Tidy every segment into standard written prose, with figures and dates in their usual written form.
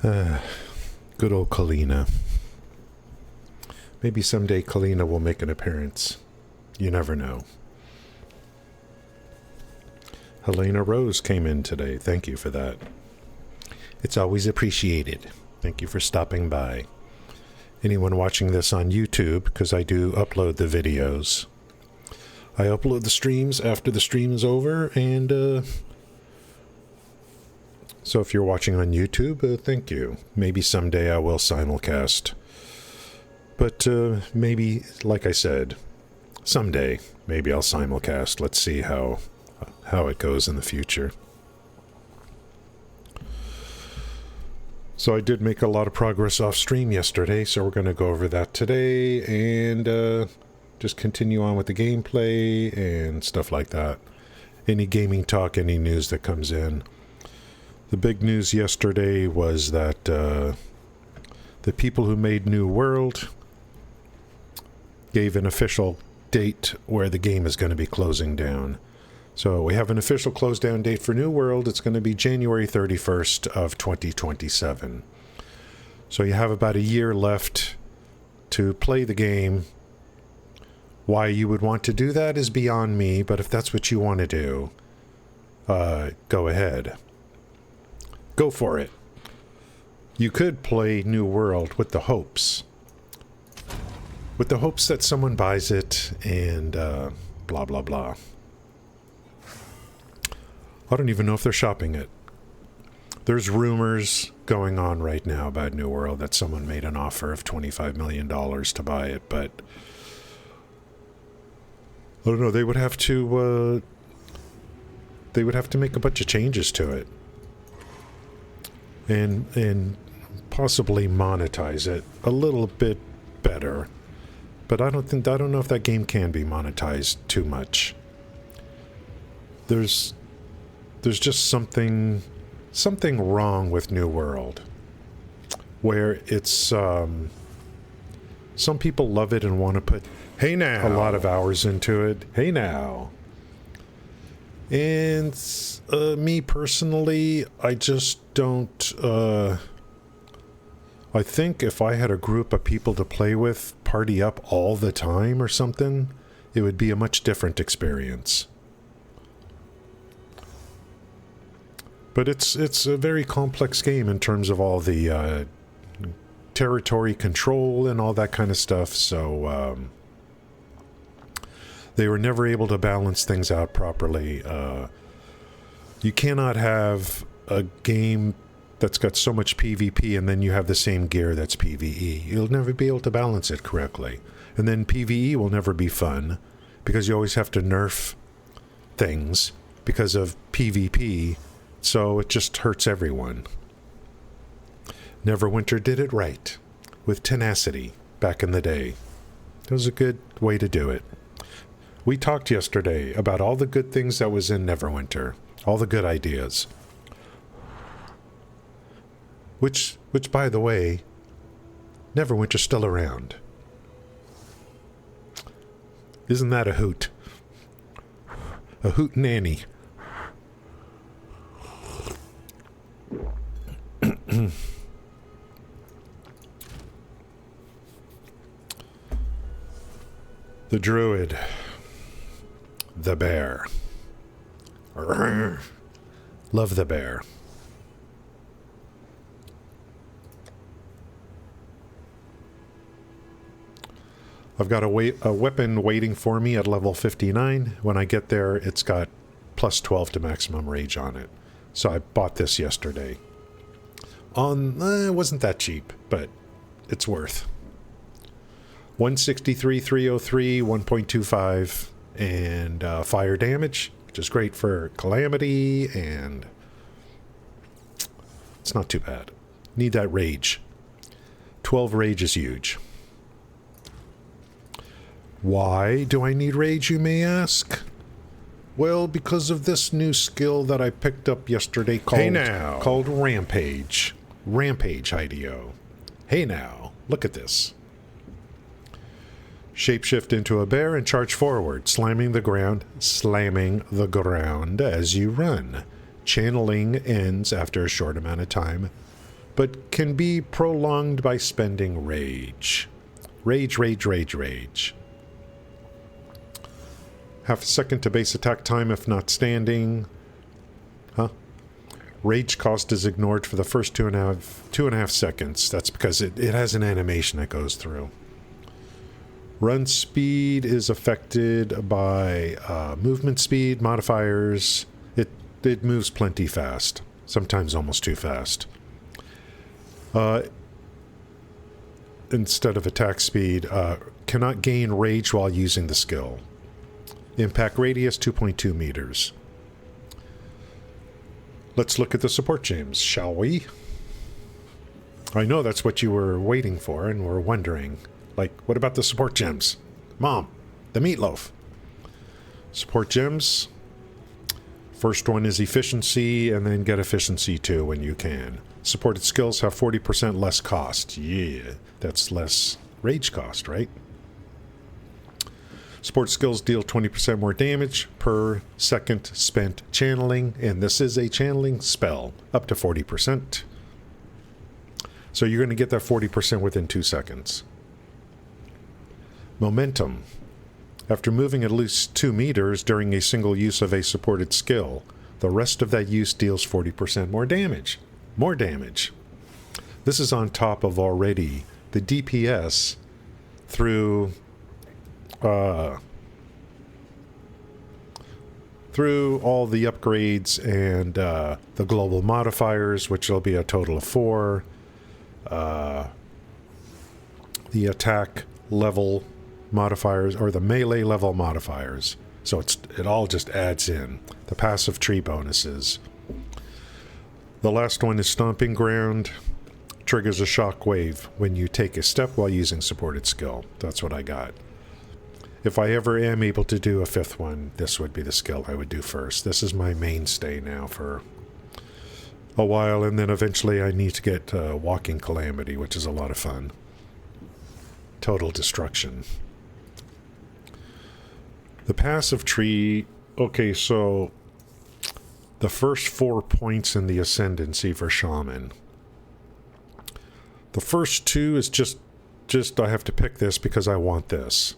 Good old Kalina. Maybe someday Kalina will make an appearance. You never know. Helena Rose came in today. Thank you for that. It's always appreciated. Thank you for stopping by. Anyone watching this on YouTube, because I do upload the videos. I upload the streams after the stream is over, and so if you're watching on YouTube, thank you. Maybe someday I will simulcast. But maybe, like I said, someday maybe I'll simulcast. Let's see how it goes in the future. So I did make a lot of progress off stream yesterday, so we're going to go over that today and just continue on with the gameplay and stuff like that. Any gaming talk, any news that comes in. The big news yesterday was that the people who made New World gave an official date where the game is going to be closing down. So we have an official close down date for New World. It's going to be January 31st of 2027. So you have about a year left to play the game. Why you would want to do that is beyond me, but if that's what you want to do, go ahead. Go for it. You could play New World with the hopes. With the hopes that someone buys it and blah, blah, blah. I don't even know if they're shopping it. There's rumors going on right now about New World that someone made an offer of $25 million to buy it, but I don't know. They would have to make a bunch of changes to it. And possibly monetize it a little bit better. But I don't know if that game can be monetized too much. There's just something wrong with New World, where it's some people love it and want to put a lot of hours into it. Hey now. And me personally, I just don't I think if I had a group of people to play with, party up all the time or something, it would be a much different experience. But it's a very complex game in terms of all the territory control and all that kind of stuff, so they were never able to balance things out properly. You cannot have a game that's got so much PvP and then you have the same gear that's PvE. You'll never be able to balance it correctly. And then PvE will never be fun because you always have to nerf things because of PvP, so it just hurts everyone. Neverwinter did it right with tenacity back in the day. It was a good way to do it. We talked yesterday about all the good things that was in Neverwinter, all the good ideas. Which, by the way, Neverwinter's still around. Isn't that a hoot? A hoot nanny. The Druid. The bear. Love the bear. I've got a weapon waiting for me at level 59. When I get there, it's got plus 12 to maximum rage on it. So I bought this yesterday. It wasn't that cheap, but it's worth. 163, 303, 1.25, and fire damage, which is great for Calamity, and it's not too bad. Need that rage. 12 rage is huge. Why do I need rage, you may ask? Well, because of this new skill that I picked up yesterday called Rampage. Rampage IDO. Hey now, look at this. Shapeshift into a bear and charge forward, slamming the ground as you run. Channeling ends after a short amount of time. but can be prolonged by spending rage. Rage, rage, rage, rage. Half a second to base attack time if not standing. Huh? Rage cost is ignored for the first two and a half seconds. That's because it has an animation that goes through. Run speed is affected by movement speed modifiers. It moves plenty fast, sometimes almost too fast. Instead of attack speed, cannot gain rage while using the skill. Impact radius 2.2 meters. Let's look at the support gems, shall we? I know that's what you were waiting for and were wondering. Like, what about the support gems? Mom, the meatloaf. Support gems. First one is efficiency, and then get efficiency 2 when you can. Supported skills have 40% less cost. Yeah, that's less rage cost, right? Support skills deal 20% more damage per second spent channeling, and this is a channeling spell, up to 40%. So you're going to get that 40% within 2 seconds. Momentum. After moving at least 2 meters during a single use of a supported skill, the rest of that use deals 40% more damage. More damage. This is on top of already the DPS through all the upgrades and the global modifiers, which will be a total of 4. The attack level modifiers, or the melee level modifiers. So it all just adds in. The passive tree bonuses. The last one is Stomping Ground. Triggers a shock wave when you take a step while using supported skill. That's what I got. If I ever am able to do a 5th one, this would be the skill I would do first. This is my mainstay now for a while, and then eventually I need to get Walking Calamity, which is a lot of fun. Total Destruction. The passive tree, okay, so the first 4 points in the ascendancy for Shaman. The first 2 is just I have to pick this because I want this.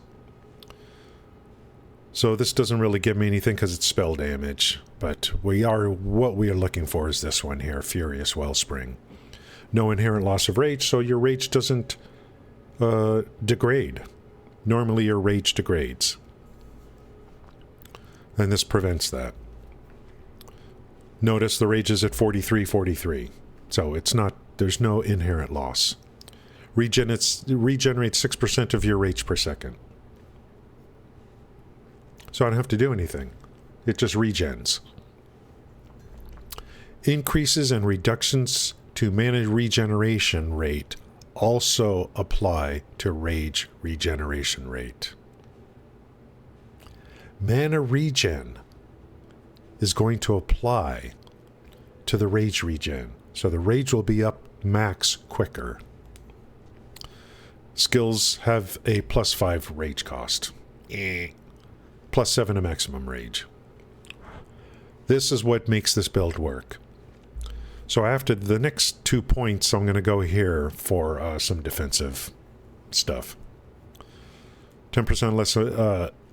So this doesn't really give me anything because it's spell damage, but what we are looking for is this one here, Furious Wellspring. No inherent loss of rage, so your rage doesn't degrade. Normally your rage degrades. And this prevents that. Notice the rage is at 43. So there's no inherent loss. Regenerates 6% of your rage per second. So I don't have to do anything. It just regens. Increases and reductions to mana regeneration rate also apply to rage regeneration rate. Mana regen is going to apply to the rage regen. So the rage will be up max quicker. Skills have a +5 rage cost. +7 a maximum rage. This is what makes this build work. So after the next 2 points, I'm going to go here for some defensive stuff. 10% less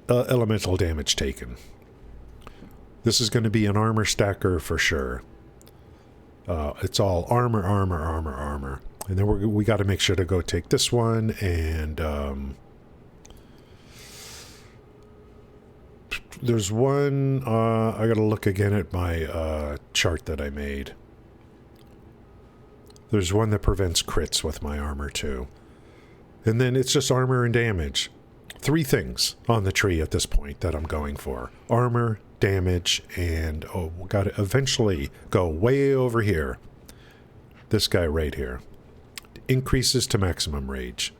elemental damage taken. This is going to be an armor stacker for sure. It's all armor. And then we got to make sure to go take this one and... there's one, I gotta look again at my chart that I made. There's one that prevents crits with my armor too. And then it's just armor and damage. 3 things on the tree at this point that I'm going for. Armor, damage, and we gotta eventually go way over here. This guy right here. Increases to maximum rage.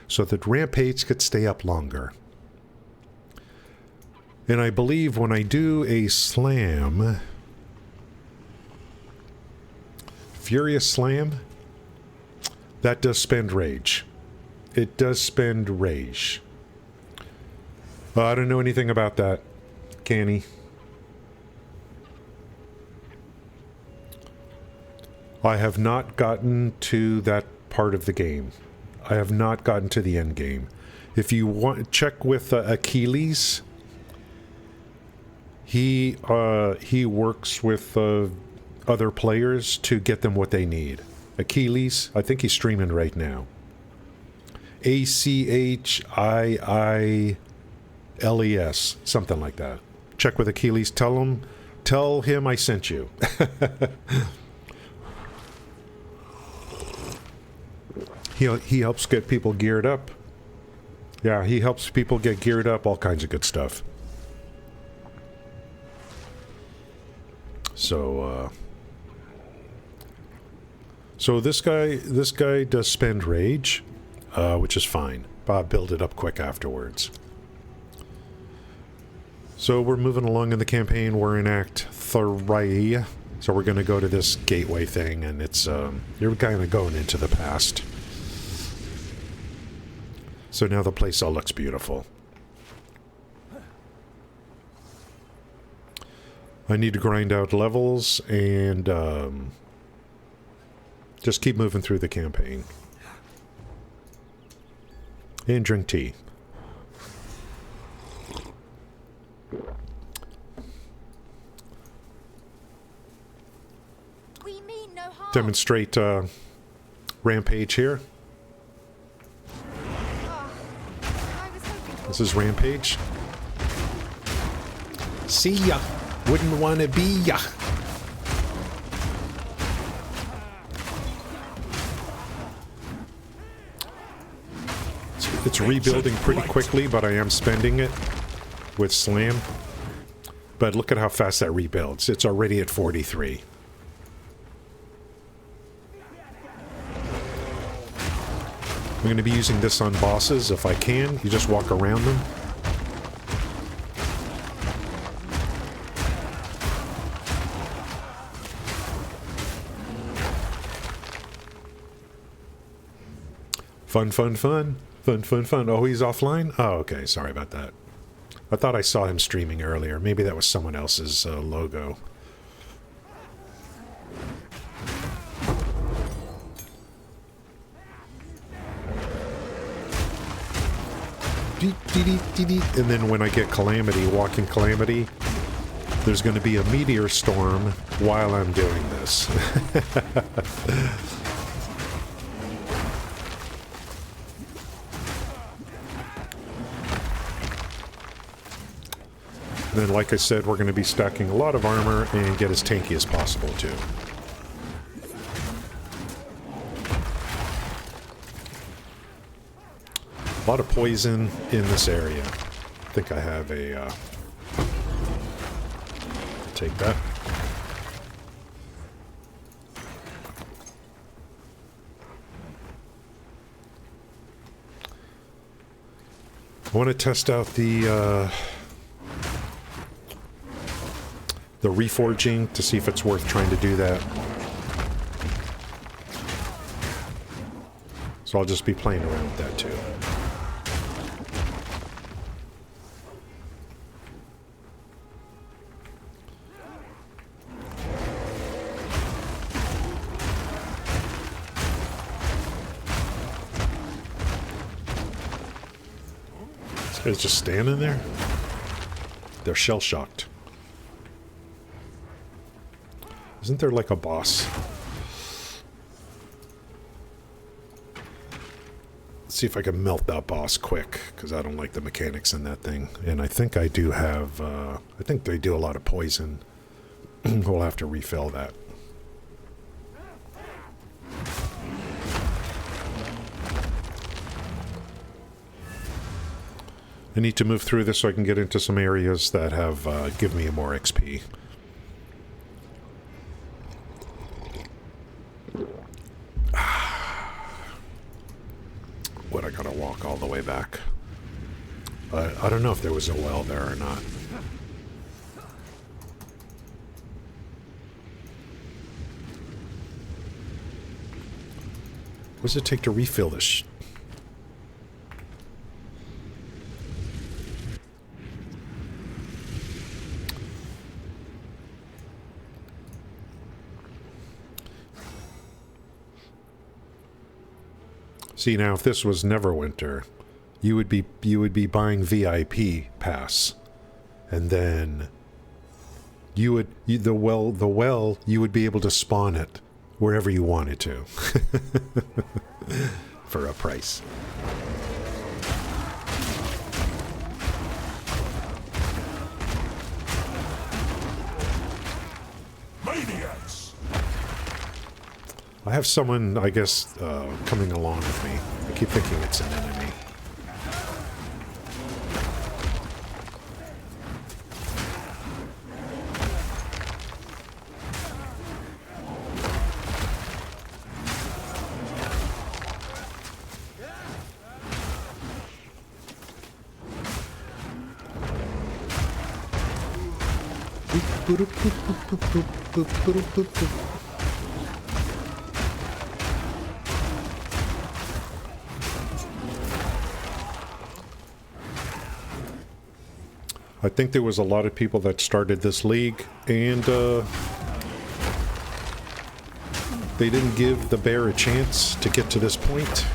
So that rampage could stay up longer. And I believe when I do a slam, Furious Slam, that does spend rage. It does spend rage. I don't know anything about that, Canny. I have not gotten to that part of the game. I have not gotten to the end game. If you want, check with Achilles. He works with other players to get them what they need. Achilles, I think he's streaming right now. Achilles, something like that. Check with Achilles. Tell him I sent you. He helps get people geared up. Yeah, he helps people get geared up, all kinds of good stuff. So this guy does spend rage, which is fine. Bob build it up quick afterwards. So we're moving along in the campaign. We're in Act 3. So we're going to go to this gateway thing, and it's you're kind of going into the past. So now the place all looks beautiful. I need to grind out levels and just keep moving through the campaign. And drink tea. We mean no harm. Demonstrate Rampage here. This is Rampage. See ya. Wouldn't want to be ya. It's rebuilding pretty quickly, but I am spending it with Slam. But look at how fast that rebuilds. It's already at 43. I'm going to be using this on bosses if I can. You just walk around them. Fun, fun, fun. Fun, fun, fun. Oh, he's offline? Oh, okay. Sorry about that. I thought I saw him streaming earlier. Maybe that was someone else's logo. And then when I get Calamity, walking Calamity, there's going to be a meteor storm while I'm doing this. And then, like I said, we're going to be stacking a lot of armor and get as tanky as possible, too. A lot of poison in this area. I think I have a... take that. I want to test out the reforging to see if it's worth trying to do that. So I'll just be playing around with that too. This guy's just standing there. They're shell-shocked. Isn't there like a boss? Let's see if I can melt that boss quick, because I don't like the mechanics in that thing. And I think I do have, I think they do a lot of poison. We'll have to refill that. I need to move through this so I can get into some areas that have give me more XP. What, I gotta walk all the way back. I don't know if there was a well there or not. What does it take to refill this? See, now if this was Neverwinter, you would be buying VIP pass, and then you would the well you would be able to spawn it wherever you wanted to for a price. Maniacs! I have someone, I guess, coming along with me. I keep thinking it's an enemy. I think there was a lot of people that started this league, and they didn't give the bear a chance to get to this point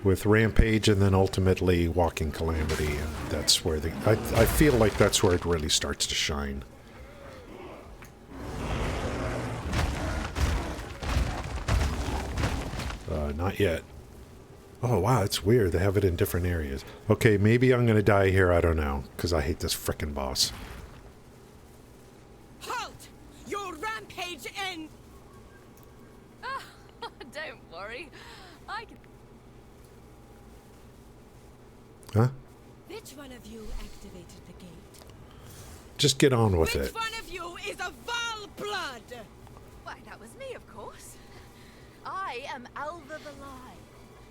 with Rampage and then ultimately Walking Calamity, and that's where I feel like that's where it really starts to shine. Not yet. Oh wow, it's weird. They have it in different areas. Okay, maybe I'm gonna die here. I don't know, because I hate this frickin' boss. Halt! Your rampage end. Oh, don't worry. I can. Huh? Which one of you activated the gate? Just get on with Which it. one of you is a Val blood? Why, that was me, of course. I am Alva the Lie,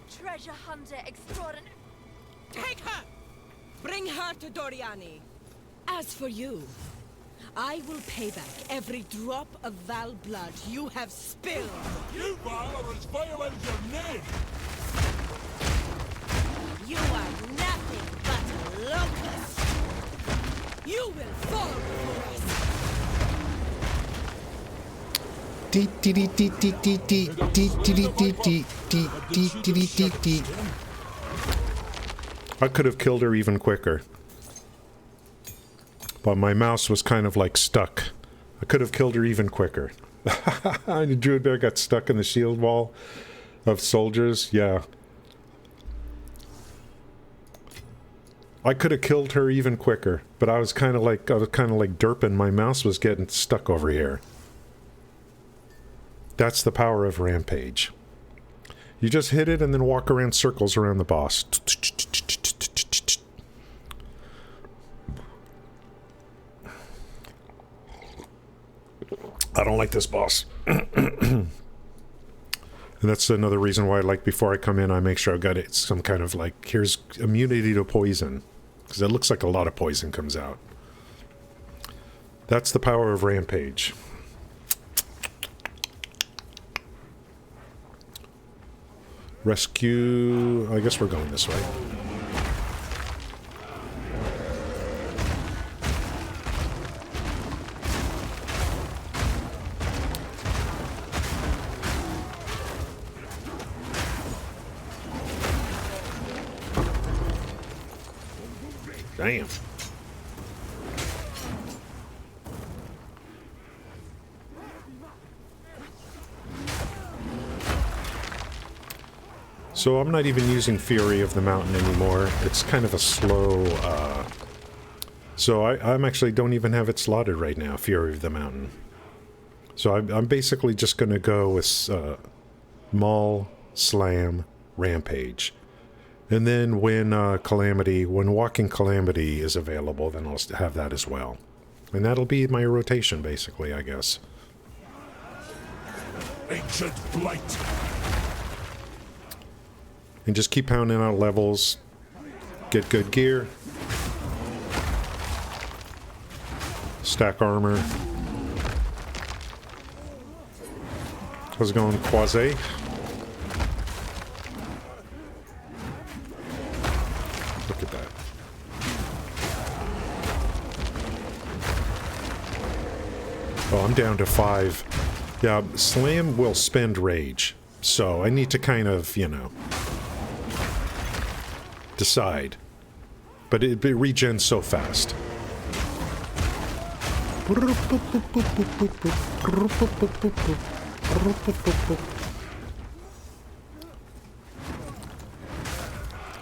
treasure hunter extraordinary. Take her! Bring her to Doriani. As for you, I will pay back every drop of Val blood you have spilled. You Val are as vile as your name! You are nothing but a locust. You will fall before us. I could have killed her even quicker, but my mouse was kind of like stuck. I could have killed her even quicker. The druid bear got stuck in the shield wall of soldiers. Yeah, I could have killed her even quicker, but I was kind of like derping. My mouse was getting stuck over here. That's the power of Rampage. You just hit it and then walk around circles around the boss. I don't like this boss. And that's another reason why, like, before I come in, I make sure I've got it some kind of, like, here's immunity to poison. Because it looks like a lot of poison comes out. That's the power of Rampage. Rescue... I guess we're going this way. Damn. So I'm not even using Fury of the Mountain anymore. It's kind of a slow, so I'm actually don't even have it slotted right now, Fury of the Mountain. So I'm basically just going to go with Maul, Slam, Rampage. And then when when Walking Calamity is available, then I'll have that as well. And that'll be my rotation, basically, I guess. Ancient Blight! And just keep pounding out levels, get good gear, stack armor. How's it going, Quasi? Look at that. Oh, I'm down to 5. Yeah, Slam will spend rage. So I need to kind of, you know, decide. But it regens so fast.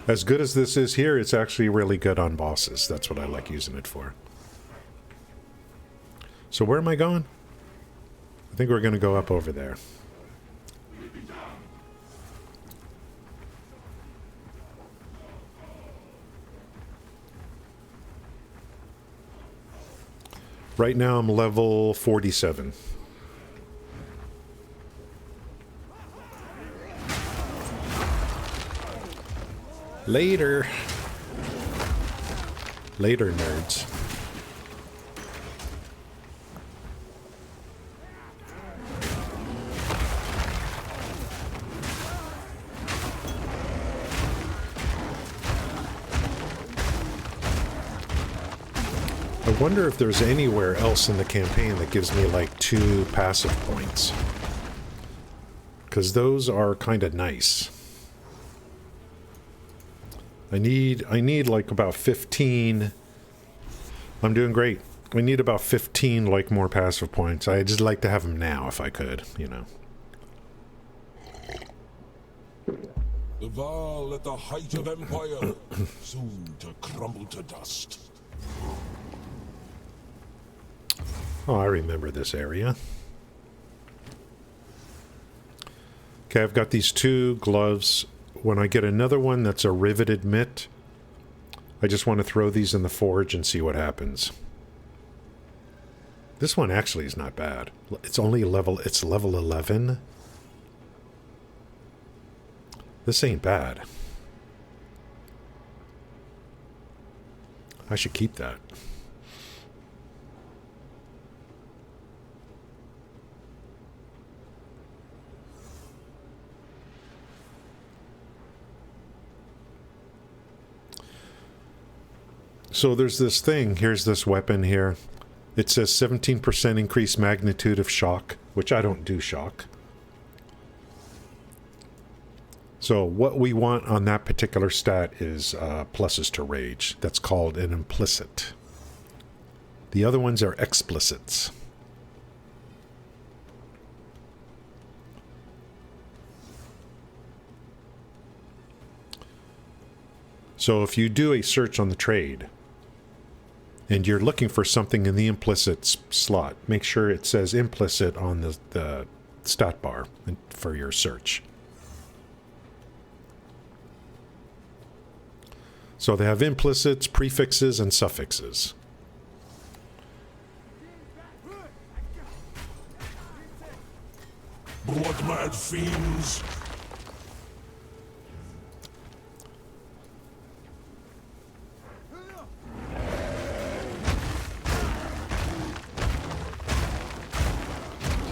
As good as this is here, it's actually really good on bosses. That's what I like using it for. So where am I going? I think we're going to go up over there. Right now I'm level 47. Later. Later, nerds. I wonder if there's anywhere else in the campaign that gives me like 2 passive points. Because those are kind of nice. I need like about 15. I'm doing great. I need about 15 like more passive points. I'd just like to have them now if I could, you know. The Val at the height of empire, soon to crumble to dust. Oh, I remember this area. Okay, I've got these 2 gloves. When I get another one that's a riveted mitt, I just want to throw these in the forge and see what happens. This one actually is not bad. It's only level 11. This ain't bad. I should keep that. So there's this thing, here's this weapon here. It says 17% increased magnitude of shock, which I don't do shock. So what we want on that particular stat is pluses to rage. That's called an implicit. The other ones are explicits. So if you do a search on the trade, and you're looking for something in the implicit slot, make sure it says implicit on the stat bar for your search. So they have implicits, prefixes, and suffixes. Blood-mad fiends.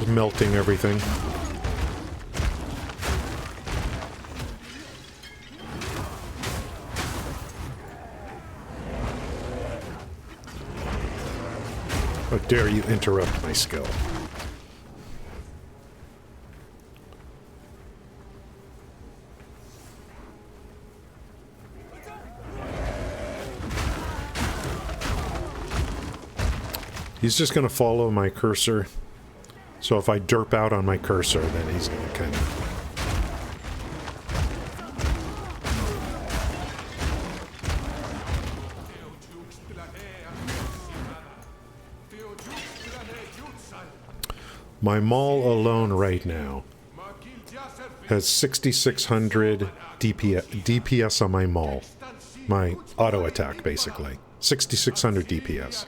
Melting everything. How dare you interrupt my skill? He's just going to follow my cursor. So if I derp out on my cursor, then he's going to kind of... My maul alone right now has 6,600 DPS on my maul. My auto attack, basically. 6,600 DPS.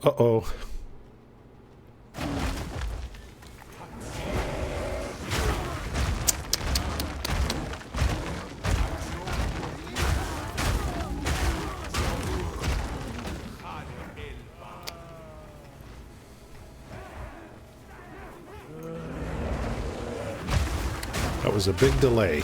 Uh-oh. That was a big delay.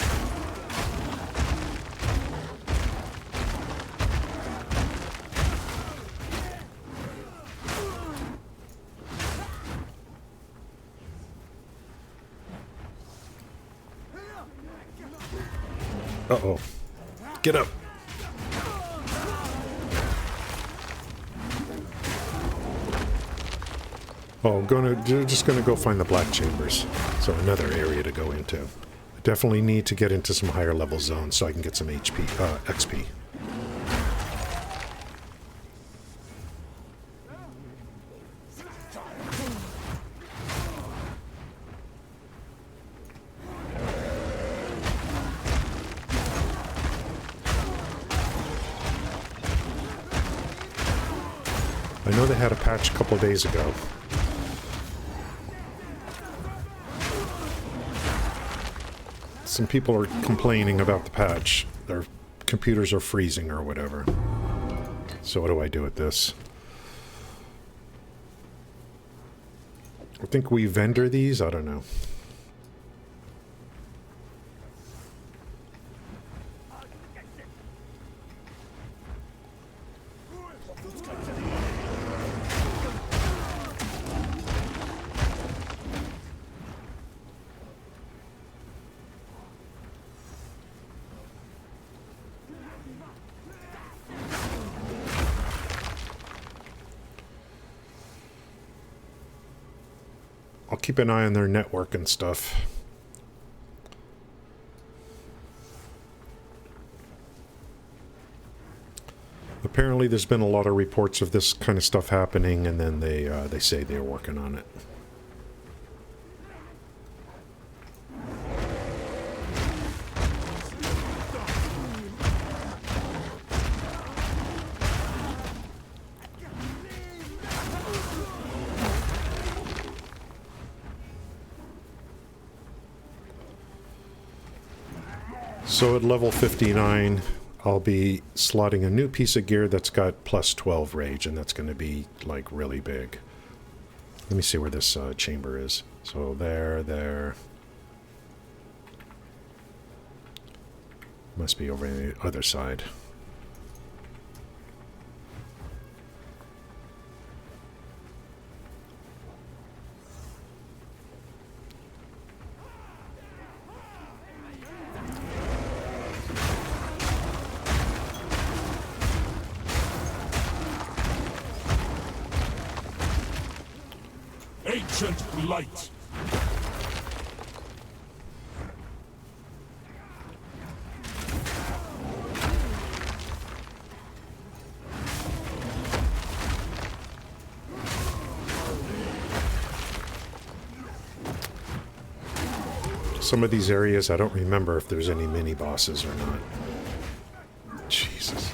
Uh-oh. Get up. Oh, just gonna go find the black chambers. So another area to go into. I definitely need to get into some higher level zones so I can get some XP. I know they had a patch a couple of days ago. Some people are complaining about the patch. Their computers are freezing or whatever. So what do I do with this? I think we vendor these? I don't know. I'll keep an eye on their network and stuff. Apparently there's been a lot of reports of this kind of stuff happening, and then they say they're working on it. So at level 59, I'll be slotting a new piece of gear that's got plus 12 rage, and that's going to be, like, really big. Let me see where this chamber is. So there. Must be over on the other side. Ancient blight. Some of these areas, I don't remember if there's any mini bosses or not. Jesus.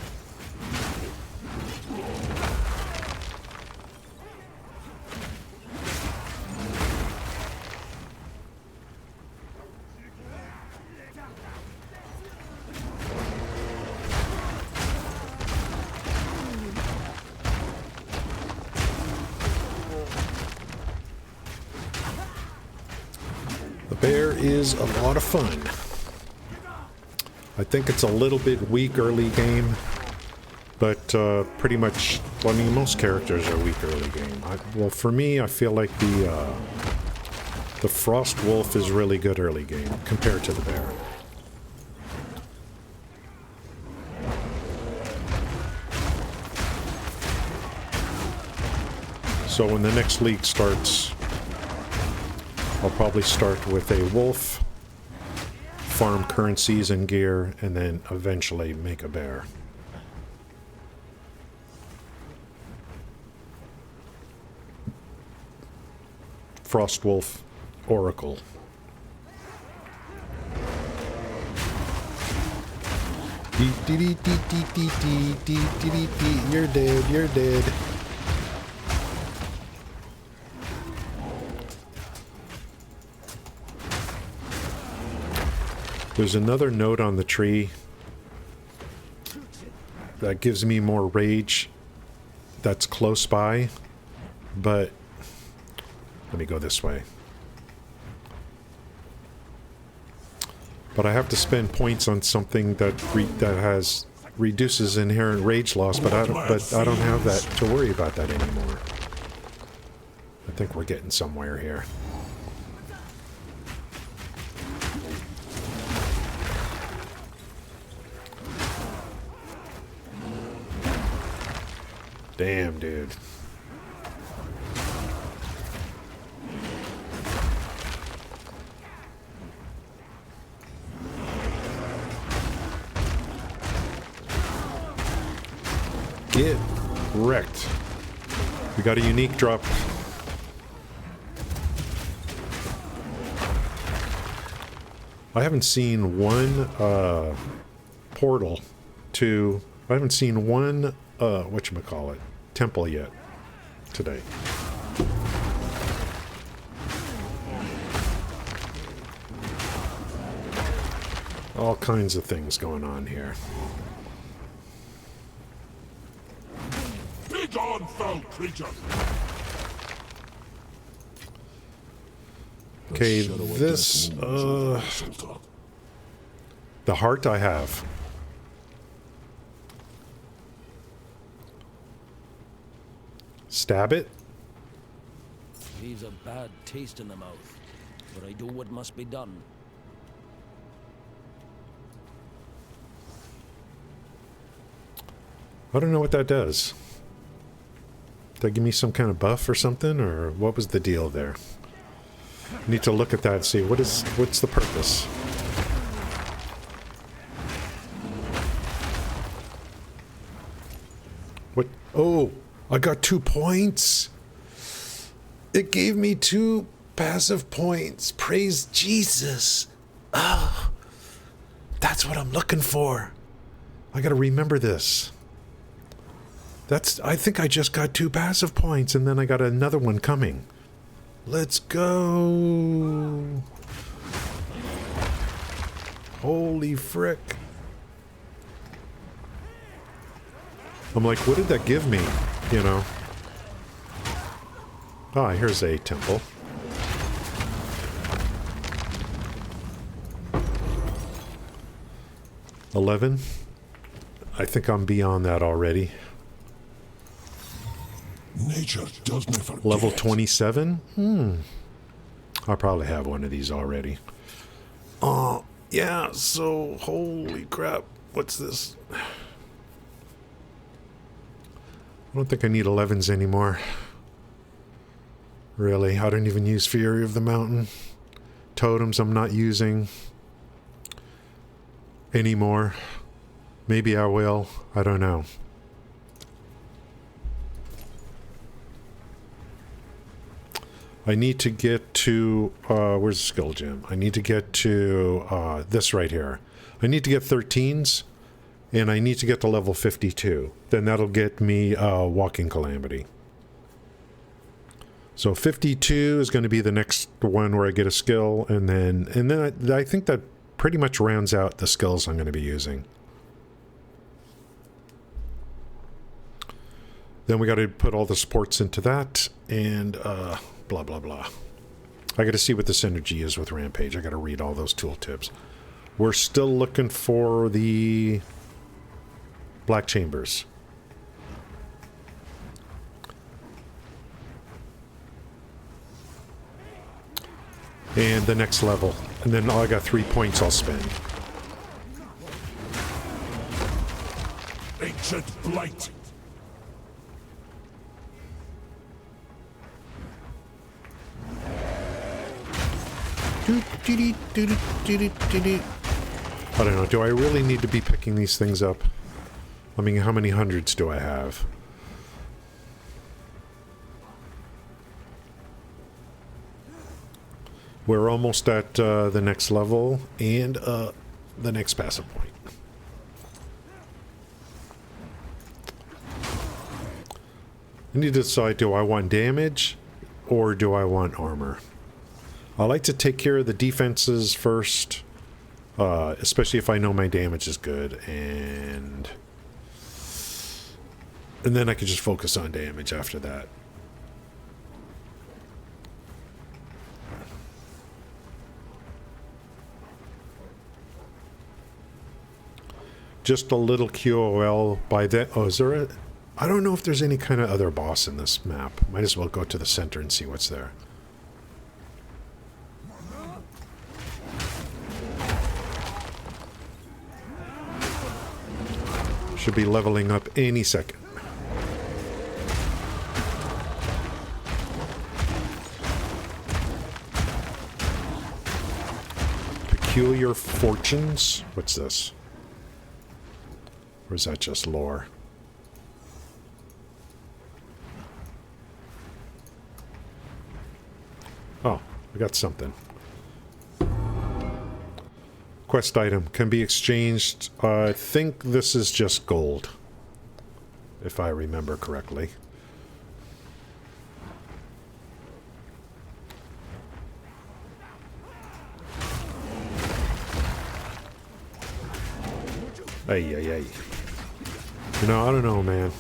Bear is a lot of fun. I think it's a little bit weak early game, but pretty much, I mean, most characters are weak early game. Well, for me, I feel like the Frost Wolf is really good early game compared to the Bear. So when the next league starts, I'll probably start with a wolf, farm currencies and gear, and then eventually make a bear. Frostwolf Oracle. You're dead, you're dead. There's another note on the tree that gives me more rage that's close by, but let me go this way. But I have to spend points on something that has reduces inherent rage loss, but I don't have that to worry about that anymore. I think we're getting somewhere here. Damn, dude. Get wrecked. We got a unique drop. I haven't seen one portal to... I haven't seen one, whatchamacallit, temple yet today. All kinds of things going on here. Be gone, foul creature! Okay, this, the heart I have. Stab it. Leaves a bad taste in the mouth, but I do what must be done. I don't know what that does. Did that give me some kind of buff or something, or what was the deal there? I need to look at that and see what's the purpose. What? Oh, I got 2 points. It gave me 2 passive points. Praise Jesus. Oh, that's what I'm looking for. I gotta remember this. I think I just got 2 passive points, and then I got another one coming. Let's go. Holy frick. I'm like, what did that give me? You know? Ah, here's a temple. $11. I think I'm beyond that already. Nature does me forget. Level 27? I'll probably have one of these already. Oh, yeah, so holy crap. What's this? I don't think I need 11s anymore. Really, I don't even use Fury of the Mountain. Totems I'm not using anymore. Maybe I will. I don't know. I need to get to, where's the skill gem? I need to get to this right here. I need to get 13s, and I need to get to level 52. Then that'll get me Walking Calamity. So 52 is going to be the next one where I get a skill, and then I think that pretty much rounds out the skills I'm going to be using. Then we got to put all the supports into that, and blah, blah, blah. I got to see what the synergy is with Rampage. I got to read all those tooltips. We're still looking for the Black Chambers. And the next level. And then I got 3 points I'll spend. Ancient blight. I don't know. Do I really need to be picking these things up? I mean, how many hundreds do I have? We're almost at the next level and the next passive point. I need to decide, do I want damage or do I want armor? I like to take care of the defenses first, especially if I know my damage is good, and then I can just focus on damage after that. Just a little QOL by that. Oh, is there a... I don't know if there's any kind of other boss in this map. Might as well go to the center and see what's there. Should be leveling up any second. Peculiar Fortunes. What's this? Or is that just lore? Oh, I got something. Quest item can be exchanged. I think this is just gold, if I remember correctly. Ay, ay, ay. You know, I don't know, man.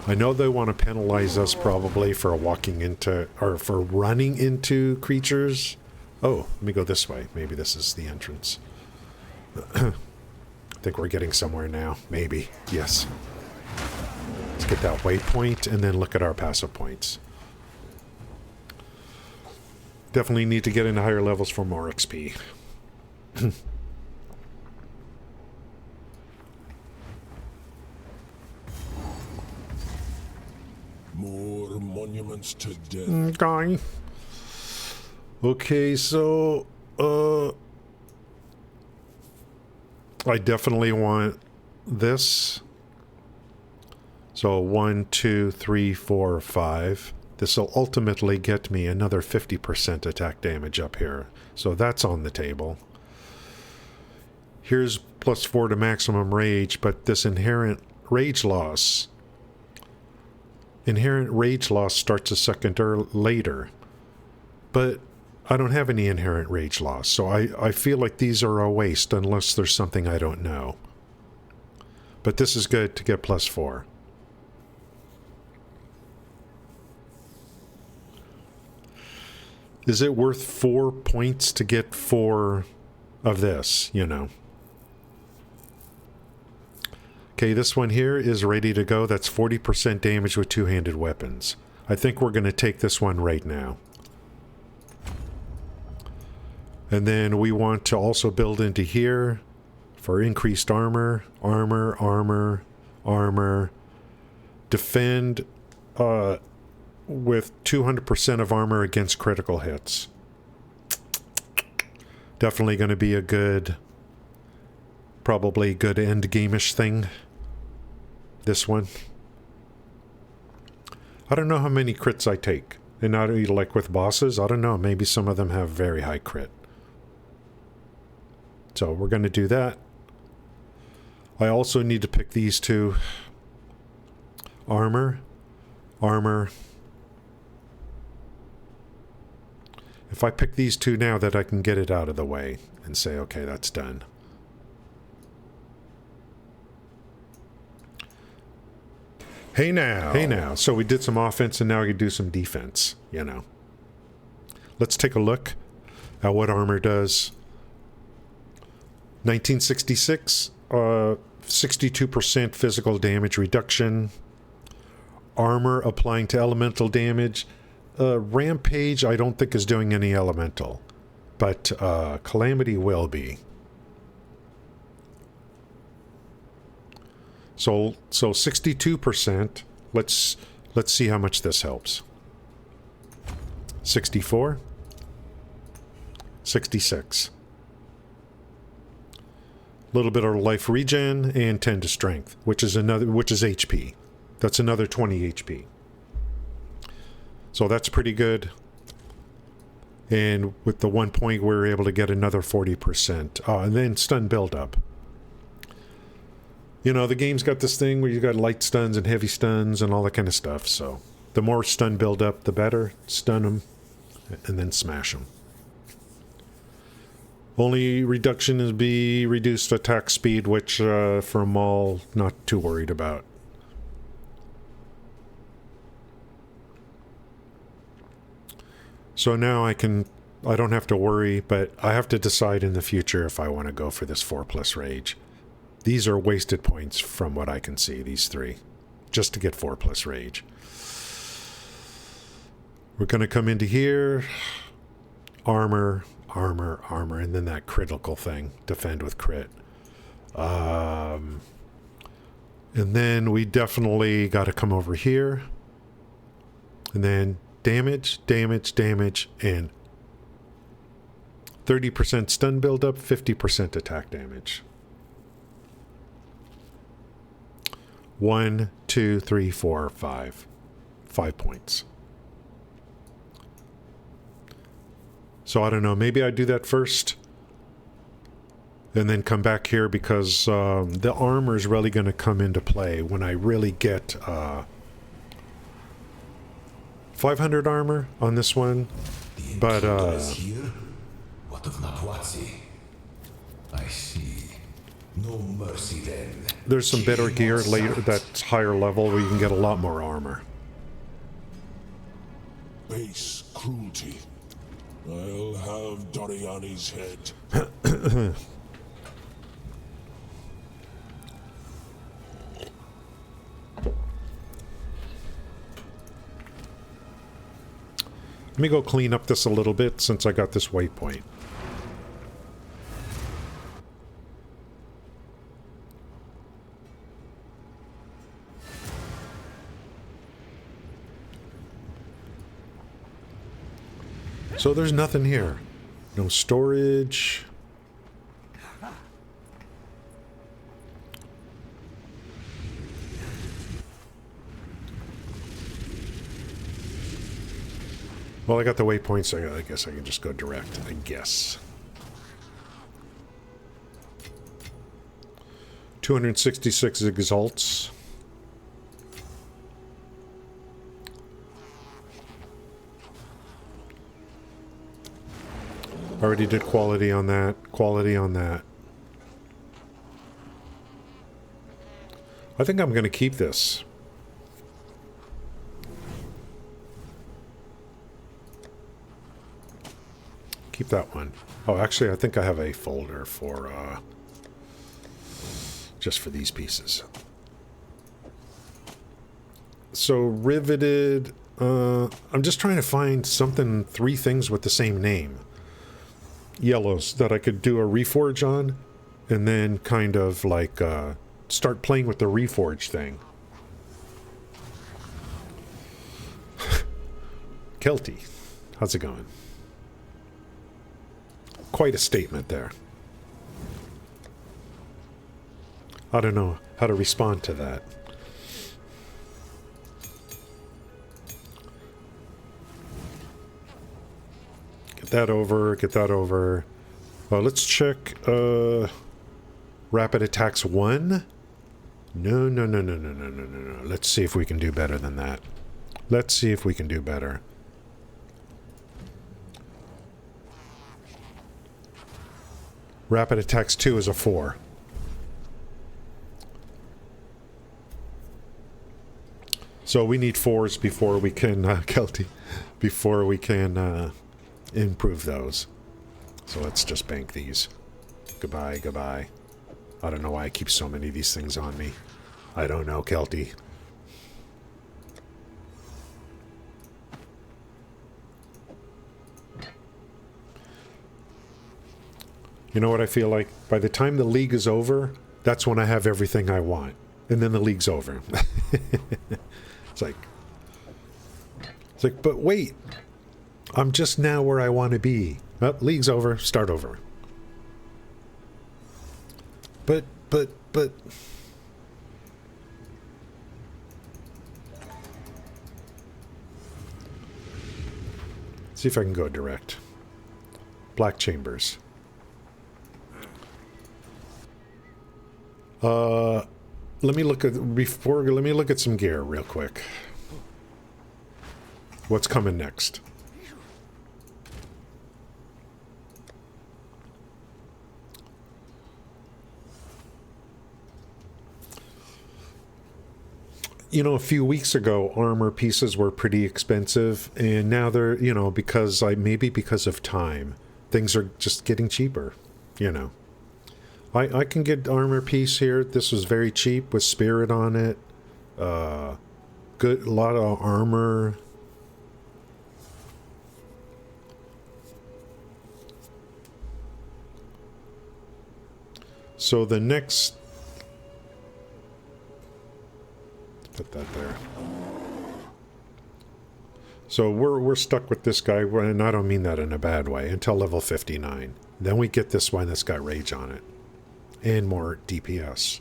I know they want to penalize us probably for walking into, or for running into creatures. Oh, let me go this way. Maybe this is the entrance. I think we're getting somewhere now. Maybe. Yes. Let's get that waypoint and then look at our passive points. Definitely need to get into higher levels for more XP. More monuments to death. Okay. Okay, so I definitely want this. So 1, 2, 3, 4, 5. This will ultimately get me another 50% attack damage up here. So that's on the table. Here's +4 to maximum rage, but this inherent rage loss. Inherent rage loss starts a second later. But I don't have any inherent rage loss, so I feel like these are a waste unless there's something I don't know. But this is good to get +4. Is it worth 4 points to get 4 of this, you know? Okay, this one here is ready to go. That's 40% damage with two-handed weapons. I think we're going to take this one right now. And then we want to also build into here for increased armor, armor. Defend with 200% of armor against critical hits. Definitely going to be a good, probably good end game-ish thing. This one. I don't know how many crits I take. And not like with bosses, I don't know. Maybe some of them have very high crit. So we're going to do that. I also need to pick these two. Armor. If I pick these two now, that I can get it out of the way and say, okay, that's done. Hey now. So we did some offense and now we can do some defense, you know. Let's take a look at what armor does. 1966, 62% physical damage reduction. Armor applying to elemental damage. Rampage, I don't think is doing any elemental, but Calamity will be. So 62%. Let's see how much this helps. 64, 66. A little bit of life regen and 10 to strength, which is HP. That's another 20 HP. So that's pretty good. And with the 1 point, we were able to get another 40%. And then stun buildup. You know, the game's got this thing where you got light stuns and heavy stuns and all that kind of stuff. So the more stun buildup, the better. Stun them and then smash them. Only reduction is be reduced attack speed, which for Maul, not too worried about. So now I don't have to worry, but I have to decide in the future if I want to go for this 4+ rage. These are wasted points from what I can see, these 3, just to get 4+ rage. We're going to come into here, armor, and then that critical thing, defend with crit. And then we definitely got to come over here, and then damage, and 30% stun buildup, 50% attack damage. 1, 2, 3, 4, 5. 5 points. So I don't know, maybe I do that first and then come back here, because the armor is really going to come into play when I really get 500 armor on this one. But here? What of Nahuatzi? I see. No mercy then. there's some better gear later that's higher level where you can get a lot more armor. Base cruelty. I'll have Doriani's head. Let me go clean up this a little bit since I got this waypoint. So there's nothing here. No storage. Well, I got the waypoints, so I guess I can just go direct, I guess. 266 exalts. Already did quality on that, quality on that. I think I'm going to keep this. Keep that one. Oh, actually, I think I have a folder for, just for these pieces. So, riveted, I'm just trying to find something, 3 things with the same name. Yellows that I could do a reforge on, and then kind of like, start playing with the reforge thing. Kelty, how's it going? Quite a statement there. I don't know how to respond to that. Get that over, get that over. Let's check rapid attacks 1. No. Let's see if we can do better than that. Let's see if we can do better. Rapid attacks 2 is a 4. So we need 4s before we can, Kelty, before we can improve those. So let's just bank these. Goodbye, goodbye. I don't know why I keep so many of these things on me. I don't know, Kelty. You know what I feel like? By the time the league is over, that's when I have everything I want. And then the league's over. It's like, but wait. I'm just now where I want to be. Oh, league's over. Start over. But. See if I can go direct. Black Chambers. Let me look at some gear real quick. What's coming next? You know, a few weeks ago, armor pieces were pretty expensive, and now they're, you know, maybe because of time, things are just getting cheaper, you know. I can get armor piece here. This was very cheap with spirit on it. Good, a lot of armor. So the next, put that there. So we're stuck with this guy, and I don't mean that in a bad way, until level 59. Then we get this one that's got rage on it. And more DPS.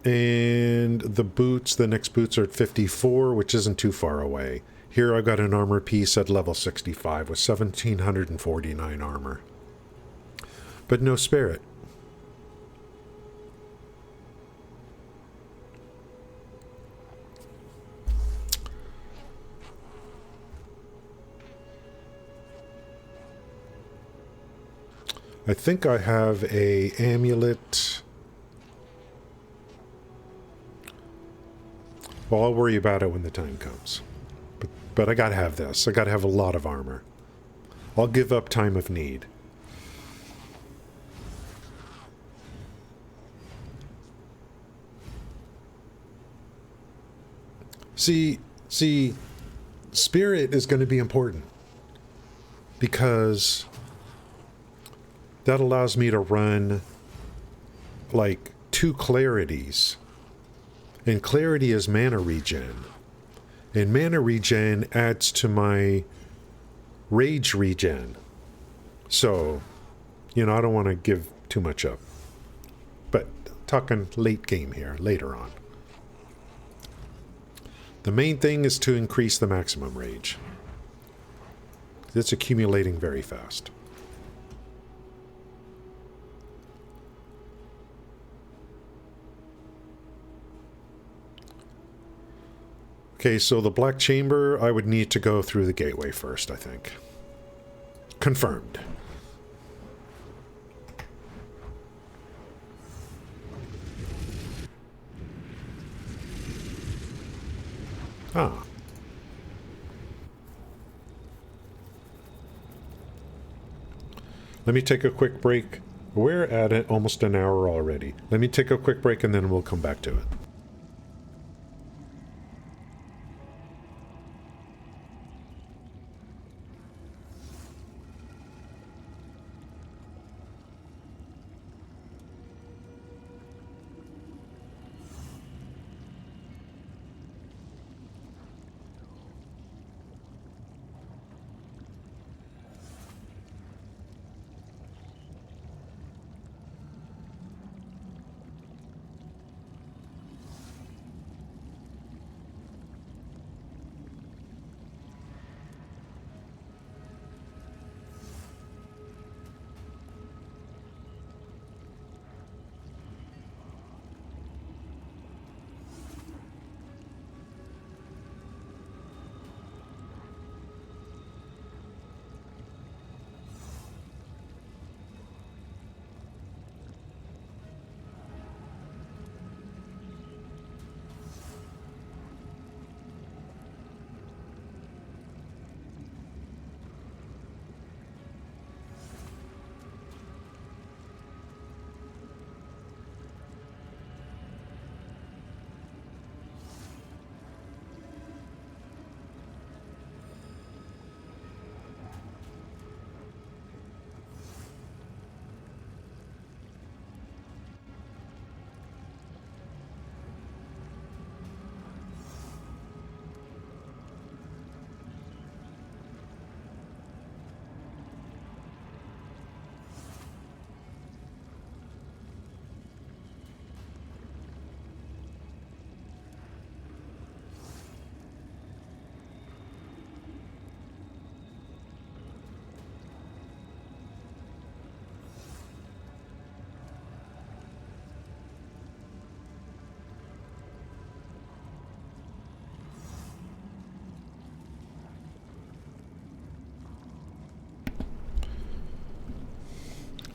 And the boots, the next boots are at 54, which isn't too far away. Here I've got an armor piece at level 65 with 1749 armor. But no spirit. I think I have a amulet. Well, I'll worry about it when the time comes. But I gotta have this. I gotta have a lot of armor. I'll give up time of need. See, spirit is going to be important. Because that allows me to run like 2 clarities. And clarity is mana regen. And mana regen adds to my rage regen. So, you know, I don't want to give too much up. But talking late game here, later on. The main thing is to increase the maximum rage. It's accumulating very fast. Okay, so the Black Chamber, I would need to go through the gateway first, I think. Confirmed. Ah. Let me take a quick break. We're at it almost an hour already. Let me take a quick break and then we'll come back to it.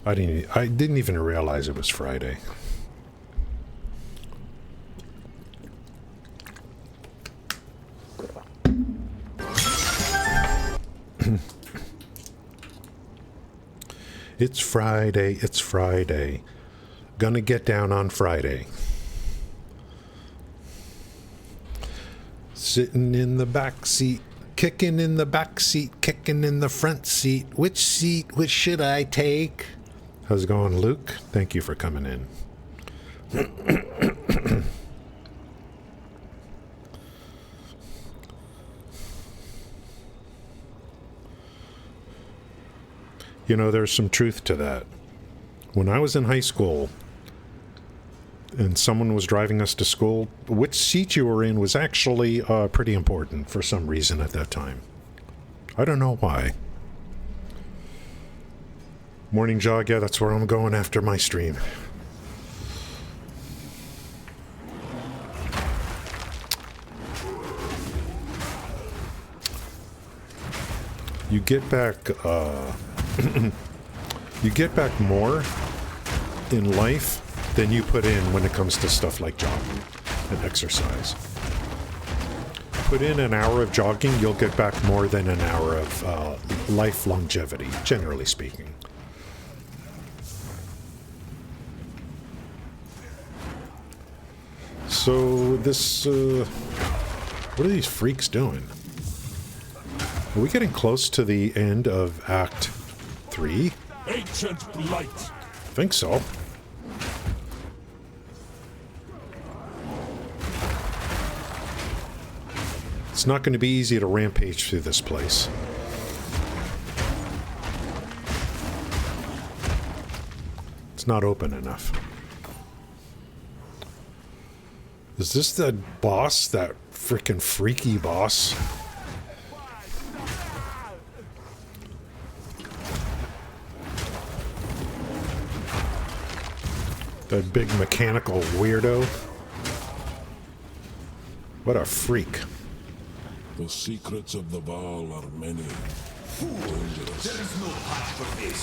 I didn't even realize it was Friday. It's Friday, it's Friday. Gonna get down on Friday. Sitting in the back seat, kicking in the back seat, kicking in the front seat. Which should I take? How's it going, Luke? Thank you for coming in. You know, there's some truth to that. When I was in high school and someone was driving us to school, which seat you were in was actually pretty important for some reason at that time. I don't know why. Morning jog, yeah, that's where I'm going after my stream. You get back, you get back more in life than you put in when it comes to stuff like jogging and exercise. Put in an hour of jogging, you'll get back more than an hour of life longevity, generally speaking. So this, what are these freaks doing? Are we getting close to the end of Act 3? Ancient blight. I think so. It's not going to be easy to rampage through this place. It's not open enough. Is this the boss? That freaking freaky boss? That big mechanical weirdo? What a freak. The secrets of the Val are many.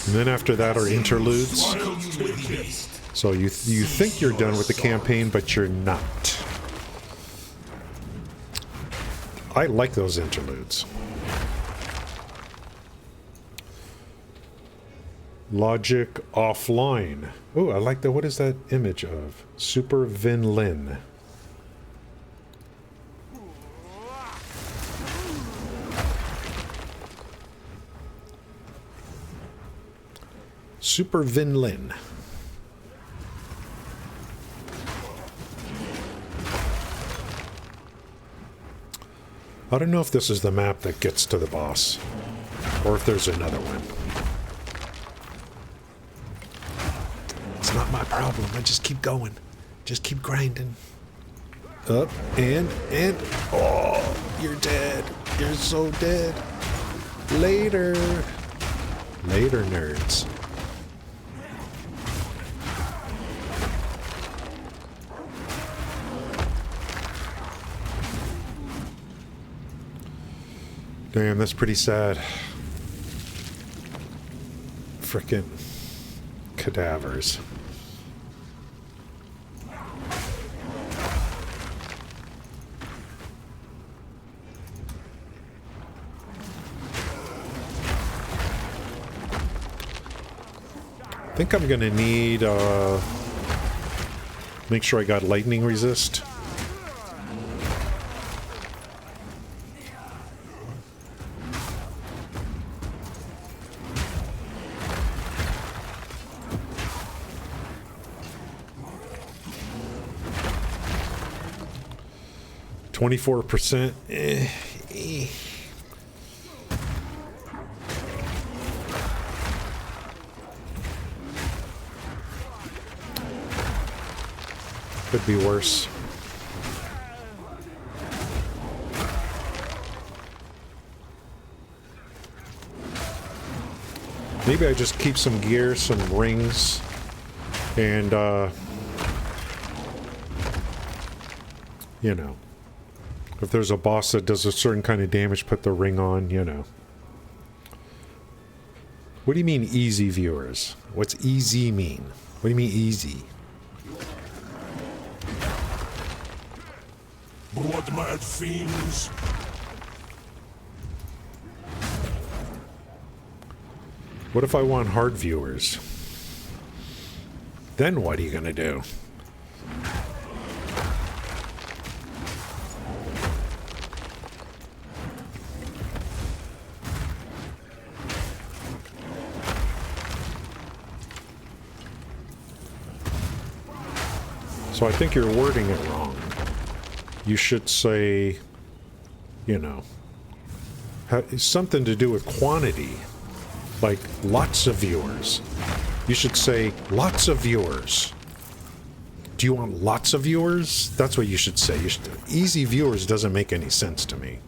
And then after that are interludes. So you think you're done with the campaign, but you're not. I like those interludes. Logic offline. Oh, I like that. What is that image of? Super Vin Lin. Super Vin Lin. I don't know if this is the map that gets to the boss, or if there's another one. It's not my problem. I just keep going. Just keep grinding. Up and oh, you're dead. You're so dead. Later. Later, nerds. Damn, that's pretty sad. Frickin' cadavers. I think I'm gonna need, make sure I got lightning resist. %. Could be worse. Maybe I just keep some gear, some rings, and, you know. If there's a boss that does a certain kind of damage, put the ring on, you know. What do you mean easy, viewers? What's easy mean? What do you mean easy? Blood-mad fiends. What if I want hard viewers? Then what are you gonna do? So I think you're wording it wrong. You should say, you know, something to do with quantity. Like, lots of viewers. You should say, lots of viewers. Do you want lots of viewers? That's what you should say. You should, easy viewers doesn't make any sense to me.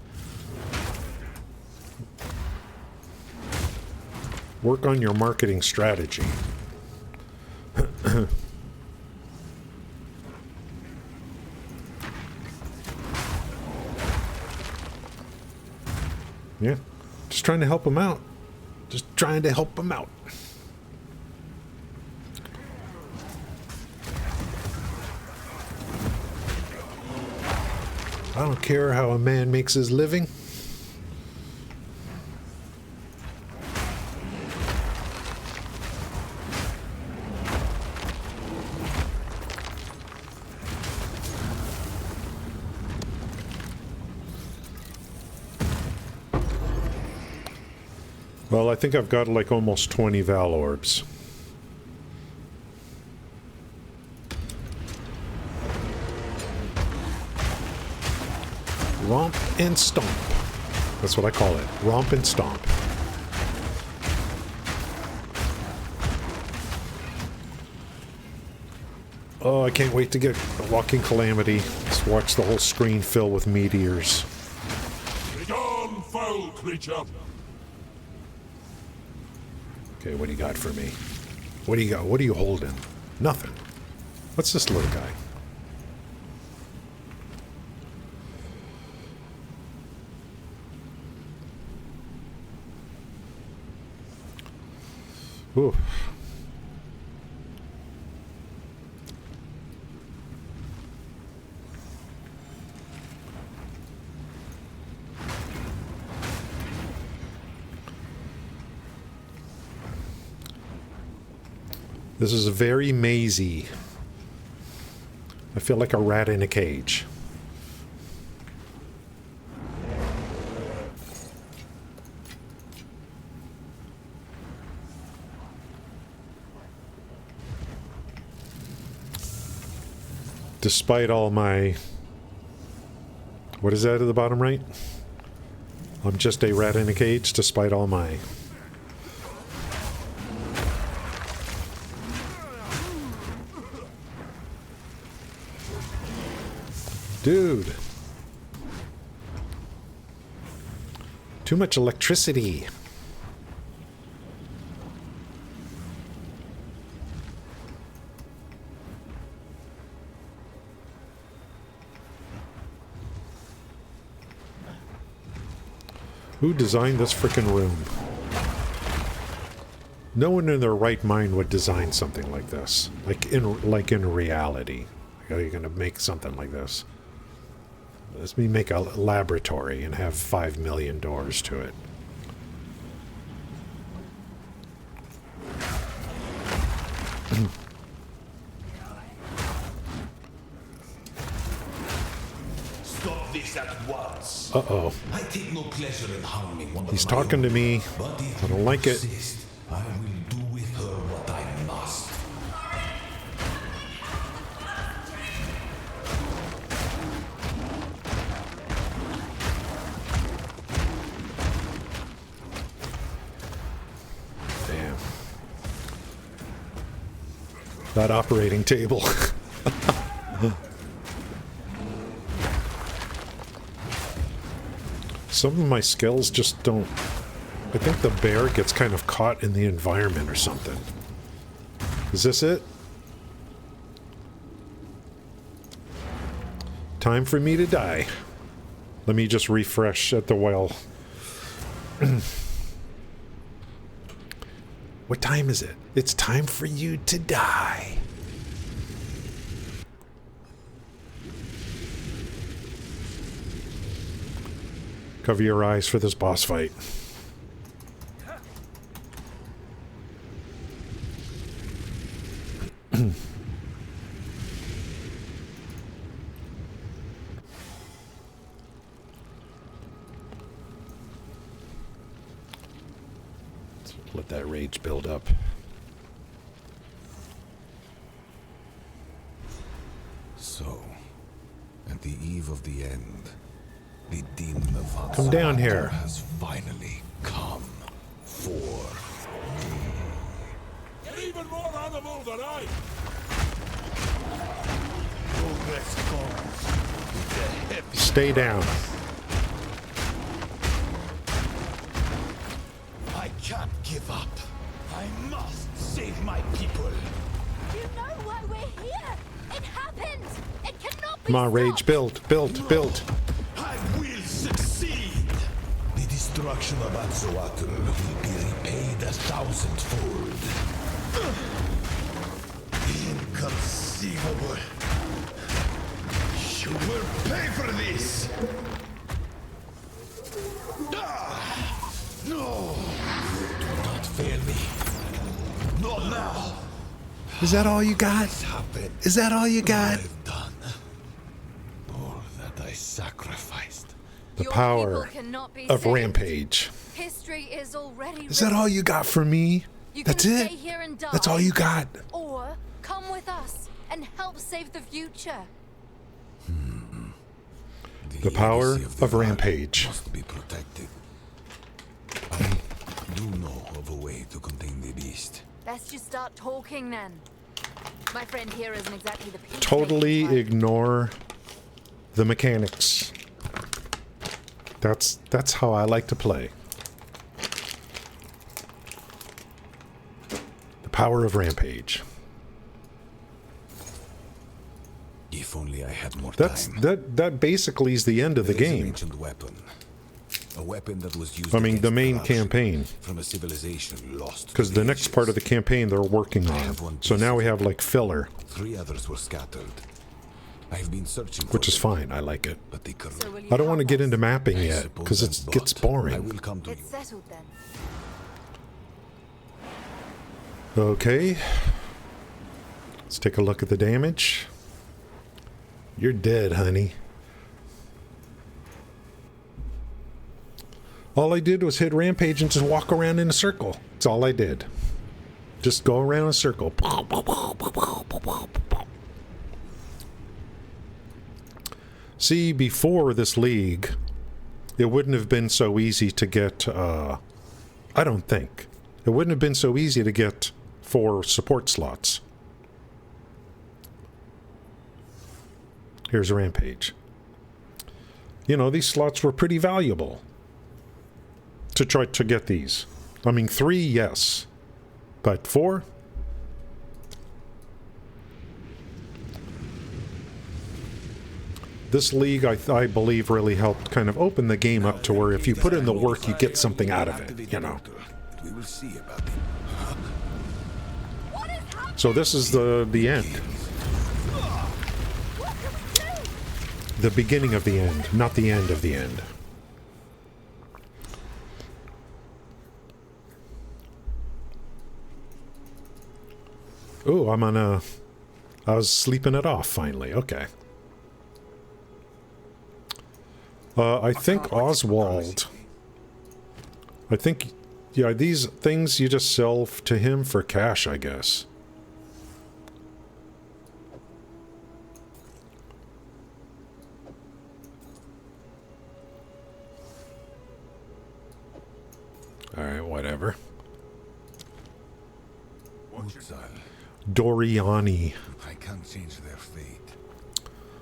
Work on your marketing strategy. Yeah, just trying to help him out. Just trying to help him out. I don't care how a man makes his living. Well, I think I've got like almost 20 Val orbs. Romp and stomp. That's what I call it. Romp and stomp. Oh, I can't wait to get a Walking Calamity. Just watch the whole screen fill with meteors. Begone, foul creature! Okay, what do you got for me? What do you got? What are you holding? Nothing. What's this little guy? Ooh. This is very mazy. I feel like a rat in a cage. Despite all my... What is that at the bottom right? I'm just a rat in a cage, despite all my... Dude. Too much electricity. Who designed this frickin' room? No one in their right mind would design something like this. Like in reality. Like, how are you gonna make something like this? Let me make a laboratory and have 5 million doors to it. Stop this at once. Uh-oh. I take no pleasure in harming one He's of my talking own, to me. but if I don't you like it. insist, I will do with her what I must. Damn. That operating table. Some of my skills just don't... I think the bear gets kind of caught in the environment or something. Is this it? Time for me to die. Let me just refresh at the well. What time is it? It's time for you to die. Cover your eyes for this boss fight. Let that rage build up. So, at the eve of the end, the demon of Come down here. has finally come for animal than I. Stay down. I can't give up. I must save my people. You know why we're here. It happened. It cannot be Come on, Rage. stopped. Build. I will succeed. The destruction of Anzoatl will be repaid 1,000-fold. Inconceivable. You will pay for this. No. Do not fail me. Not now. Is that all you got? Happened. Is that all you got? I've done all that I sacrificed. The Your power people cannot be of saved. Rampage. History is already Is that all you got for me? You That's can it? stay here and die, That's all you got? or come with us and help save the future. The power legacy the of Valley Rampage. must be protected. I do know of a way to contain the beast. Best you start talking then. My friend here isn't exactly the peacemaking Totally type. ignore the mechanics. That's how I like to play. The power of Rampage. If only I had more That's time. that basically is the end of the There is an game. ancient weapon. A weapon that was used I mean, the against main corruption campaign. from a civilization lost. Because the next part of the campaign they're working on. So now we have like filler, 3 others were scattered. I've been searching for which is them, fine. I like it. but they couldn't. So will you I don't want to help get us? into mapping I yet suppose because I'm it gets bought. I boring. will come to you. It's settled then. Okay. Let's take a look at the damage. You're dead, honey. All I did was hit Rampage and just walk around in a circle. That's all I did. Just go around in a circle. See, before this league, it wouldn't have been so easy to get, I don't think. It wouldn't have been so easy to get 4 support slots. Here's Rampage. You know, these slots were pretty valuable to try to get these. I mean, 3, yes. But 4? This league, I believe, really helped kind of open the game up to where if you put in the work, you get something out of it, you know. We will see about it. What is happening? So this is the end. What can we do? The beginning of the end, not the end of the end. Oh, I'm on a... I was sleeping it off, finally. Okay. I think Oswald... I think... Yeah, these things you just sell to him for cash, I guess. Alright, whatever. Exile. Doriani. I can't change their fate.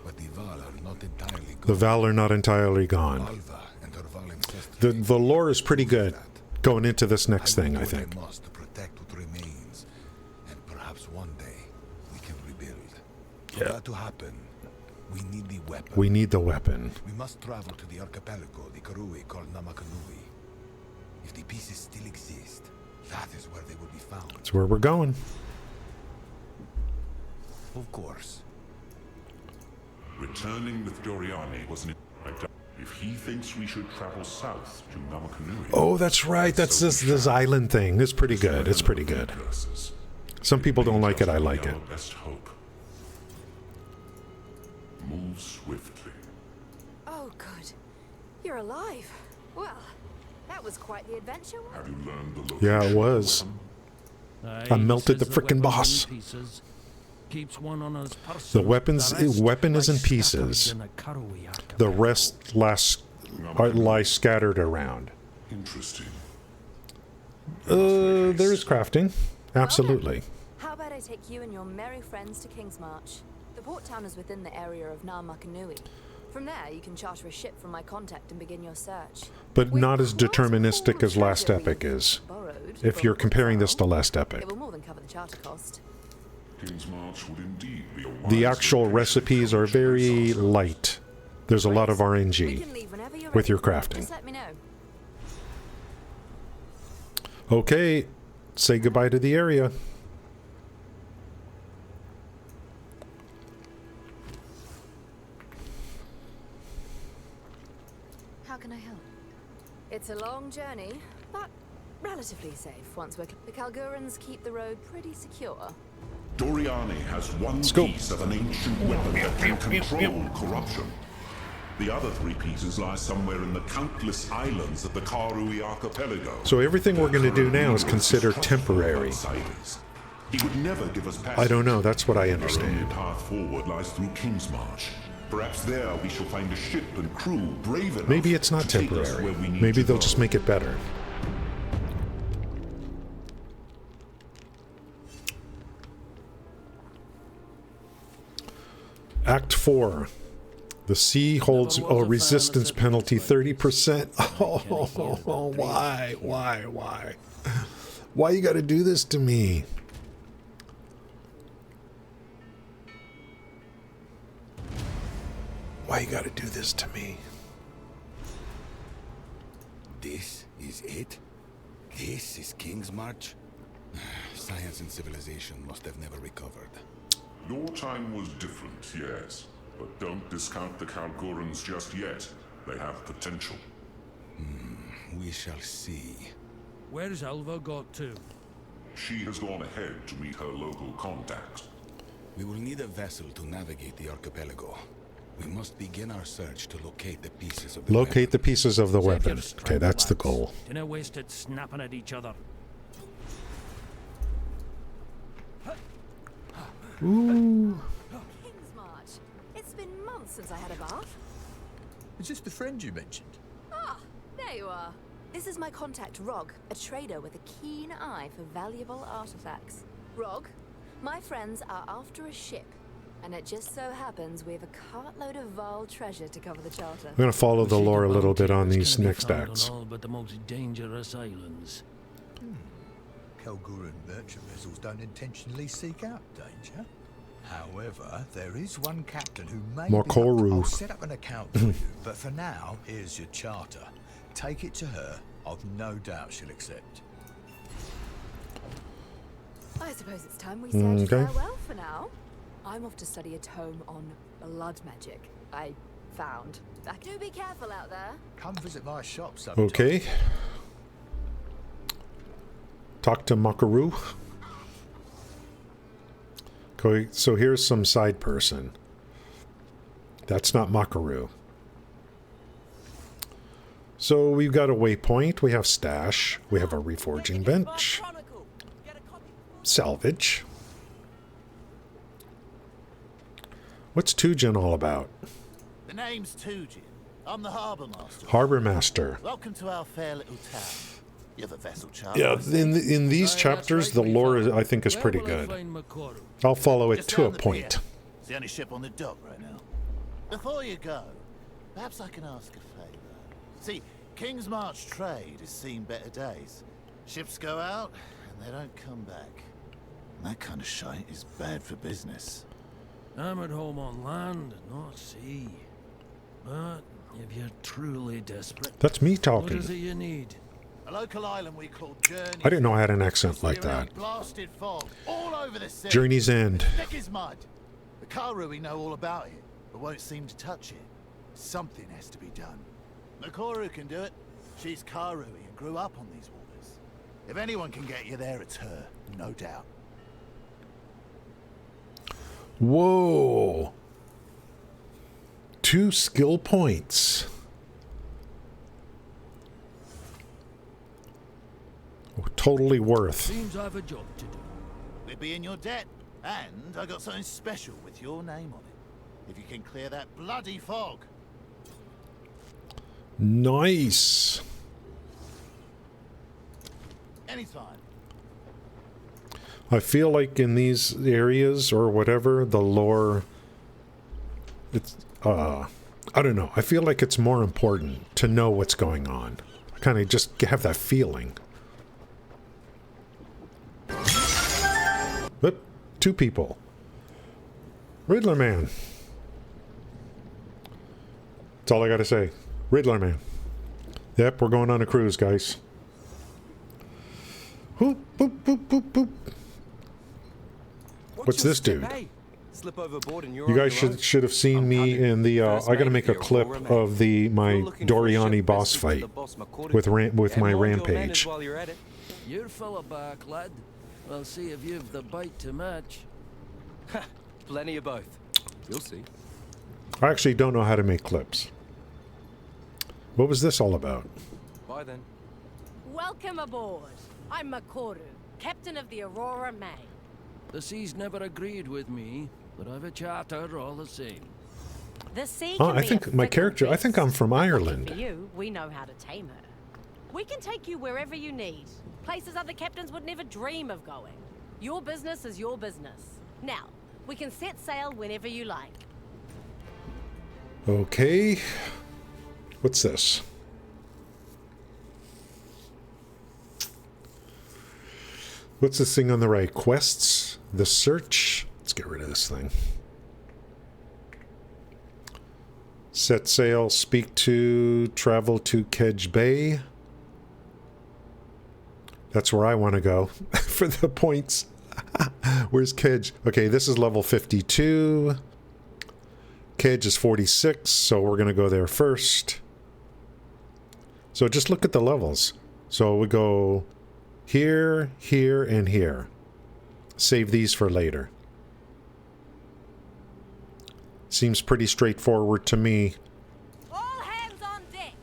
But the Val are not entirely The gone. Val are not entirely gone. Alva and her Val ancestry. The lore is pretty good going into this next thing, I will do think. what I must to protect what remains, and perhaps one day we can rebuild. For Yeah. that to happen, we need the weapon. We need the weapon. We must travel to the archipelago, the Karui called Namakanui. If the pieces still exist, that is where they will be found. That's where we're going. Of course. Returning with Doriani was an... If he thinks we should travel south to Namakanui... Oh, that's right. That's this island thing. It's pretty good. It's pretty good. Some people don't like it. I like it. Our best hope. Move swiftly. Oh, good. You're alive. Well, that was quite the adventure, wasn't Have you learned the location? Yeah, it was. I melted the frickin' boss. Keeps one on his The person. weapon is in lies pieces. scattered in a Karui archipelago. The rest lie scattered around. Interesting. There is crafting. Absolutely. How about I take you and your merry friends to King's March? The port town is within the area of Namakanui. From there, you can charter a ship from my contact and begin your search. But With not as quite a deterministic haul as of Last treasure Epic we've is. borrowed If from you're comparing this to Exile, Last Epic. it will more than cover the charter cost. King's March would indeed be a The wise actual location recipes for are very resources. light. There's a lot of We RNG can leave whenever you're with ready. your crafting. Just let me know. Okay, say goodbye to the area. How can I help? It's a long journey, but relatively safe once we're... The Kalgurans keep the road pretty secure. Doriani has one go. piece of an ancient weapon that can control corruption. The other 3 pieces lie somewhere in the countless islands of the Karui archipelago. So everything we're going to do now is considered temporary. He would never give us passage. I don't know, that's what I Our understand. only path forward lies through King's March. Perhaps there we shall find a ship and crew brave enough. Maybe it's not to take us temporary. where we need Maybe to they'll go. just make it better. Act 4. The sea holds a resistance penalty 30%. Oh, why? Why? Why you gotta do this to me? Why you gotta do this to me? This is it? This is King's March? Science and civilization must have never recovered. Your time was different, yes. But don't discount the Kalgurans just yet. They have potential. We shall see. Where's Alva got to? She has gone ahead to meet her local contacts. We will need a vessel to navigate the archipelago. We must begin our search to locate the pieces of the Locate the pieces of the Save your weapon. strength, Okay, that's the lads. goal. Dinna waste it snapping at each other. Ooh. King's March. It's been months since I had a bath. Is this the friend you mentioned? Ah, there you are. This is my contact, Rog, a trader with a keen eye for valuable artifacts. Rog, my friends are after a ship, and it just so happens we have a cartload of Val treasure to cover the charter. I'm going to follow the We lore a seek little bounty bit on that's these gonna be next found on acts. all but the most dangerous islands. Kalguran merchant vessels don't intentionally seek out danger. However, there is one captain who may Makoru. I'll set up an account for you, but for now, here's your charter. Take it to her. I've no doubt she'll accept. I suppose it's time we said Okay. farewell for now. I'm off to study a tome on blood magic I found. Do be careful out there. Come visit my shop sometime. Okay. Talk to Makaru. Okay, so here's some side person. That's not Makaru. So we've got a waypoint. We have stash. We have a reforging bench. Salvage. What's Tujin all about? The name's Tujin. I'm the harbour master. Harbor Master. Welcome to our fair little town. You have a vessel charter. Yeah, I see. in these Aye, chapters, that's the right, lore, we I think, is Where pretty will I good. find Makoru? I'll follow it Just to a down the point. pier. It's the only ship on the dock right now. Before you go, perhaps I can ask a favour. See, King's March trade has seen better days. Ships go out and they don't come back. And that kind of shite is bad for business. I'm at home on land and not sea. But if you're truly desperate, That's me what talking. is it you need? A local island we call Journey. I didn't know I had an accent like that. Blasted fog all over the sea. Journey's End. Thick as mud. The Karui know all about it, but won't seem to touch it. Something has to be done. Makoru can do it. She's Karui and grew up on these waters. If anyone can get you there, it's her, no doubt. Whoa. 2 skill points. Oh, totally worth. Seems I've a job to do. We'd be in your debt, and I got something special with your name on it. If you can clear that bloody fog. Nice. Anytime. I feel like in these areas or whatever, the lore, it's, I don't know. I feel like it's more important to know what's going on. I kind of just have that feeling. But 2 people. Riddler Man. That's all I gotta say. Riddler Man. Yep, we're going on a cruise, guys. Boop, boop, boop, boop, boop. What's this dude? Slip overboard and you're You guys should have seen me in the. I gotta make a clip of my Doriani boss fight with my rampage. You're full of back, lad. I'll see if you've the bite to match. Plenty of both. You'll see. I actually don't know how to make clips. What was this all about? Bye then. Welcome aboard. I'm Makoru, captain of the Aurora May. The sea's never agreed with me, but I've a charter all the same. The sea Oh, can I be think a my fickle character. I think I'm beast. from For Ireland. you, we know how to tame her. We can take you wherever you need. Places other captains would never dream of going. Your business is your business. Now, we can set sail whenever you like. Okay. What's this? What's this thing on the right? Quests? The search? Let's get rid of this thing. Set sail, speak to, travel to Kedge Bay. That's where I want to go for the points. Where's Kedge? Okay, this is level 52. Kedge is 46, so we're going to go there first. So just look at the levels. So we go here, here, and here. Save these for later. Seems pretty straightforward to me. All hands on deck.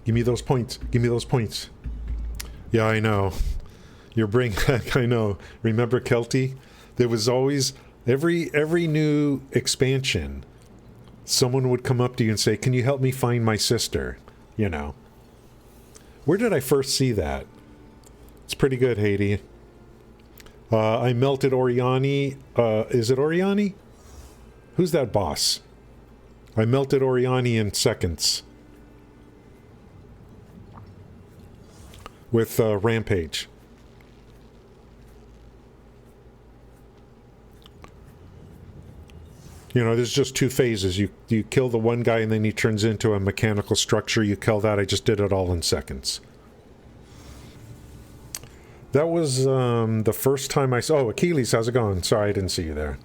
Give me those points. Give me those points. Yeah, I know. You're bringing back, I know. Remember Kelty? There was always, every new expansion, someone would come up to you and say, can you help me find my sister? You know. Where did I first see that? It's pretty good, Haiti. I melted Oriani. Is it Oriani? Who's that boss? I melted Oriani in seconds. With Rampage. You know, there's just 2 phases. You kill the one guy and then he turns into a mechanical structure. You kill that. I just did it all in seconds. That was the first time I saw... Oh, Achilles, how's it going? Sorry, I didn't see you there.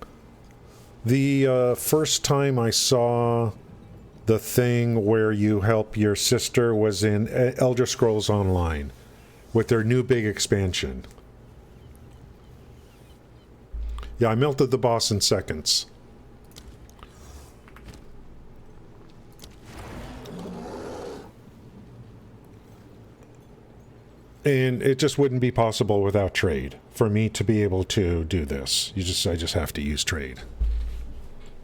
The first time I saw the thing where you help your sister was in Elder Scrolls Online with their new big expansion. Yeah, I melted the boss in seconds. And it just wouldn't be possible without trade for me to be able to do this. I just have to use trade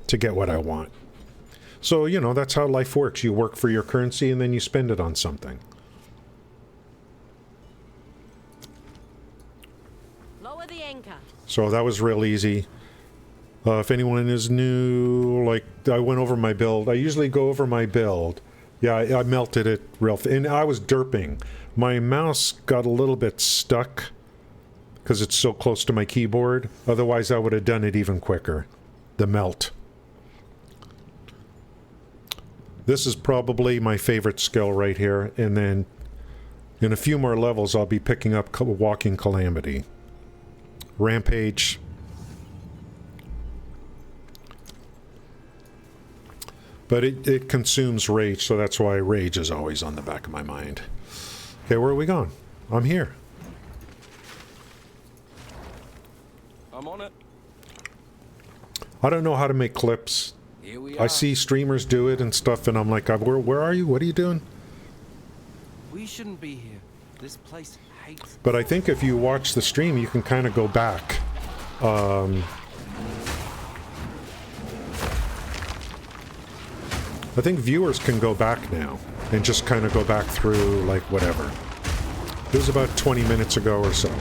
to get what I want. So, you know, that's how life works. You work for your currency and then you spend it on something. Lower the anchor. So that was real easy. If anyone is new, like, I went over my build. I usually go over my build. Yeah, I melted it real and I was derping. My mouse got a little bit stuck because it's so close to my keyboard. Otherwise, I would have done it even quicker. The melt. This is probably my favorite skill right here. And then in a few more levels, I'll be picking up Walking Calamity. Rampage. But it consumes rage, so that's why rage is always on the back of my mind. Okay, where are we going? I'm here. I'm on it. I don't know how to make clips. Here we are. I see streamers do it and stuff, and I'm like, where are you? What are you doing? We shouldn't be here. This place hates. But I think if you watch the stream, you can kind of go back. I think viewers can go back now and just kind of go back through, like, whatever. It was about 20 minutes ago or so.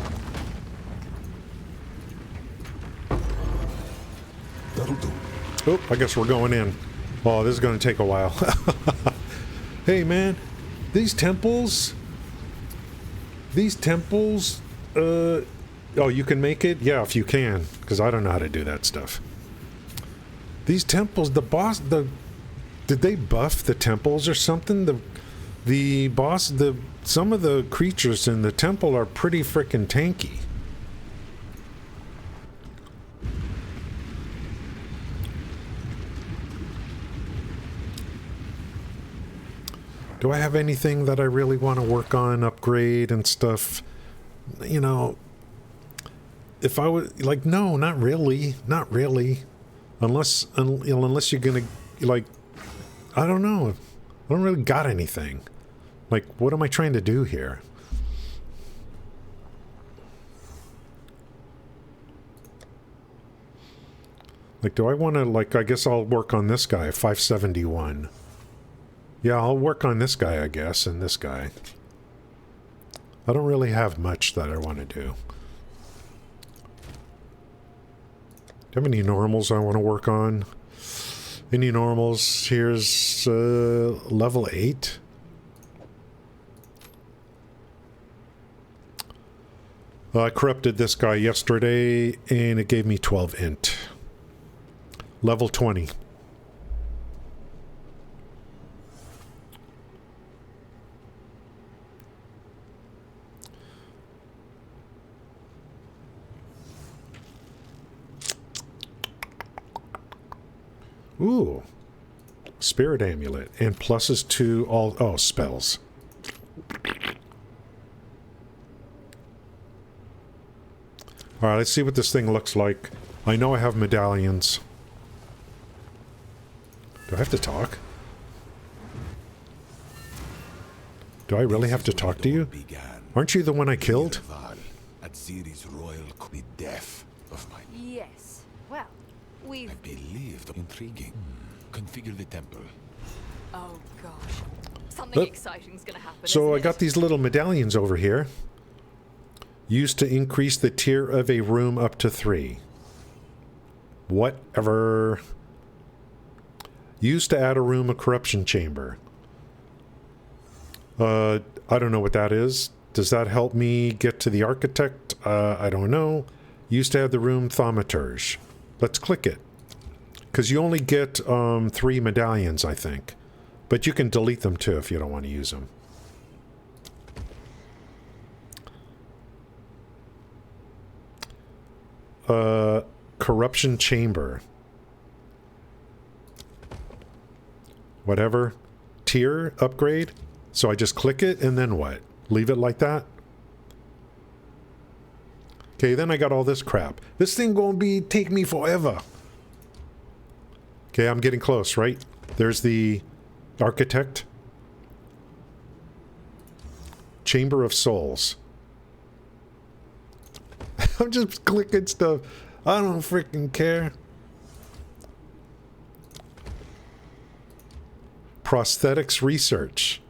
That'll do. Oh, I guess we're going in. Oh, this is going to take a while. Hey, man, these temples... oh, you can make it? Yeah, if you can, because I don't know how to do that stuff. These temples, did they buff the temples or something? Some of the creatures in the temple are pretty frickin' tanky. Do I have anything that I really want to work on, upgrade and stuff? You know, if I would, like, no, not really. Not really. Unless you're gonna, like, I don't know. I don't really got anything. Like, what am I trying to do here? Like, do I want to, like, I guess I'll work on this guy, 571. Yeah, I'll work on this guy, I guess, and this guy. I don't really have much that I want to do. Do you have any normals I want to work on? Any normals? Here's level 8. I corrupted this guy yesterday, and it gave me 12 int. Level 20. Ooh. Spirit Amulet. And pluses to all... Oh, spells. Alright, let's see what this thing looks like. I know I have medallions. Do I have to talk? Do I really have to talk to you? Aren't you the one I killed? At Ciri's royal death of my... Yes. Well, we've... I believed intriguing. Configure the temple. Oh gosh. Something exciting's gonna happen. So I got these little medallions over here. Used to increase the tier of a room up to 3. Whatever. Used to add a room a corruption chamber. I don't know what that is. Does that help me get to the architect? I don't know. Used to have the room thaumaturge. Let's click it. Because you only get 3 medallions, I think. But you can delete them too if you don't want to use them. Corruption chamber. Whatever. Tier upgrade. So I just click it and then what? Leave it like that? Okay, then I got all this crap. This thing gonna take me forever. Okay, I'm getting close, right? There's the architect. Chamber of Souls. I'm just clicking stuff. I don't freaking care. Prosthetics research.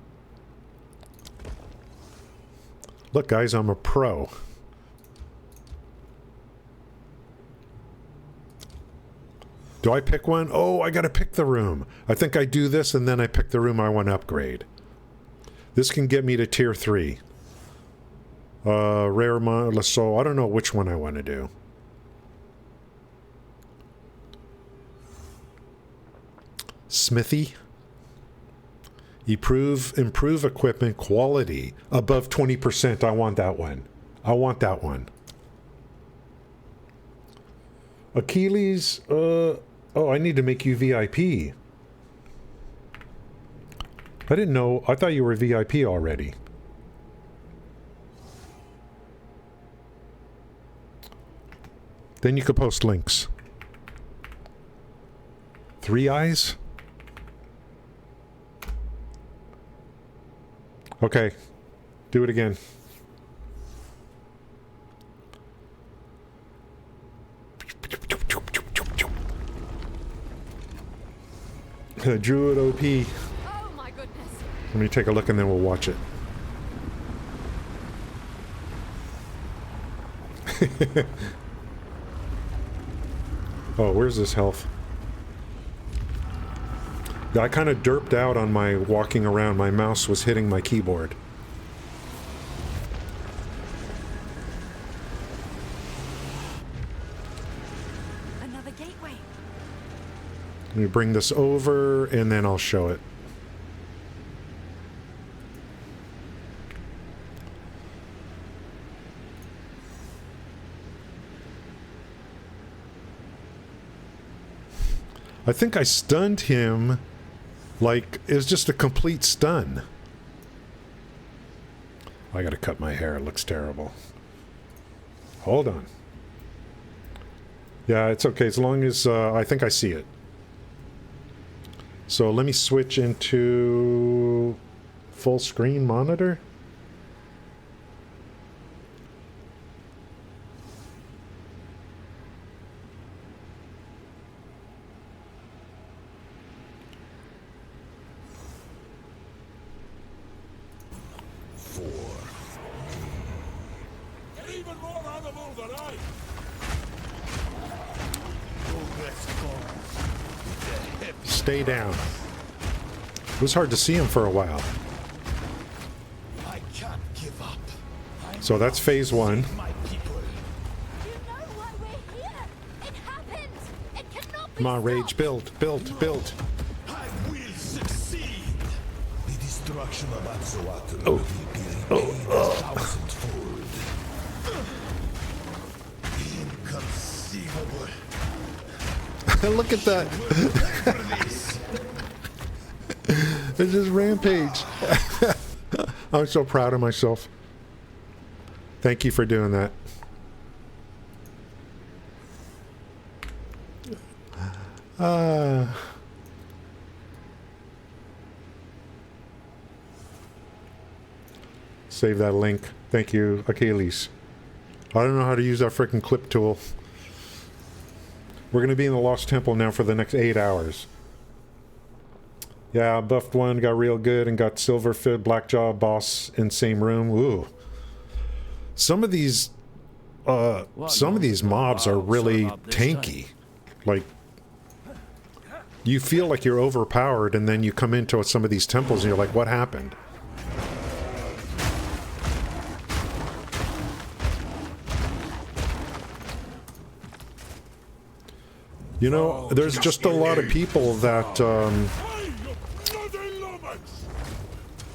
Look, guys, I'm a pro. Do I pick one? Oh, I gotta pick the room. I think I do this and then I pick the room I want to upgrade. This can get me to tier 3. Rare so I don't know which one I want to do. Smithy. Improve equipment quality above 20%. I want that one. I want that one. Achilles, oh, I need to make you VIP. I didn't know. I thought you were VIP already. Then you could post links. 3 eyes? Okay. Do it again. Druid OP. Oh my goodness. Let me take a look and then we'll watch it. Oh, where's this health? Yeah, I kind of derped out on my walking around. My mouse was hitting my keyboard. Another gateway. Let me bring this over and then I'll show it. I think I stunned him like it was just a complete stun. I gotta cut my hair, it looks terrible. Hold on. Yeah, it's okay as long as I think I see it. So let me switch into full screen monitor. Stay down. It was hard to see him for a while. I can't give up. So that's phase one. Come on, Rage, build, build, build. I will succeed. The destruction of Atzoatl Oh. will be repaid thousandfold. Inconceivable. Look at that. It's just rampage. I'm so proud of myself. Thank you for doing that. Save that link. Thank you, Achilles. I don't know how to use that freaking clip tool. We're going to be in the Lost Temple now for the next 8 hours. Yeah, buffed one, got real good, and got Silverfit, Blackjaw, boss in same room. Ooh. Some of these mobs are really tanky. Like, you feel like you're overpowered, and then you come into some of these temples and you're like, what happened? You know, there's just a lot of people that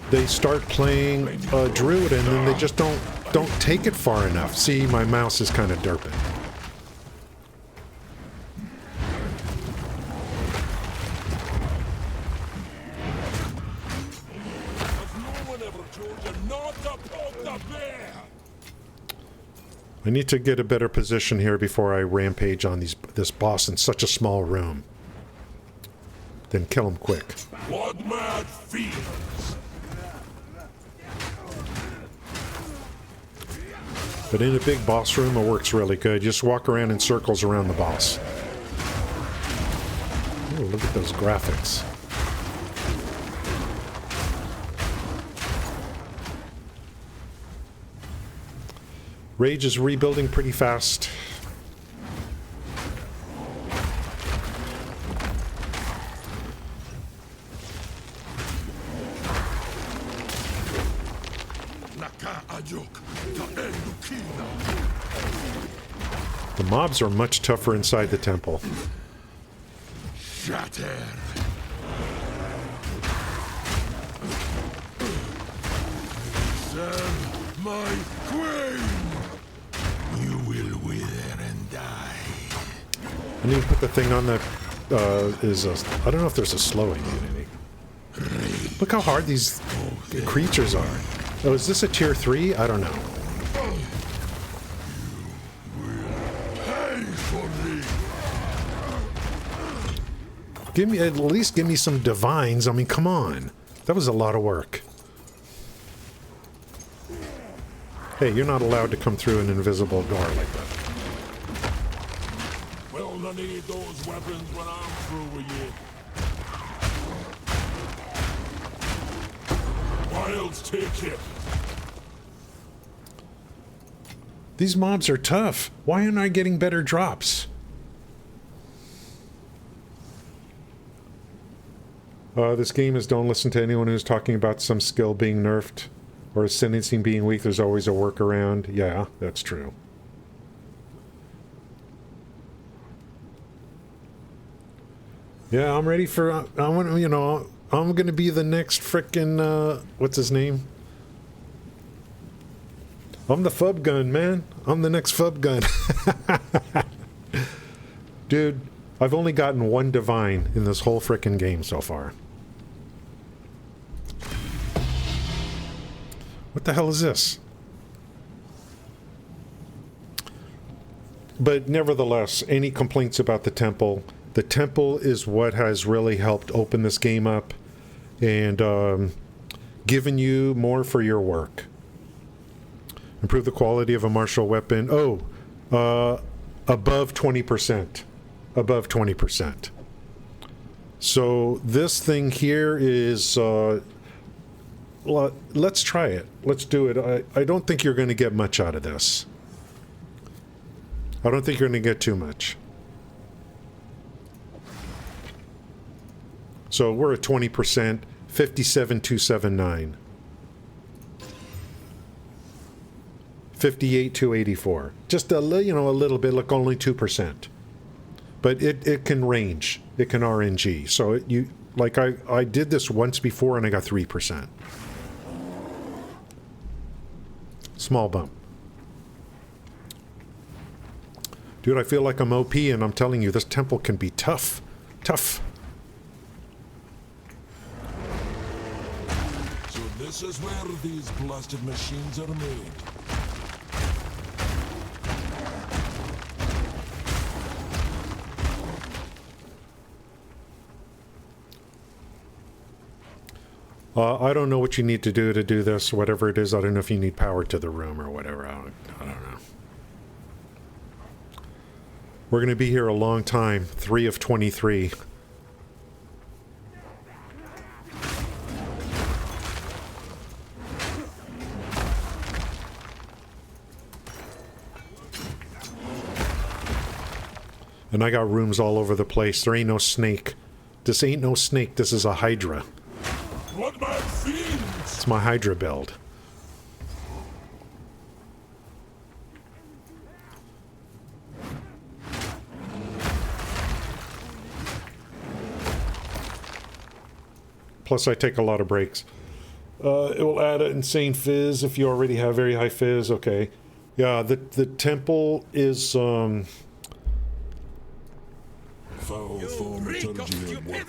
they start playing Druid and then they just don't take it far enough. See, my mouse is kind of derping. I need to get a better position here before I rampage on this boss in such a small room. Then kill him quick. What mad fiends! But in a big boss room, it works really good. You just walk around in circles around the boss. Ooh, look at those graphics. Rage is rebuilding pretty fast. The mobs are much tougher inside the temple. Shatter! Send my queen! You will wither and die. I need to put the thing on the I don't know if there's a slowing unity. Look how hard these creatures are. Oh, is this a tier 3? I don't know. At least give me some divines. I mean, come on. That was a lot of work. Hey, you're not allowed to come through an invisible door like that. Well, I need those weapons when I'm through with you. Exiled take him. These mobs are tough. Why aren't I getting better drops? This game is don't listen to anyone who's talking about some skill being nerfed or a sentencing being weak. There's always a workaround. Yeah, that's true. Yeah, I'm ready for, I want to, you know, I'm going to be the next frickin', what's his name? I'm the fub gun, man. I'm the next fub gun. Dude, I've only gotten one divine in this whole frickin' game so far. What the hell is this? But nevertheless, any complaints about the temple? The temple is what has really helped open this game up and given you more for your work. Improve the quality of a martial weapon. Oh, above 20%. Above 20%. So this thing here is... let's try it. Let's do it. I don't think you're going to get much out of this. I don't think you're going to get too much. So we're at 20%, 57,279. 58,284. Just a little bit, like only 2%. But it can range. It can RNG. So I did this once before and I got 3%. Small bump. Dude, I feel like I'm OP and I'm telling you, this temple can be tough. Tough. So this is where these blasted machines are made. I don't know what you need to do this, whatever it is. I don't know if you need power to the room or whatever. I don't know. We're going to be here a long time. 3 of 23. And I got rooms all over the place. There ain't no snake. This ain't no snake. This is a Hydra. What my fiends? It's my Hydra build. Plus I take a lot of breaks. It will add an insane fizz if you already have very high fizz. Okay. Yeah, the temple is Foul form liturgy at work.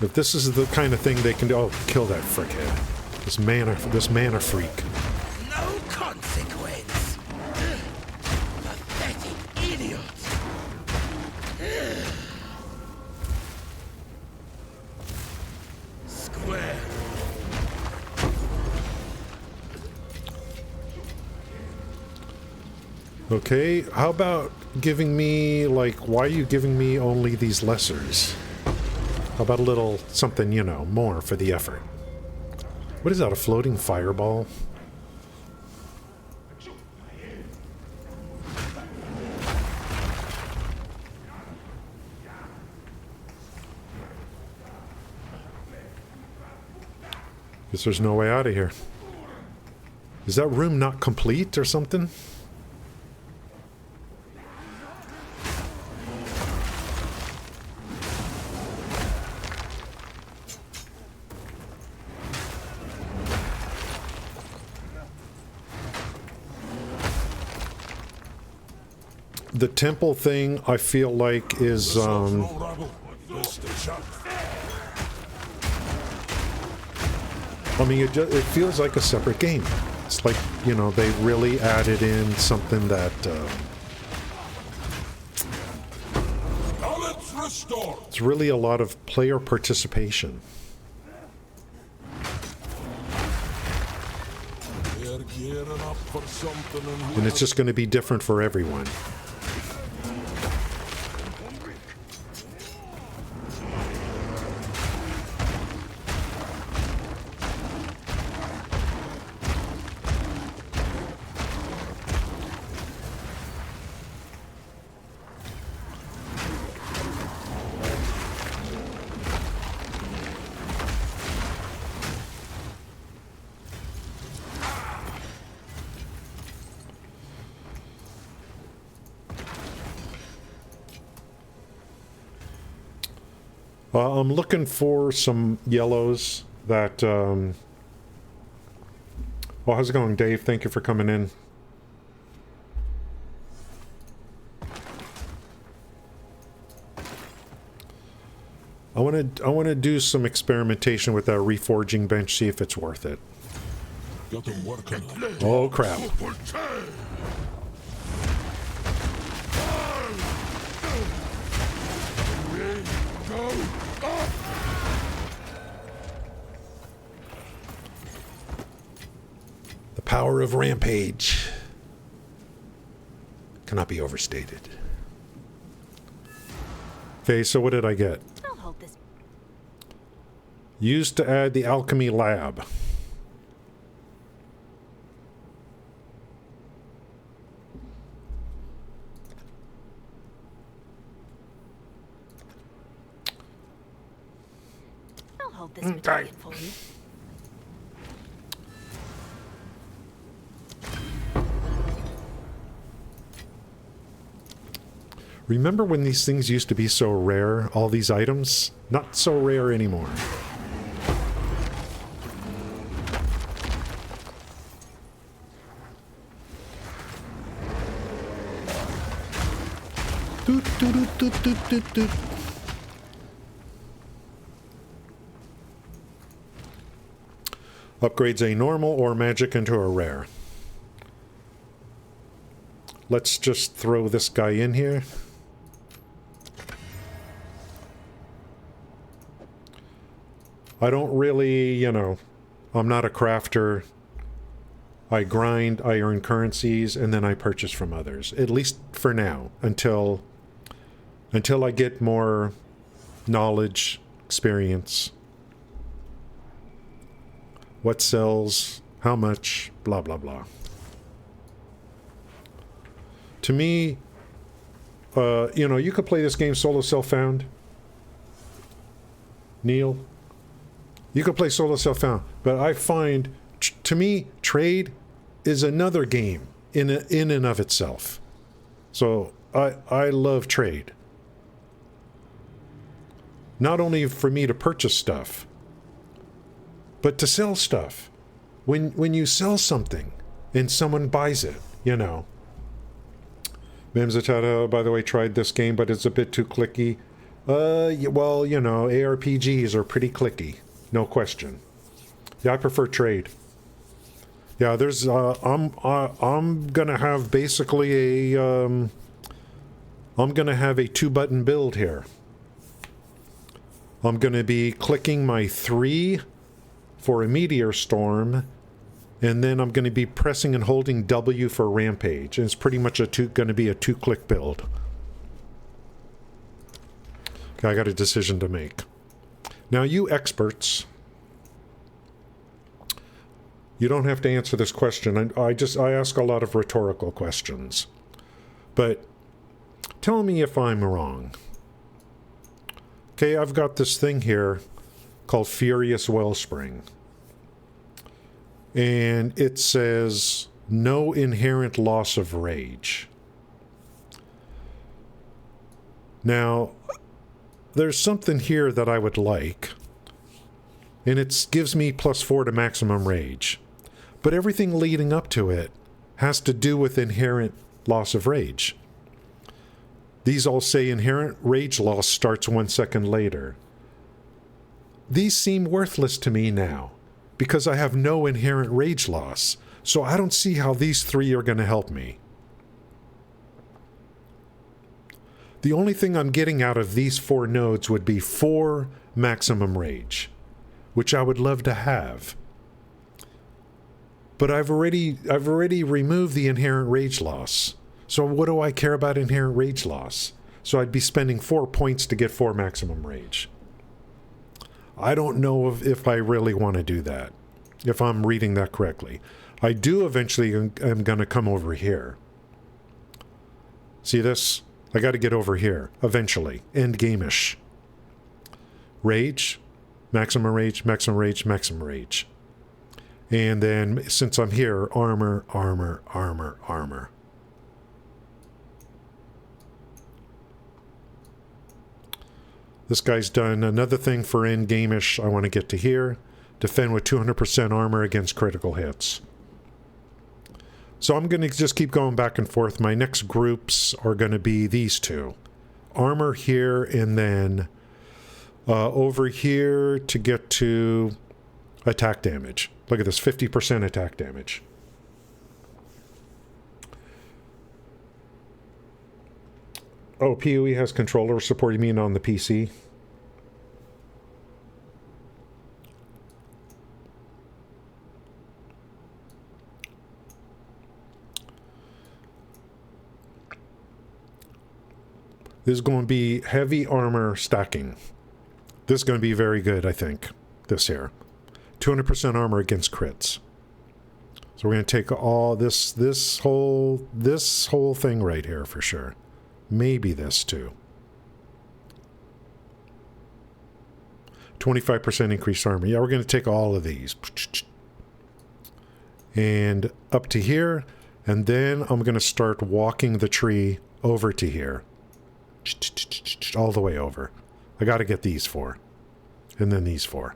if this is the kind of thing they can do. Oh, kill that frickhead. This mana freak. No consequence. Pathetic idiot. Square. Okay, how about giving me, like, why are you giving me only these lessers? How about a little something, you know, more for the effort? What is that, a floating fireball? Guess there's no way out of here. Is that room not complete or something? The temple thing, I feel like, is, I mean, it feels like a separate game. It's like, you know, they really added in something that, it's really a lot of player participation. And it's just going to be different for everyone. I'm looking for some yellows that... Well, how's it going, Dave? Thank you for coming in. I want to do some experimentation with that reforging bench, see if it's worth it. Oh crap. The power of rampage cannot be overstated. Okay, so what did I get? I'll hold this. Used to add the alchemy lab. I'll hold this medallion for you. Remember when these things used to be so rare, all these items? Not so rare anymore. Doot, doot, doot, doot, doot, doot, doot. Upgrades a normal or magic into a rare. Let's just throw this guy in here. I don't really, you know, I'm not a crafter. I grind, I earn currencies, and then I purchase from others. At least for now, until I get more knowledge, experience. What sells, how much, blah, blah, blah. To me, you know, you could play this game solo self-found. Neil? You could play solo self-found, but I find, to me, trade is another game in and of itself. So I love trade. Not only for me to purchase stuff, but to sell stuff. When you sell something and someone buys it, you know. Memzatata, by the way, tried this game, but it's a bit too clicky. Well, you know, ARPGs are pretty clicky. No question. Yeah, I prefer trade. Yeah, there's I'm gonna have basically a I'm gonna have a 2-button build here. I'm gonna be clicking my 3 for a meteor storm, and then I'm gonna be pressing and holding W for rampage. And it's pretty much gonna be a 2-click build. Okay, I got a decision to make. Now, you experts, you don't have to answer this question. I ask a lot of rhetorical questions. But tell me if I'm wrong. Okay, I've got this thing here called Furious Wellspring. And it says, no inherent loss of rage. Now, there's something here that I would like, and it gives me +4 to maximum rage. But everything leading up to it has to do with inherent loss of rage. These all say inherent rage loss starts 1 second later. These seem worthless to me now, because I have no inherent rage loss, so I don't see how these 3 are going to help me. The only thing I'm getting out of these 4 nodes would be 4 maximum rage, which I would love to have. But I've already removed the inherent rage loss. So what do I care about inherent rage loss? So I'd be spending 4 points to get 4 maximum rage. I don't know if I really want to do that, if I'm reading that correctly. I do eventually am going to come over here. See this? I got to get over here, eventually. End game-ish. Rage, maximum rage, maximum rage, maximum rage. And then, since I'm here, armor, armor, armor, armor. This guy's done another thing for in-game-ish I want to get to here. Defend with 200% armor against critical hits. So I'm going to just keep going back and forth. My next groups are going to be these two. Armor here, and then over here to get to attack damage. Look at this, 50% attack damage. Oh, POE has controller support, you mean on the PC? This is going to be heavy armor stacking. This is going to be very good, I think, this here. 200% armor against crits. So we're going to take all this whole thing right here for sure. Maybe this too. 25% increased armor. Yeah, we're going to take all of these. And up to here. And then I'm going to start walking the tree over to here. All the way over. I got to get these four. And then these four.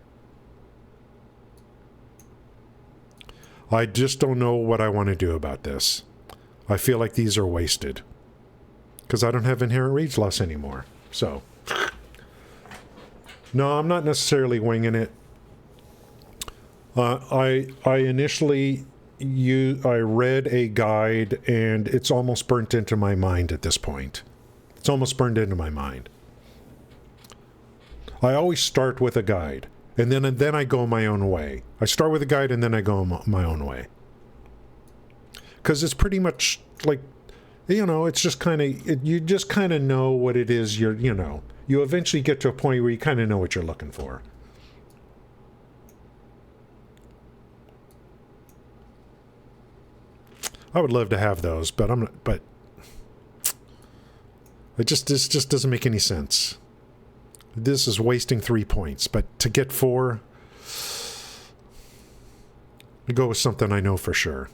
I just don't know what I want to do about this. I feel like these are wasted. Because I don't have inherent rage loss anymore. So. No, I'm not necessarily winging it. I initially I read a guide and it's almost burnt into my mind at this point. It's almost burned into my mind. I always start with a guide. And then I go my own way. I start with a guide and then I go my own way. Because it's pretty much like, you know, it's just kind of, you just kind of know what it is you know. You eventually get to a point where you kind of know what you're looking for. I would love to have those, but I'm not, but this just doesn't make any sense. This is wasting 3 points, but to get 4, I go with something I know for sure.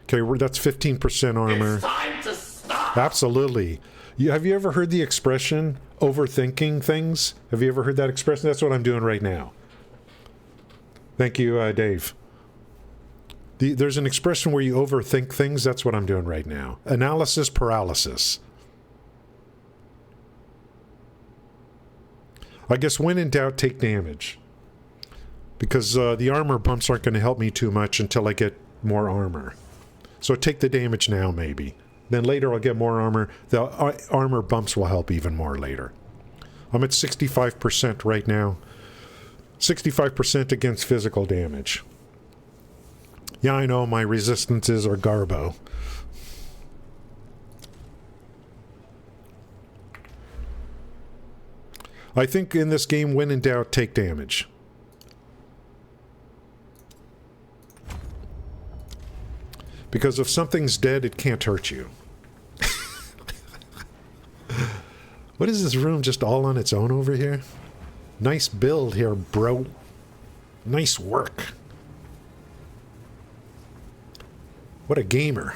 Okay, that's 15% armor. It's time to stop. Absolutely. Have you ever heard the expression, overthinking things? Have you ever heard that expression? That's what I'm doing right now. Thank you, Dave. There's an expression where you overthink things. That's what I'm doing right now. Analysis paralysis. I guess when in doubt, take damage. Because the armor bumps aren't going to help me too much until I get more armor. So take the damage now, maybe. Then later I'll get more armor. The armor bumps will help even more later. I'm at 65% right now. 65% against physical damage. Yeah, I know my resistances are garbo. I think in this game, when in doubt, take damage. Because if something's dead, it can't hurt you. What is this room just all on its own over here? Nice build here, bro. Nice work. What a gamer.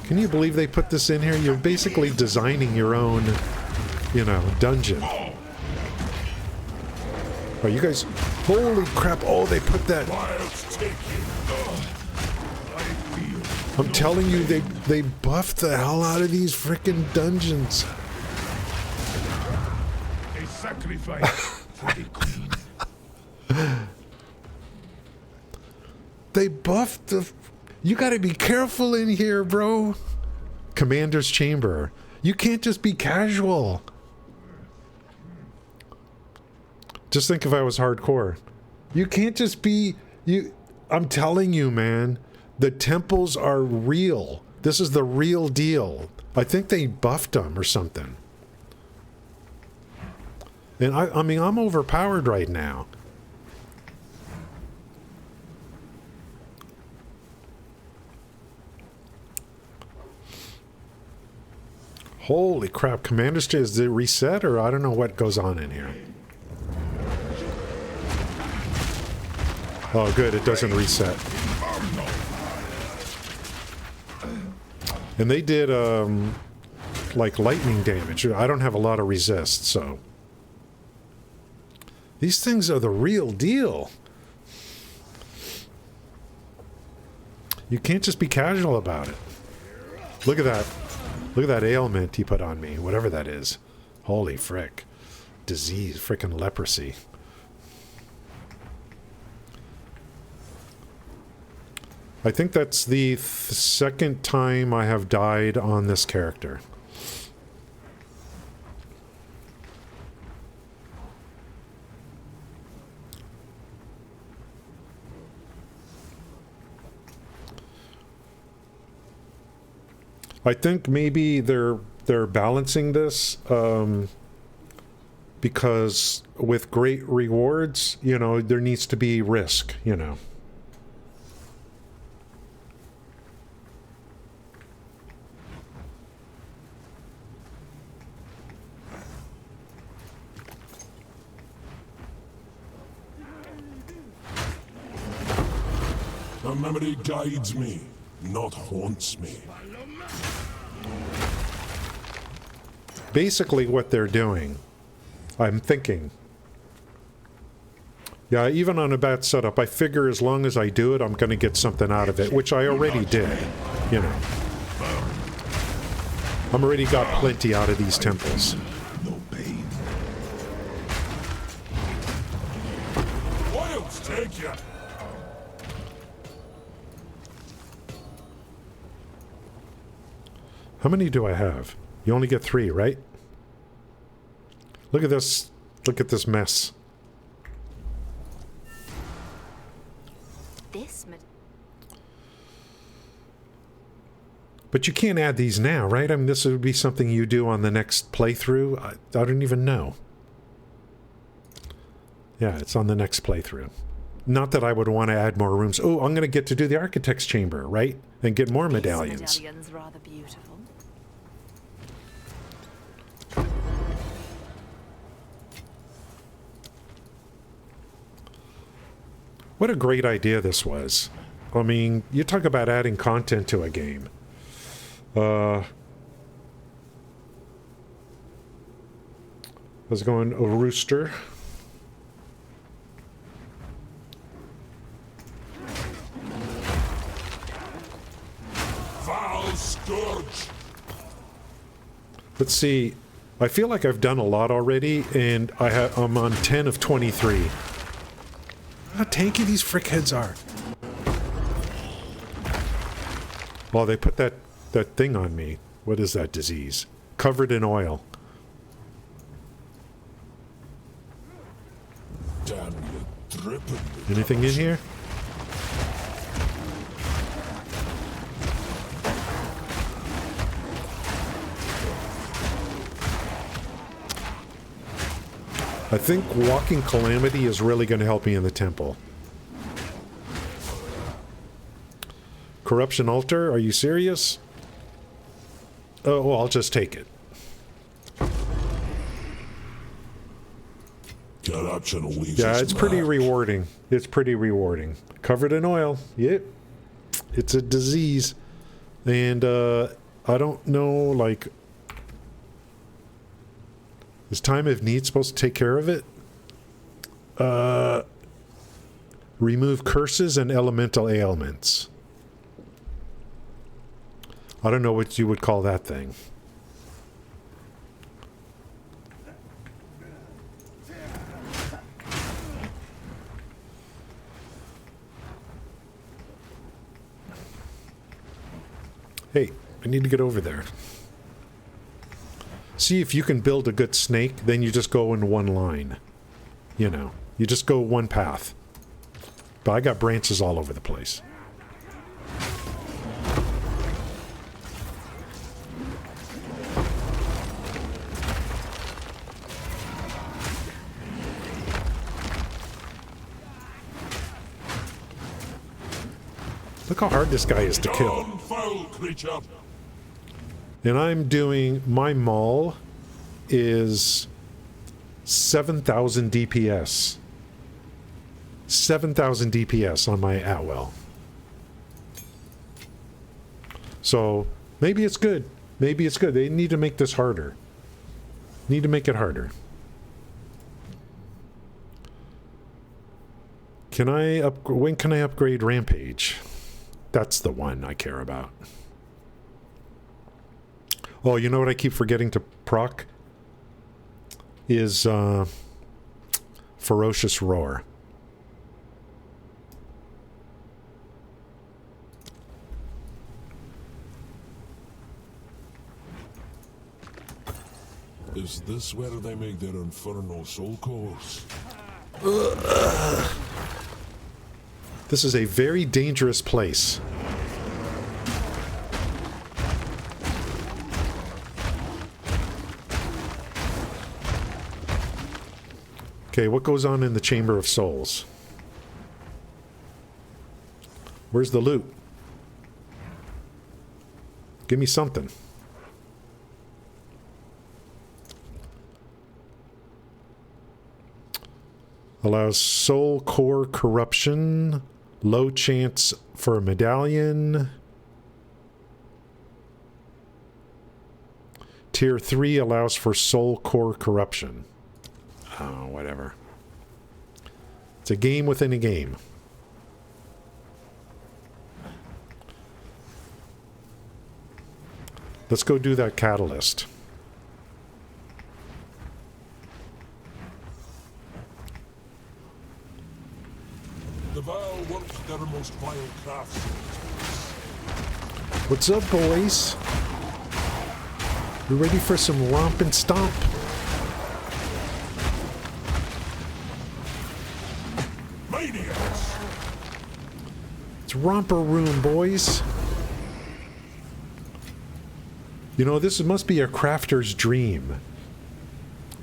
Can you believe they put this in here? You're basically designing your own, you know, dungeon. Oh, you guys... Holy crap. Oh, they put that... I'm telling you, they buffed the hell out of these frickin' dungeons. A sacrifice for the queen. They buffed the... You gotta be careful in here, bro. Commander's Chamber. You can't just be casual. Just think if I was hardcore. You can't just be... I'm telling you, man. The temples are real. This is the real deal. I think they buffed them or something. And I mean, I'm overpowered right now. Holy crap, Commander's Chamber, is it reset or I don't know what goes on in here. Oh good, it doesn't reset. And they did, like, lightning damage. I don't have a lot of resist, so... These things are the real deal. You can't just be casual about it. Look at that. Look at that ailment he put on me, whatever that is. Holy frick. Disease, frickin' leprosy. I think that's the second time I have died on this character. I think maybe they're balancing this because with great rewards, you know, there needs to be risk, you know. The memory guides me, not haunts me. Basically what they're doing, I'm thinking, yeah, even on a bad setup, I figure as long as I do it, I'm going to get something out of it, which I already did, you know. I'm already got plenty out of these temples. No pain. Wilds take ya! How many do I have? You only get 3, right? Look at this. Look at this mess. But you can't add these now, right? I mean, this would be something you do on the next playthrough. I don't even know. Yeah, it's on the next playthrough. Not that I would want to add more rooms. Oh, I'm going to get to do the Architect's Chamber, right? And get more medallions. This medallion's rather beautiful. What a great idea this was. I mean, you talk about adding content to a game. How's it going, a rooster? Foul scourge. Let's see. I feel like I've done a lot already, and I'm on 10 of 23. How tanky these frickheads are. Well, they put that thing on me. What is that disease? Covered in oil. Damn you, dripping. Anything in here? I think Walking Calamity is really going to help me in the temple. Corruption Altar, are you serious? Oh, well, I'll just take it. Corruption leaves Yeah, its it's pretty mark. rewarding. It's pretty rewarding. Covered in oil. Yep. It's a disease. And, I don't know, like... Is Time of Need supposed to take care of it? Remove curses and elemental ailments. I don't know what you would call that thing. Hey, I need to get over there. See if you can build a good snake, then you just go in one line. You know, you just go one path. But I got branches all over the place. Look how hard this guy is to kill. Foul creature. And I'm doing, my maul is 7,000 DPS. 7,000 DPS on my Atwell. So Maybe it's good. Maybe it's good. They need to make this harder. Need to make it harder. When can I upgrade Rampage? That's the one I care about. Oh, you know what I keep forgetting to proc? Is Ferocious Roar. Is this where they make their infernal soul cores? This is a very dangerous place. Okay, what goes on in the Chamber of Souls? Where's the loot? Give me something. Allows soul core corruption. Low chance for a medallion. Tier 3 allows for soul core corruption. Oh, whatever. It's a game within a game. Let's go do that catalyst. The Val works their most vile crafts. What's up, boys? You ready for some romp and stomp? Maniacs! It's romper room, boys. You know, this must be a crafter's dream.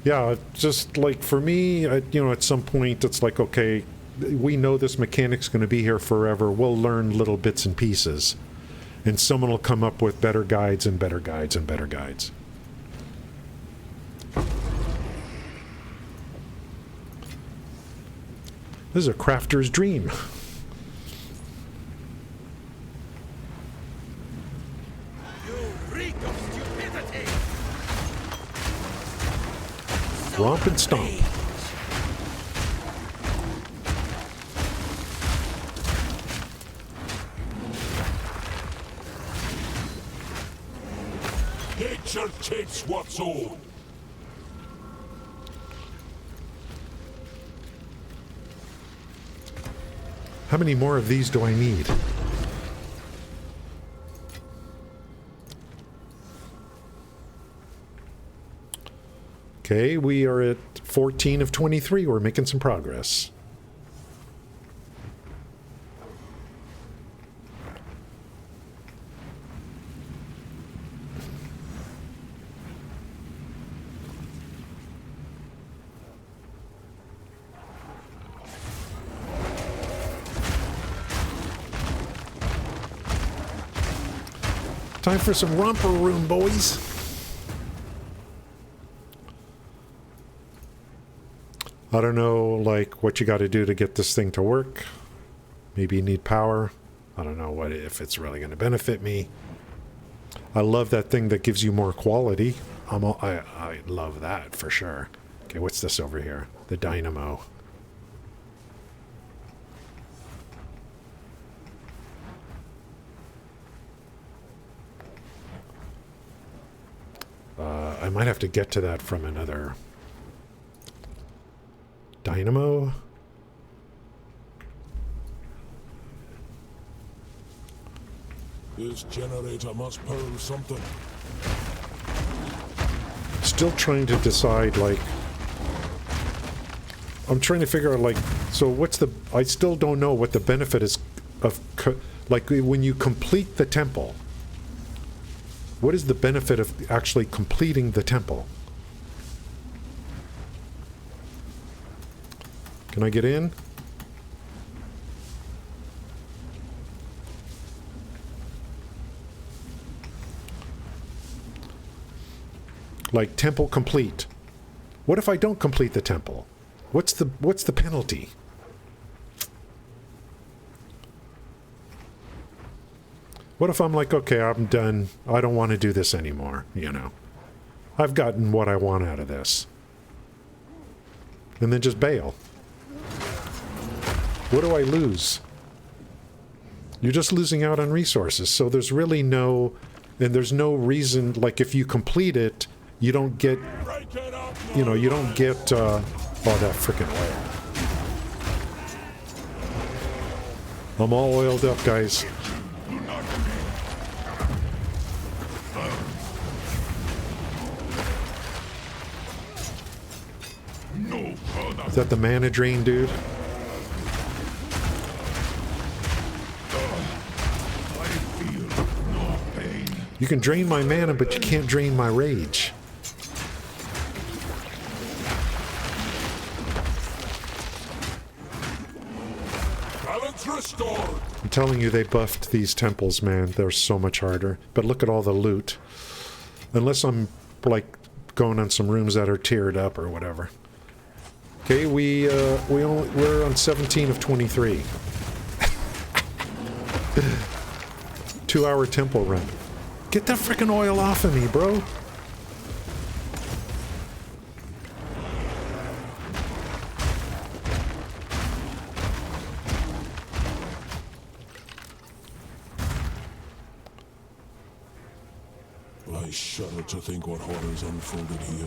Yeah, just like for me, you know, at some point it's like, okay, we know this mechanic's going to be here forever. We'll learn little bits and pieces. And someone will come up with better guides and better guides and better guides. This is a crafter's dream. Romp and stomp. Nature takes what's own. How many more of these do I need? Okay, we are at 14 of 23. We're making some progress. Time for some romper room, boys. I don't know, like, what you got to do to get this thing to work. Maybe you need power. I don't know what if it's really going to benefit me. I love that thing that gives you more quality. I love that for sure. Okay, what's this over here? The dynamo. I might have to get to that from another dynamo. This generator must power something. Still trying to decide, like, I'm trying to figure out, like, so what's the, I still don't know what the benefit is of, like, when you complete the temple. What is the benefit of actually completing the temple? Can I get in? Like, temple complete. What if I don't complete the temple? What's the penalty? What if I'm like, okay, I'm done. I don't want to do this anymore, you know. I've gotten what I want out of this. And then just bail. What do I lose? You're just losing out on resources. So there's really no... And there's no reason, like if you complete it, you don't get... You know, you don't get... oh, that freaking oil. I'm all oiled up, guys. Is that the mana drain, dude? You can drain my mana, but you can't drain my rage. Balance restored. I'm telling you, they buffed these temples, man. They're so much harder. But look at all the loot. Unless I'm, like, going on some rooms that are tiered up or whatever. Okay, we're on 17 of 23. 2-hour temple run. Get that frickin' oil off of me, bro. I shudder to think what horrors unfolded here.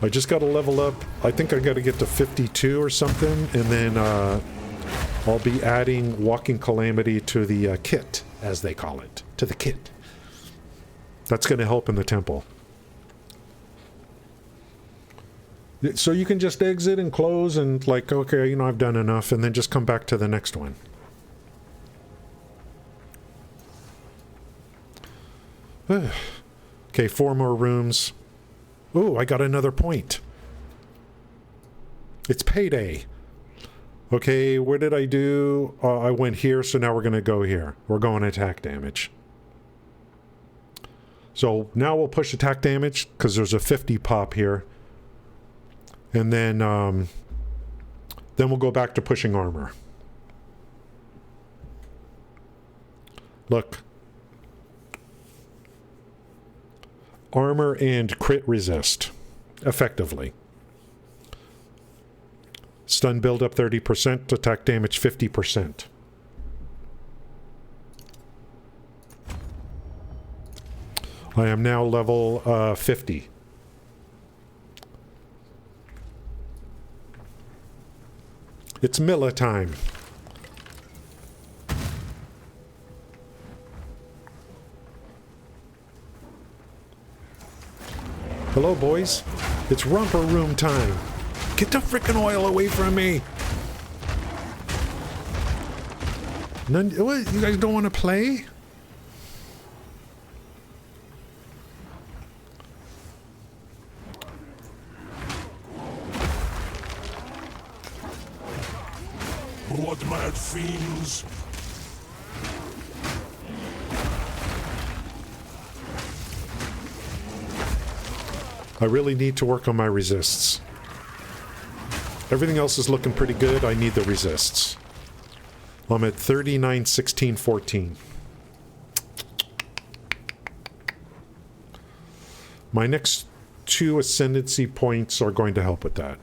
I just got to level up. I think I got to get to 52 or something, and then I'll be adding Walking Calamity to the kit, as they call it. To the kit. That's going to help in the temple. So you can just exit and close and like, okay, you know, I've done enough, and then just come back to the next one. Okay, 4 more rooms. Ooh, I got another point. It's payday. Okay, where did I do? I went here, so now we're going to go here. We're going attack damage. So now we'll push attack damage, because there's a 50 pop here. And then we'll go back to pushing armor. Look. Armor and crit resist, effectively. Stun build up 30%, attack damage 50%. I am now level 50. It's Milla time. Hello, boys. It's romper room time. Get the frickin' oil away from me. None, what? You guys don't want to play? Blood mad fiends. I really need to work on my resists. Everything else is looking pretty good. I need the resists. I'm at 39, 16, 14. My next 2 ascendancy points are going to help with that.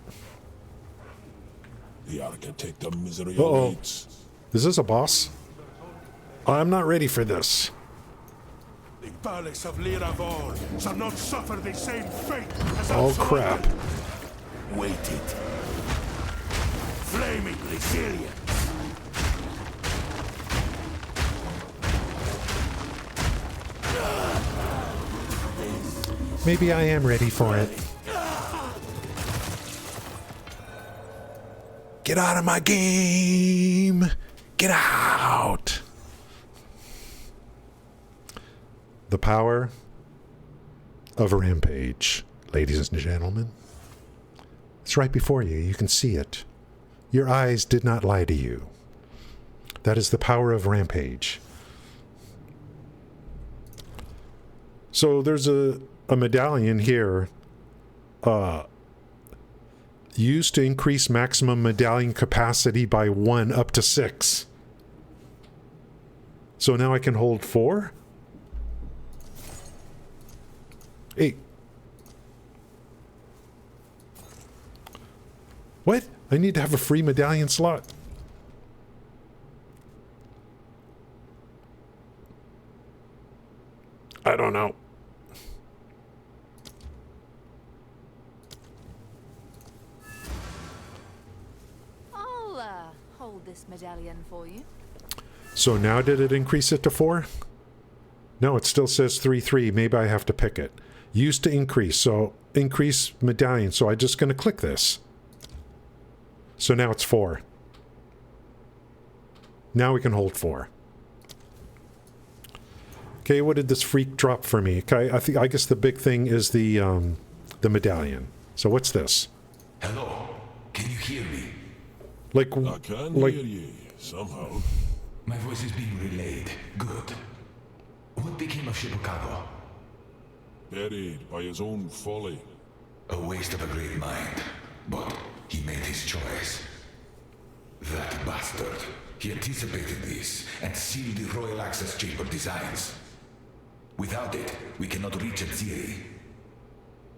The architect of misery Uh-oh. awaits. Is this a boss? I'm not ready for this. The palace of Liravol shall not suffer the same fate as Oh, crap. Waited. Flaming resilience. Maybe I am ready for it. Get out of my game! Get out! The power of Rampage, ladies and gentlemen. It's right before you. You can see it. Your eyes did not lie to you. That is the power of Rampage. So there's a medallion here. Used to increase maximum medallion capacity by 1 up to 6. So now I can hold 4? 8. What? I need to have a free medallion slot. I don't know. I'll hold this medallion for you. So now did it increase it to 4? No, it still says 3-3. Maybe I have to pick it. Used to increase, so increase medallion. So I'm just going to click this. So now it's 4. Now we can hold 4. Okay, what did this freak drop for me? Okay, I guess the big thing is the medallion. So what's this? Hello, can you hear me? Like, I can hear you, somehow. My voice is being relayed. Good. What became of Chicago? Buried by his own folly. A waste of a great mind. But he made his choice. That bastard. He anticipated this and sealed the Royal Access Chamber designs. Without it, we cannot reach Exile.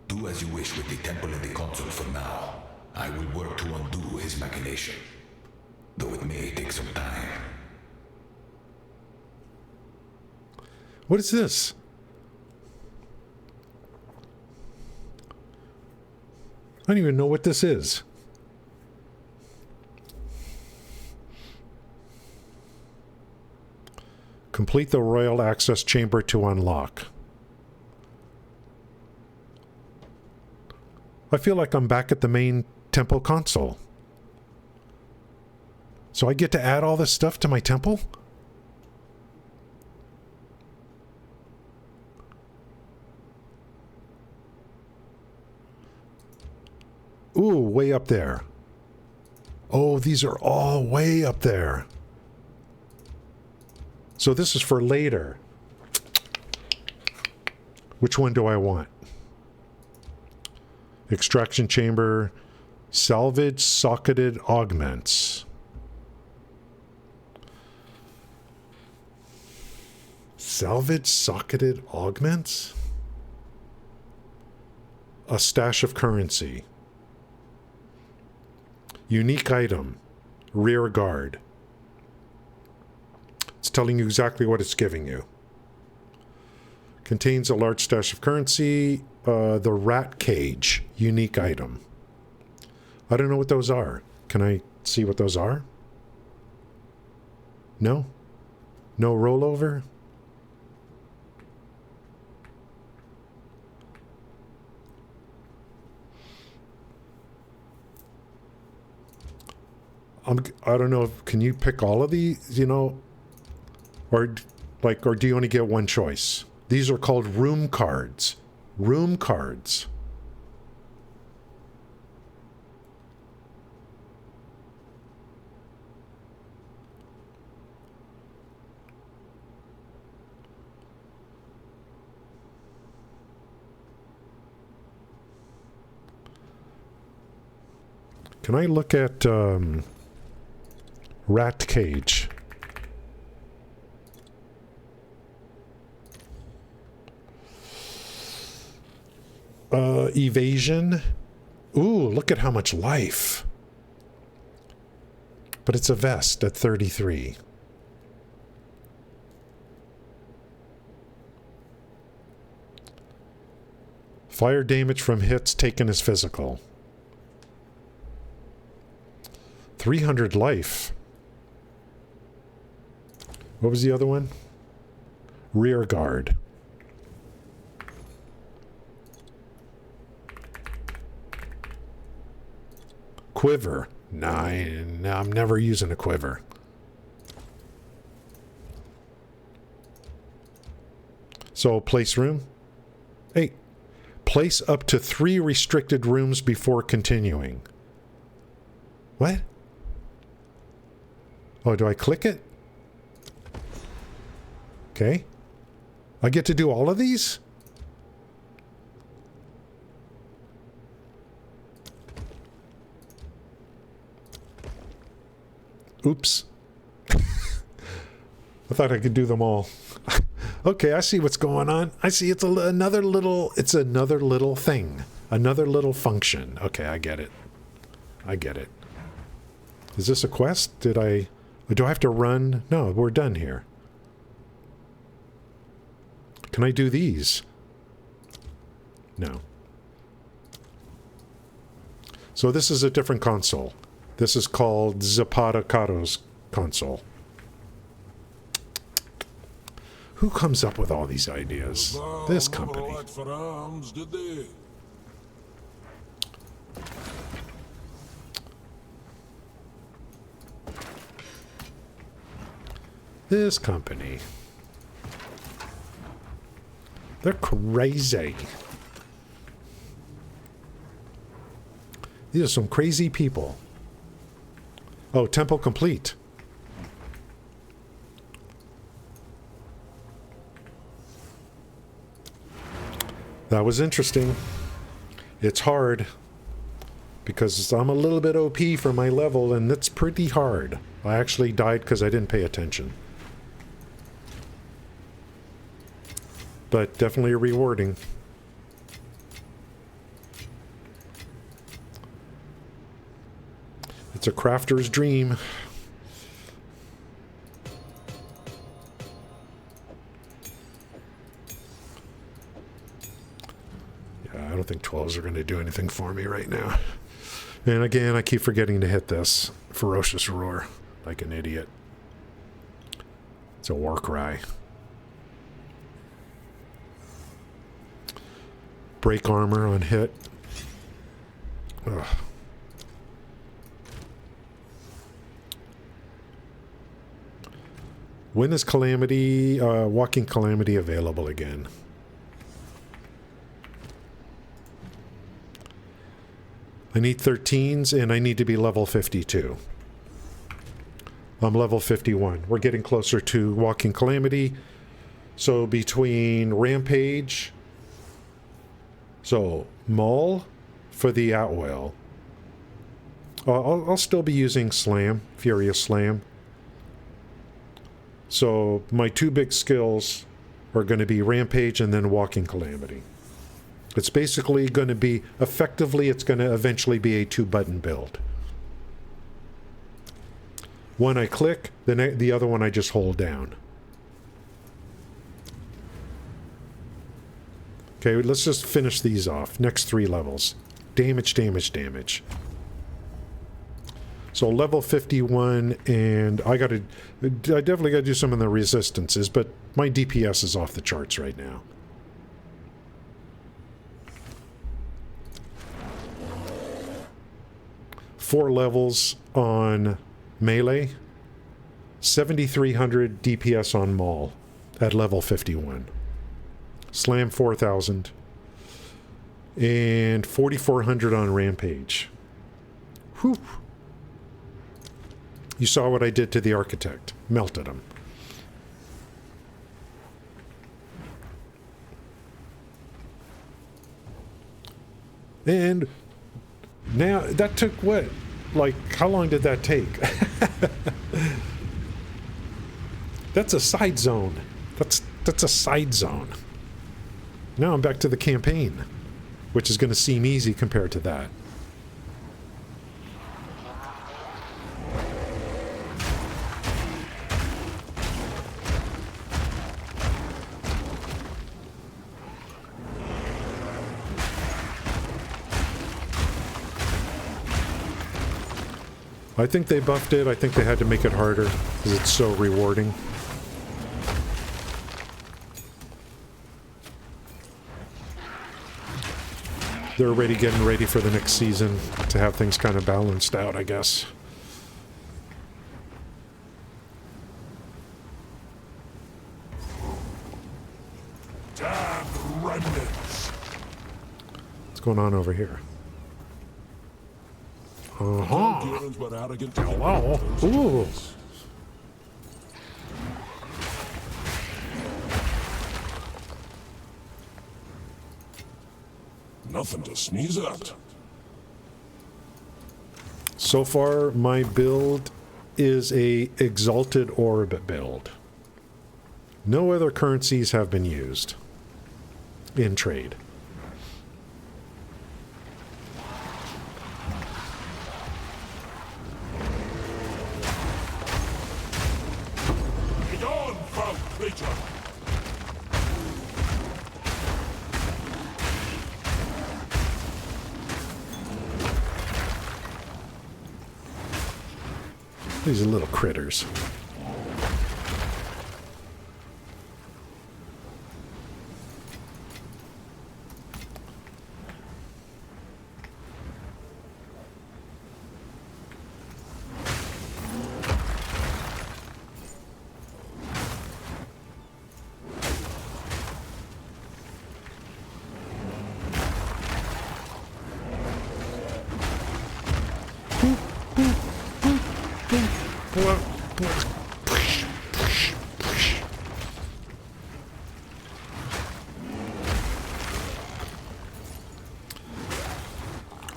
Do as you wish with the temple and the console for now. I will work to undo his machination. Though it may take some time. What is this? I don't even know what this is. Complete the Royal Access Chamber to unlock. I feel like I'm back at the main temple console. So I get to add all this stuff to my temple? Ooh, way up there. Oh, these are all way up there. So this is for later. Which one do I want? Extraction chamber, salvage socketed augments. Salvage socketed augments? A stash of currency. Unique item, rear guard. It's telling you exactly what it's giving you. Contains a large stash of currency. The rat cage, unique item. I don't know what those are. Can I see what those are? No? No rollover? I don't know. Can you pick all of these, you know? Or do you only get one choice? These are called room cards. Room cards. Can I look at rat cage? Evasion. Ooh, look at how much life. But it's a vest at 33. Fire damage from hits taken as physical. 300 life. What was the other one? Rear guard. Quiver. Nah, I'm never using a quiver. So, place room. 8. Place up to 3 restricted rooms before continuing. What? Oh, do I click it? Okay. I get to do all of these? Oops. I thought I could do them all. Okay, I see what's going on. I see it's another little thing. Another little function. Okay, I get it. I get it. Is this a quest? Do I have to run? No, we're done here. Can I do these? No. So this is a different console. This is called Zapata Caro's console. Who comes up with all these ideas? This company. This company. They're crazy. These are some crazy people. Oh, temple complete. That was interesting. It's hard because I'm a little bit OP for my level, and it's pretty hard. I actually died because I didn't pay attention. But definitely rewarding. It's a crafter's dream. Yeah, I don't think 12s are going to do anything for me right now. And again, I keep forgetting to hit this ferocious roar like an idiot. It's a war cry. Break armor on hit. Ugh. When is Calamity, Walking Calamity available again? I need 13s and I need to be level 52. I'm level 51. We're getting closer to Walking Calamity. So between Rampage, so Maul for the Outwell. I'll still be using Slam, Furious Slam. So my two big skills are going to be Rampage and then Walking Calamity. It's basically going to be, effectively, it's going to eventually be a 2-button build. One I click, then the other one I just hold down. Okay, let's just finish these off. Next 3 levels. Damage, damage, damage. So level 51, and I definitely got to do some of the resistances, but my DPS is off the charts right now. Four levels on melee, 7,300 DPS on Maul at level 51. Slam 4,000 and 4,400 on Rampage. Whew. You saw what I did to the Architect. Melted him. And now, that took what? Like, how long did that take? That's a side zone. That's a side zone. Now I'm back to the campaign, which is going to seem easy compared to that. I think they buffed it. I think they had to make it harder because it's so rewarding. They're already getting ready for the next season to have things kind of balanced out, I guess. Damn remnants! What's going on over here? Hello. Ooh. Nothing to sneeze at. So far, my build is a Exalted Orb build. No other currencies have been used in trade. Get on, foul creature! These are little critters.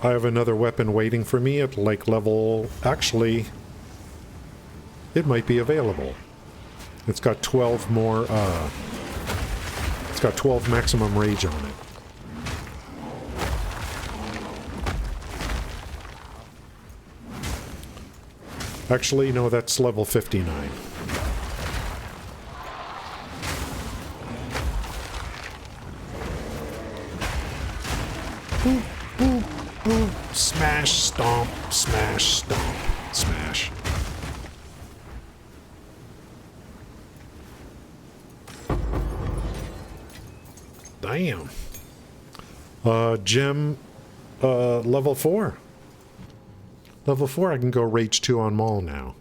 I have another weapon waiting for me at like level... Actually, it might be available. It's got 12 more, it's got 12 maximum rage on it. Actually, no, that's level 59. Boop, boop, boop. Smash, stomp, smash, stomp, smash. Damn. Gem, level 4. Level 4, I can go Rage 2 on Maul now.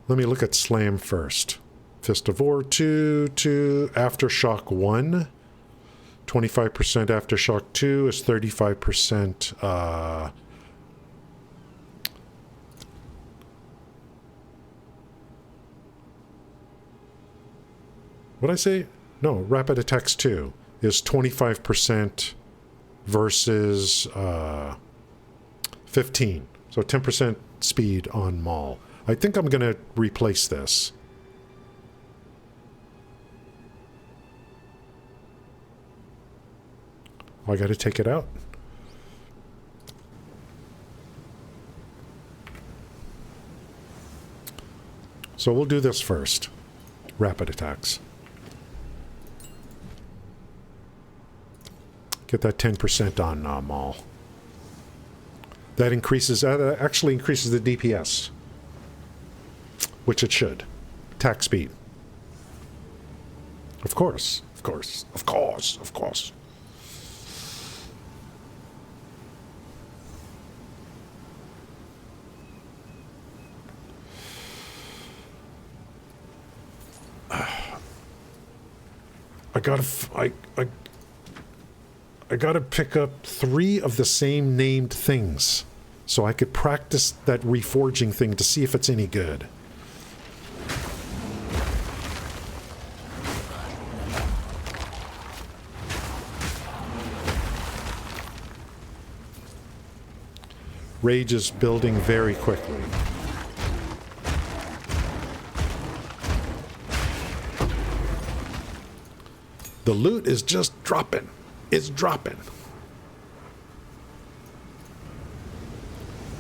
Let me look at Slam first. Fist of War 2, Aftershock 1. 25% Aftershock 2 is 35%, what'd I say? No, Rapid Attacks 2 is 25% versus 15. So 10% speed on Maul. I think I'm going to replace this. I got to take it out. So we'll do this first. Rapid Attacks. Get that 10% on Maul. That increases, actually increases the DPS. Which it should. Attack speed. Of course. Of course. Of course. Of course. I gotta pick up 3 of the same named things so I could practice that reforging thing to see if it's any good. Rage is building very quickly. The loot is just dropping. It's dropping.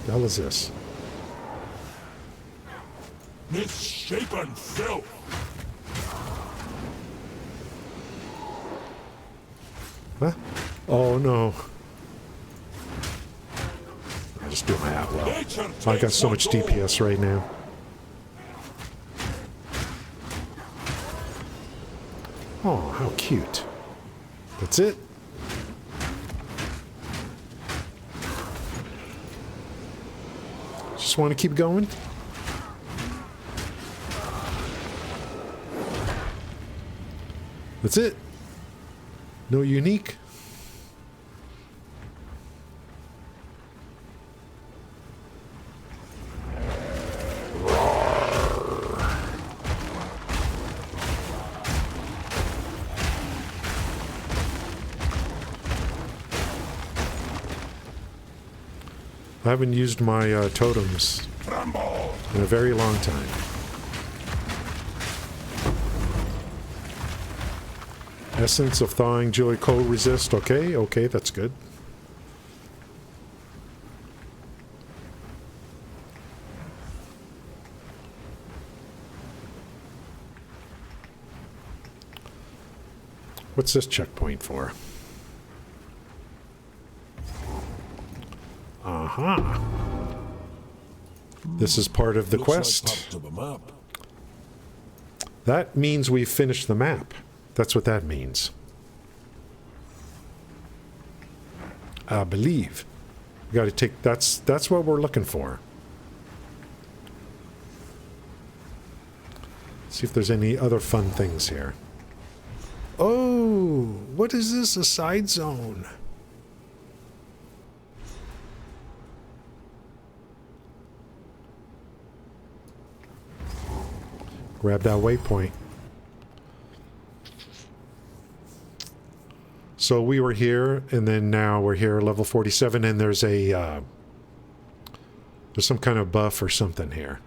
The hell is this? Misshapen filth! Huh? Oh no. I'll just do my outlaw. I got so much DPS right now. Oh, how cute. That's it. Just want to keep going. That's it. No unique. I haven't used my totems in a very long time. Essence of thawing joy cold resist. Okay, okay, that's good. What's this checkpoint for? Aha. This is part of the quest. That means we've finished the map. That's what that means. I believe. We got to take... That's what we're looking for. See if there's any other fun things here. Oh, what is this? A side zone. Grab that waypoint. So we were here, and then now we're here, level 47, and there's a there's some kind of buff or something here.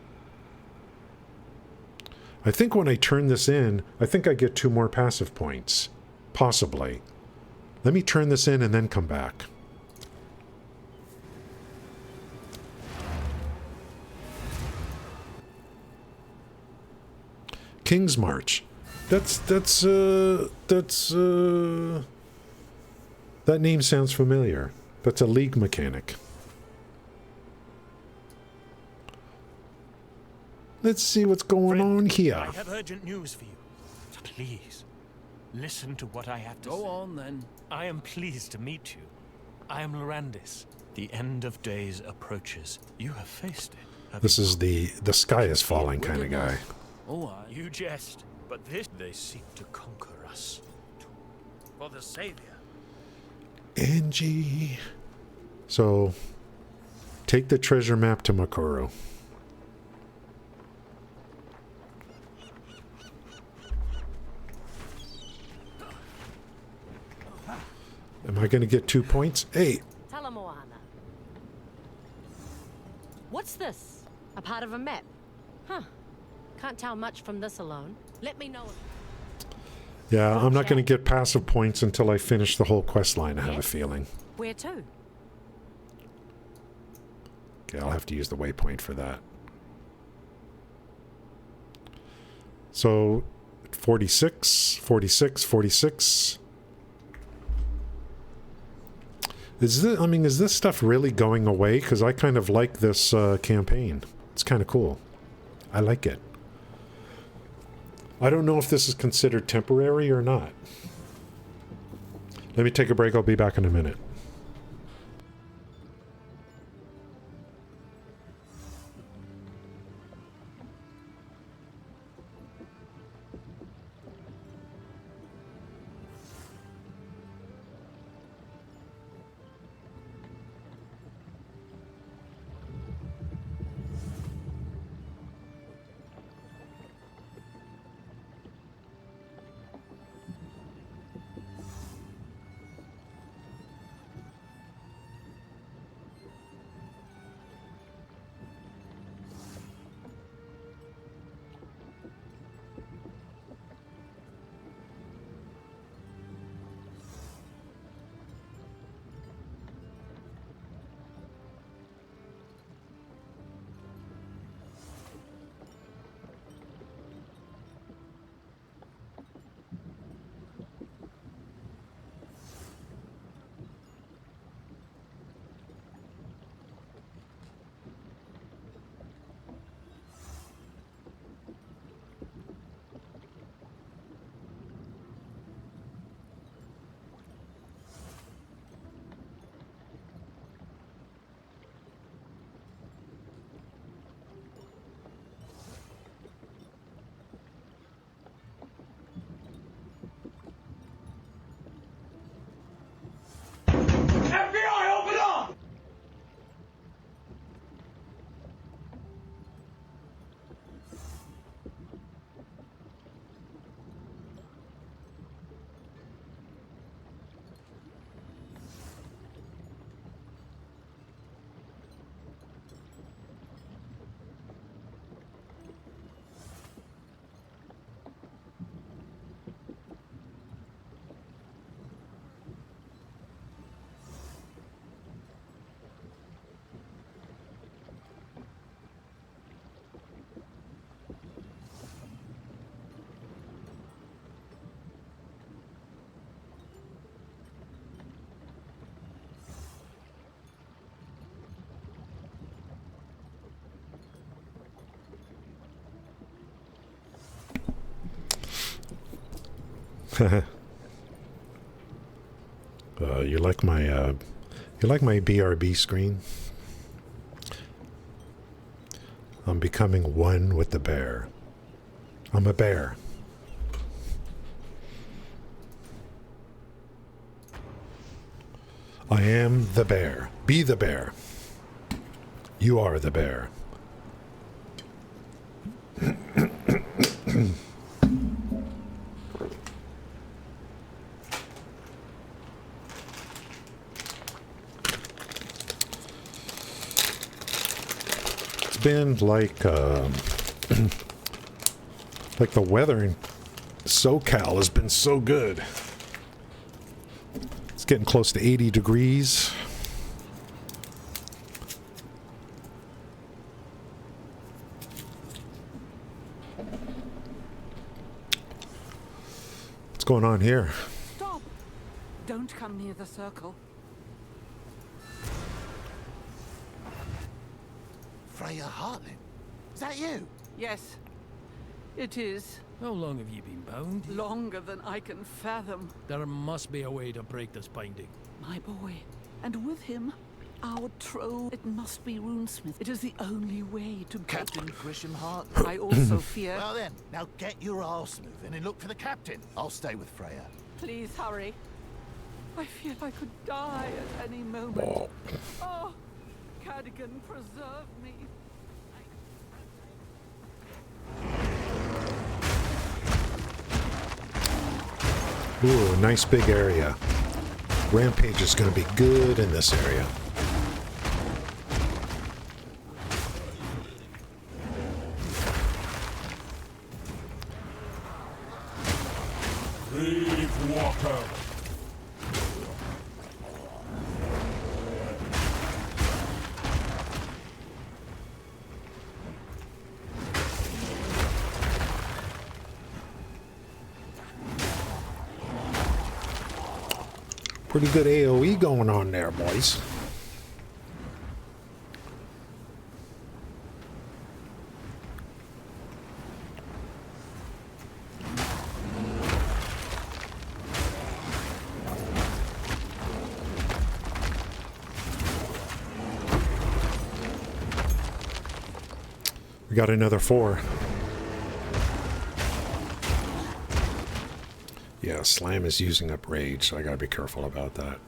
I think when I turn this in, I think I get 2 more passive points. Possibly. Let me turn this in and then come back. King's March. That name sounds familiar. That's a League mechanic. Let's see what's going on here. I have urgent news for you. Please, listen to what I have to say. Go on, then. I am pleased to meet you. I am Lorandis. The end of days approaches. You have faced it. This is the sky is falling kind of guy. Oh, you jest, but this they seek to conquer us. For the Savior. Angie. So, take the treasure map to Makuru. Am I going to get 2 points? 8. Talamoana. What's this? A part of a map? Huh. Can't tell much from this alone. Let me know if... Yeah, I'm not going to get passive points until I finish the whole quest line, I have a feeling. Where to? Okay, I'll have to use the waypoint for that. So, 46, 46, 46... Is this stuff really going away? Because I kind of like this campaign. It's kind of cool. I like it. I don't know if this is considered temporary or not. Let me take a break. I'll be back in a minute. You like my BRB screen? I'm becoming one with the bear. I'm a bear. I am the bear. Be the bear. You are the bear. It's been like like the weather in SoCal has been so good. It's getting close to 80 degrees. What's going on here? Stop! Don't come near the circle. Freya Hartling? Is that you? Yes, it is. How long have you been bound? Longer than I can fathom. There must be a way to break this binding. My boy. And with him, our trove. It must be runesmith. It is the only way to Captain Grisham Hart. I also fear. Well then, now get your arse moving and look for the captain. I'll stay with Freya. Please hurry. I feel I could die at any moment. Oh, Cadogan, preserve me. Ooh, nice big area. Rampage is going to be good in this area. Brave walker. Pretty good AoE going on there, boys. We got another 4. Yeah, Slam is using up rage, so I gotta be careful about that.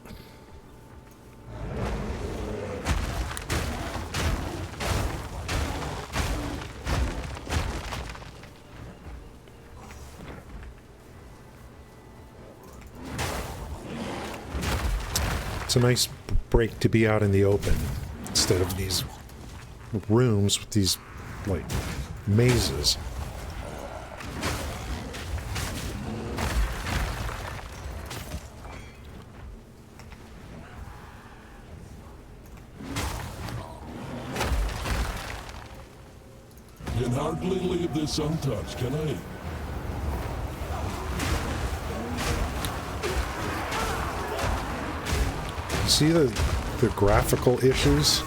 It's a nice break to be out in the open instead of these rooms with these, like, mazes. Can hardly leave this untouched, can I? See the graphical issues?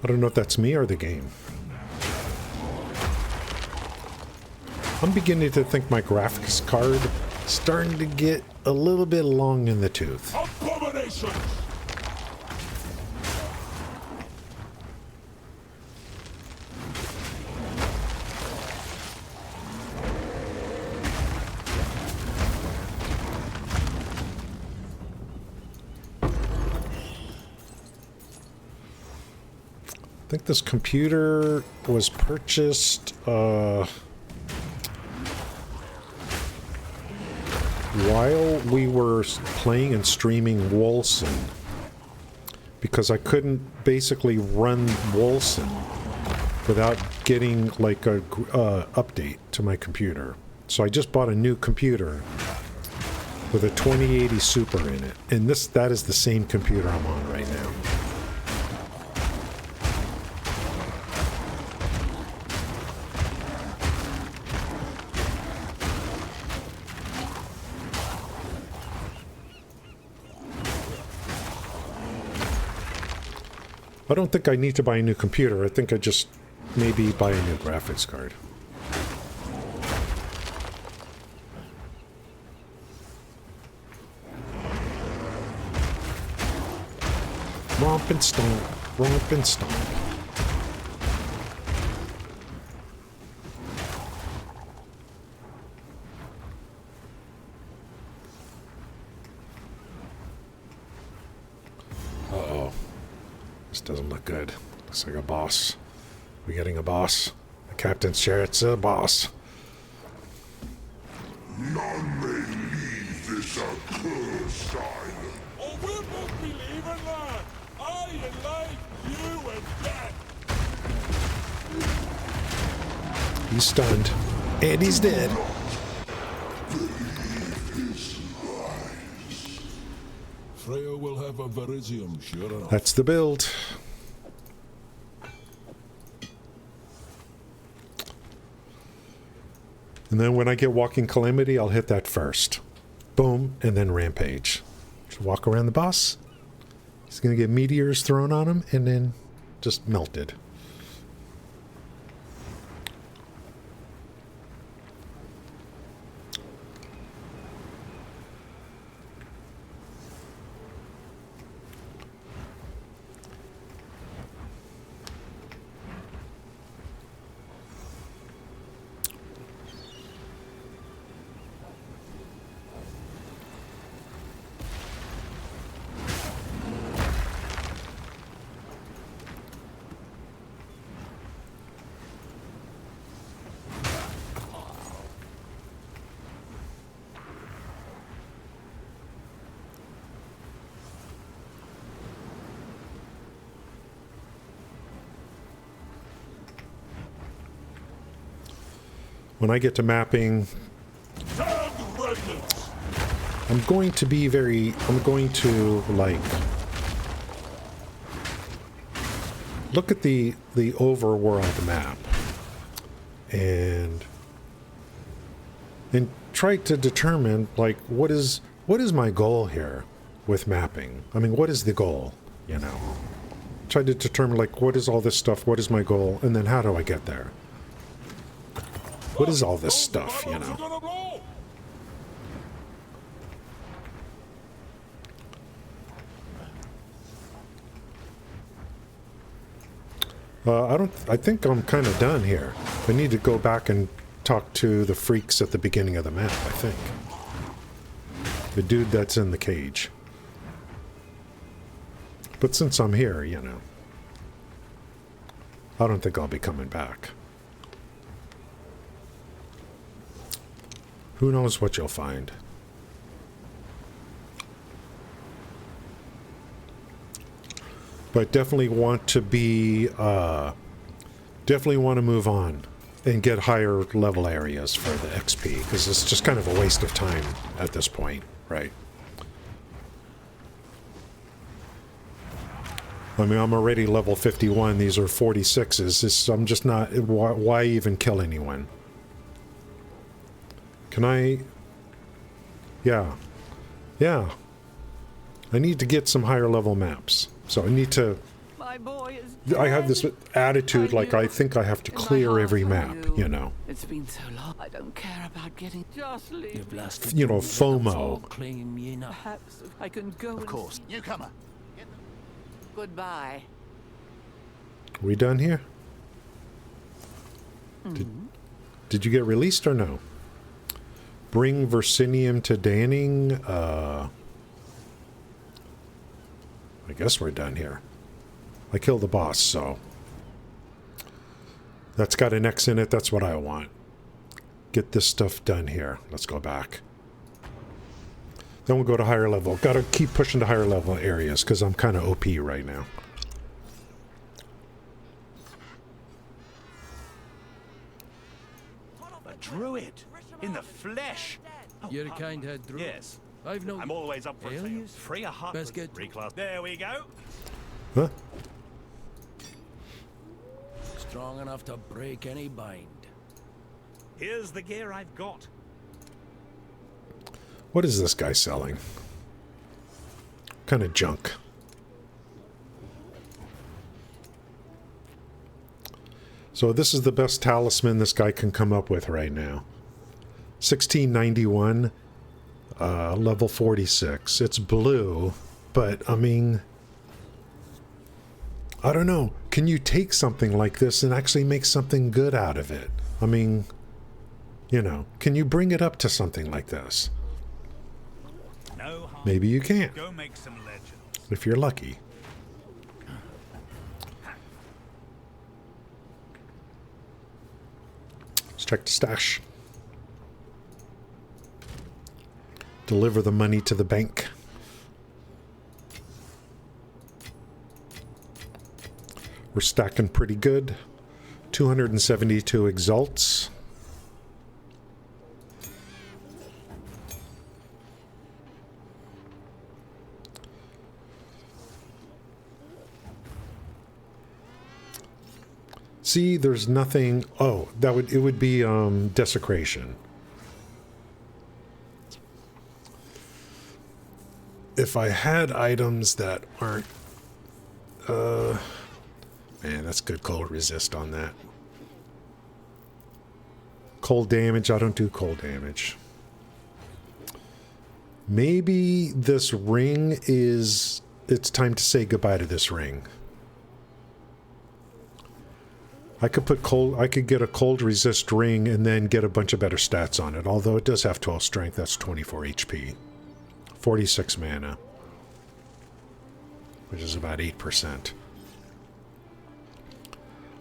I don't know if that's me or the game. I'm beginning to think my graphics card is starting to get a little bit long in the tooth. Abomination! I think this computer was purchased while we were playing and streaming Wolcen, because I couldn't basically run Wolcen without getting like a update to my computer. So I just bought a new computer with a 2080 Super in it, and that is the same computer I'm on right now. I don't think I need to buy a new computer. I think I just maybe buy a new graphics card. Romp and stomp, romp and stomp. Uh-oh. This doesn't look good. Looks like a boss. We getting a boss? The captain's chair, it's a boss. None may leave this accursed island. Oh, we'll both be leaving that. I and life, you and death. He's stunned. And he's dead. Freya will have a Verizium, sure enough. That's the build. And then when I get Walking Calamity, I'll hit that first. Boom, and then Rampage. Just walk around the boss. He's going to get meteors thrown on him, and then just melted. When I get to mapping, I'm going to like look at the overworld map and try to determine like what is my goal here with mapping. I mean, what is the goal, you know? Try to determine like what is all this stuff, what is my goal, and then how do I get there? What is all this stuff, you know? I think I'm kind of done here. I need to go back and talk to the freaks at the beginning of the map, I think. The dude that's in the cage. But since I'm here, you know, I don't think I'll be coming back. Who knows what you'll find. But definitely want to be, definitely want to move on and get higher level areas for the XP, because it's just kind of a waste of time at this point, right? I mean, I'm already level 51, these are 46s, I'm just not, why even kill anyone? Can I? Yeah. Yeah. I need to get some higher level maps. So I need to... My boy is I have this attitude like I think I have to clear every map, you know. It's been so long. I don't care about getting... Just leave. You know, FOMO. Perhaps I can go. Of course. Newcomer. Goodbye. We done here? Did you get released or no? Bring Versinium to Danning. I guess we're done here. I killed the boss, so that's got an X in it. That's what I want. Get this stuff done here. Let's go back. Then we'll go to higher level. Gotta keep pushing to higher level areas because I'm kind of OP right now. druid in the flesh. Oh, You're a kind-head druid. Yes. I've no. I'm always up for a tale. Alias? Free a hut. Best get reclass. There we go. Huh? strong enough to break any bind. Here's the gear I've got. What is this guy selling? Kind of junk. So this is the best talisman this guy can come up with right now. 1691, level 46. It's blue, but I mean, I don't know. Can you take something like this and actually make something good out of it? I mean, you know, can you bring it up to something like this? No harm. Maybe you can. Go make some legends. If you're lucky. Let's check the stash. Deliver the money to the bank. We're stacking pretty good. 272 exalts. See, there's nothing. Oh, it would be desecration. If I had items that aren't man, that's good cold resist on that. Cold damage, I don't do cold damage. Maybe this ring is, it's time to say goodbye to this ring. I could get a cold resist ring and then get a bunch of better stats on it. Although it does have 12 strength, that's 24 HP. 46 mana. Which is about 8%.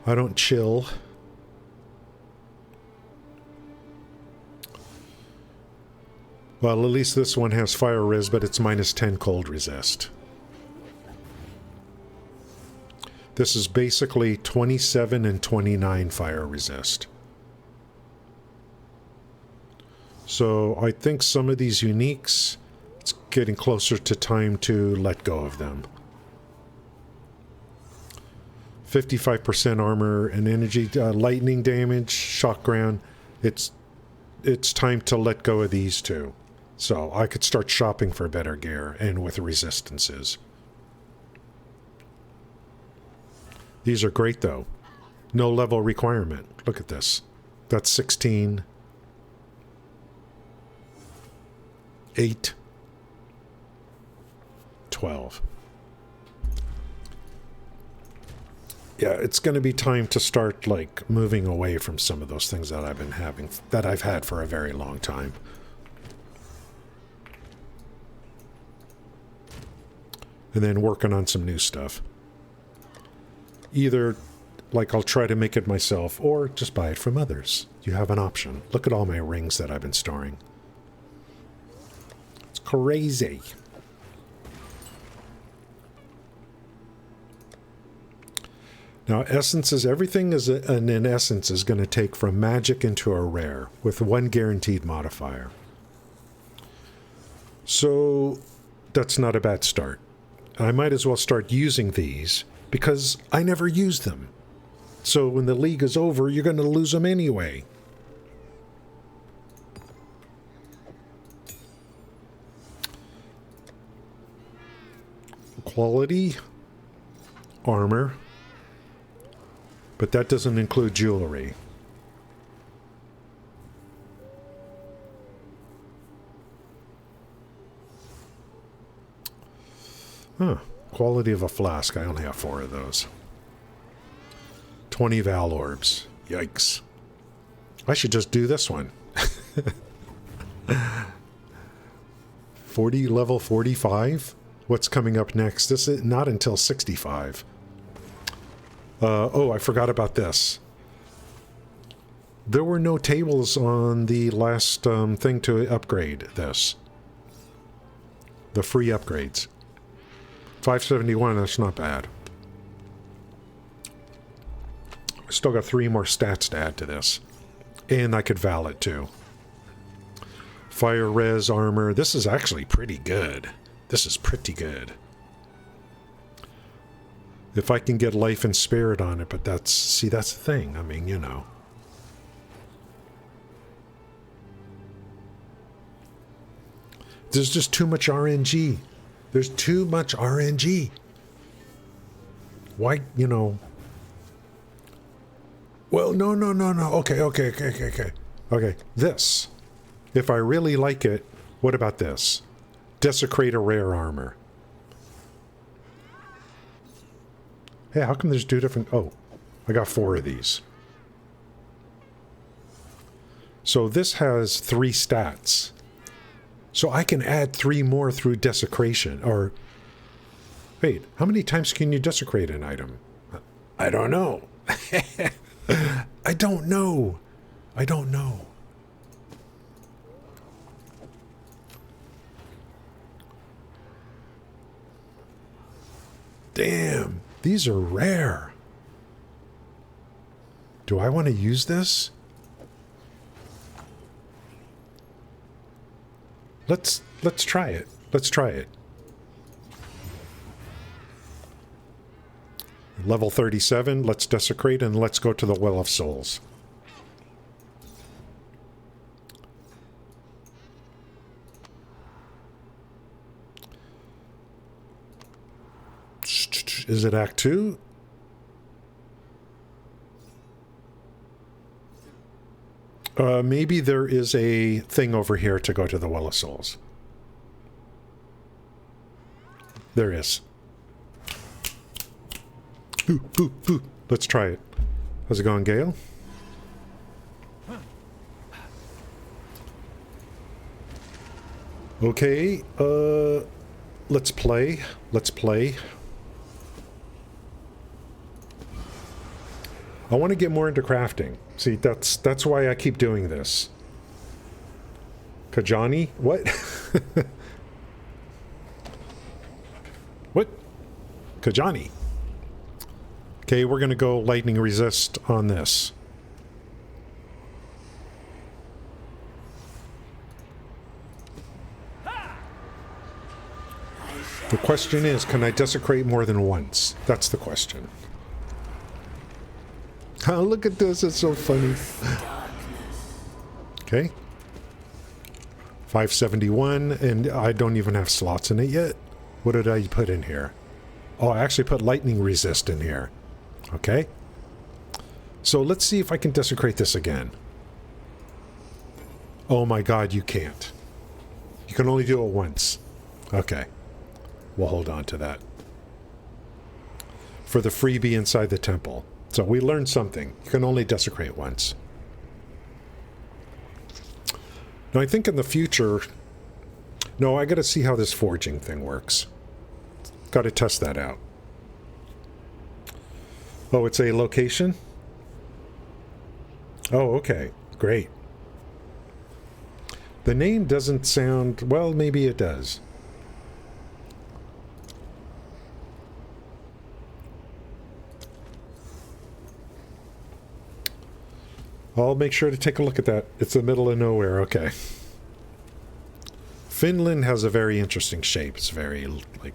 I don't chill. Well, at least this one has fire res, but it's minus 10 cold resist. This is basically 27 and 29 fire resist. So I think some of these uniques, it's getting closer to time to let go of them. 55% armor and energy, lightning damage, shock ground. It's time to let go of these two. So I could start shopping for better gear and with resistances. These are great, though. No level requirement. Look at this. That's 16. 8. 12. Yeah, it's going to be time to start, like, moving away from some of those things that I've been having, that I've had for a very long time. And then working on some new stuff. Either, like, I'll try to make it myself, or just buy it from others. You have an option. Look at all my rings that I've been storing. It's crazy. Now, essences, everything is in essence is going to take from magic into a rare, with one guaranteed modifier. So, that's not a bad start. I might as well start using these, because I never use them. So when the league is over, you're going to lose them anyway. Quality, armor, but that doesn't include jewelry. Huh. Quality of a flask. I only have 4 of those. 20 Val orbs. Yikes. I should just do this one. 40 level 45? What's coming up next? This is not until 65. Oh, I forgot about this. There were no tables on the last thing to upgrade this. The free upgrades. 571, that's not bad. I still got 3 more stats to add to this. And I could val it too. Fire res armor. This is actually pretty good. This is pretty good. If I can get life and spirit on it, but that's, see, that's the thing. I mean, you know. There's just too much RNG. There's too much RNG. Why, you know. Well, no. Okay, this. If I really like it, what about this? Desecrator rare armor. Hey, how come there's two different... Oh, I got 4 of these. So this has 3 stats. So I can add 3 more through desecration, or... Wait, how many times can you desecrate an item? I don't know. I don't know. I don't know. Damn, these are rare. Do I want to use this? Let's try it. Let's try it. Level 37, let's desecrate and let's go to the Well of Souls. Is it Act 2? Maybe there is a thing over here to go to the Well of Souls. There is. Ooh. Let's try it. How's it going, Gale? Okay, let's play. Let's play. I want to get more into crafting. See, that's why I keep doing this. Kajani? What? What? Kajani. Okay, we're going to go lightning resist on this. The question is, can I desecrate more than once? That's the question. Oh, look at this, it's so funny. Okay. 571, and I don't even have slots in it yet. What did I put in here? Oh, I actually put lightning resist in here. Okay. So let's see if I can desecrate this again. Oh my god, you can't. You can only do it once. Okay. We'll hold on to that. For the freebie inside the temple. So we learned something. You can only desecrate once. Now I think in the future... No, I gotta see how this forging thing works. Gotta test that out. Oh, it's a location? Oh, okay. Great. The name doesn't sound... Well, maybe it does. I'll make sure to take a look at that. It's the middle of nowhere. Okay. Finland has a very interesting shape. It's very, like...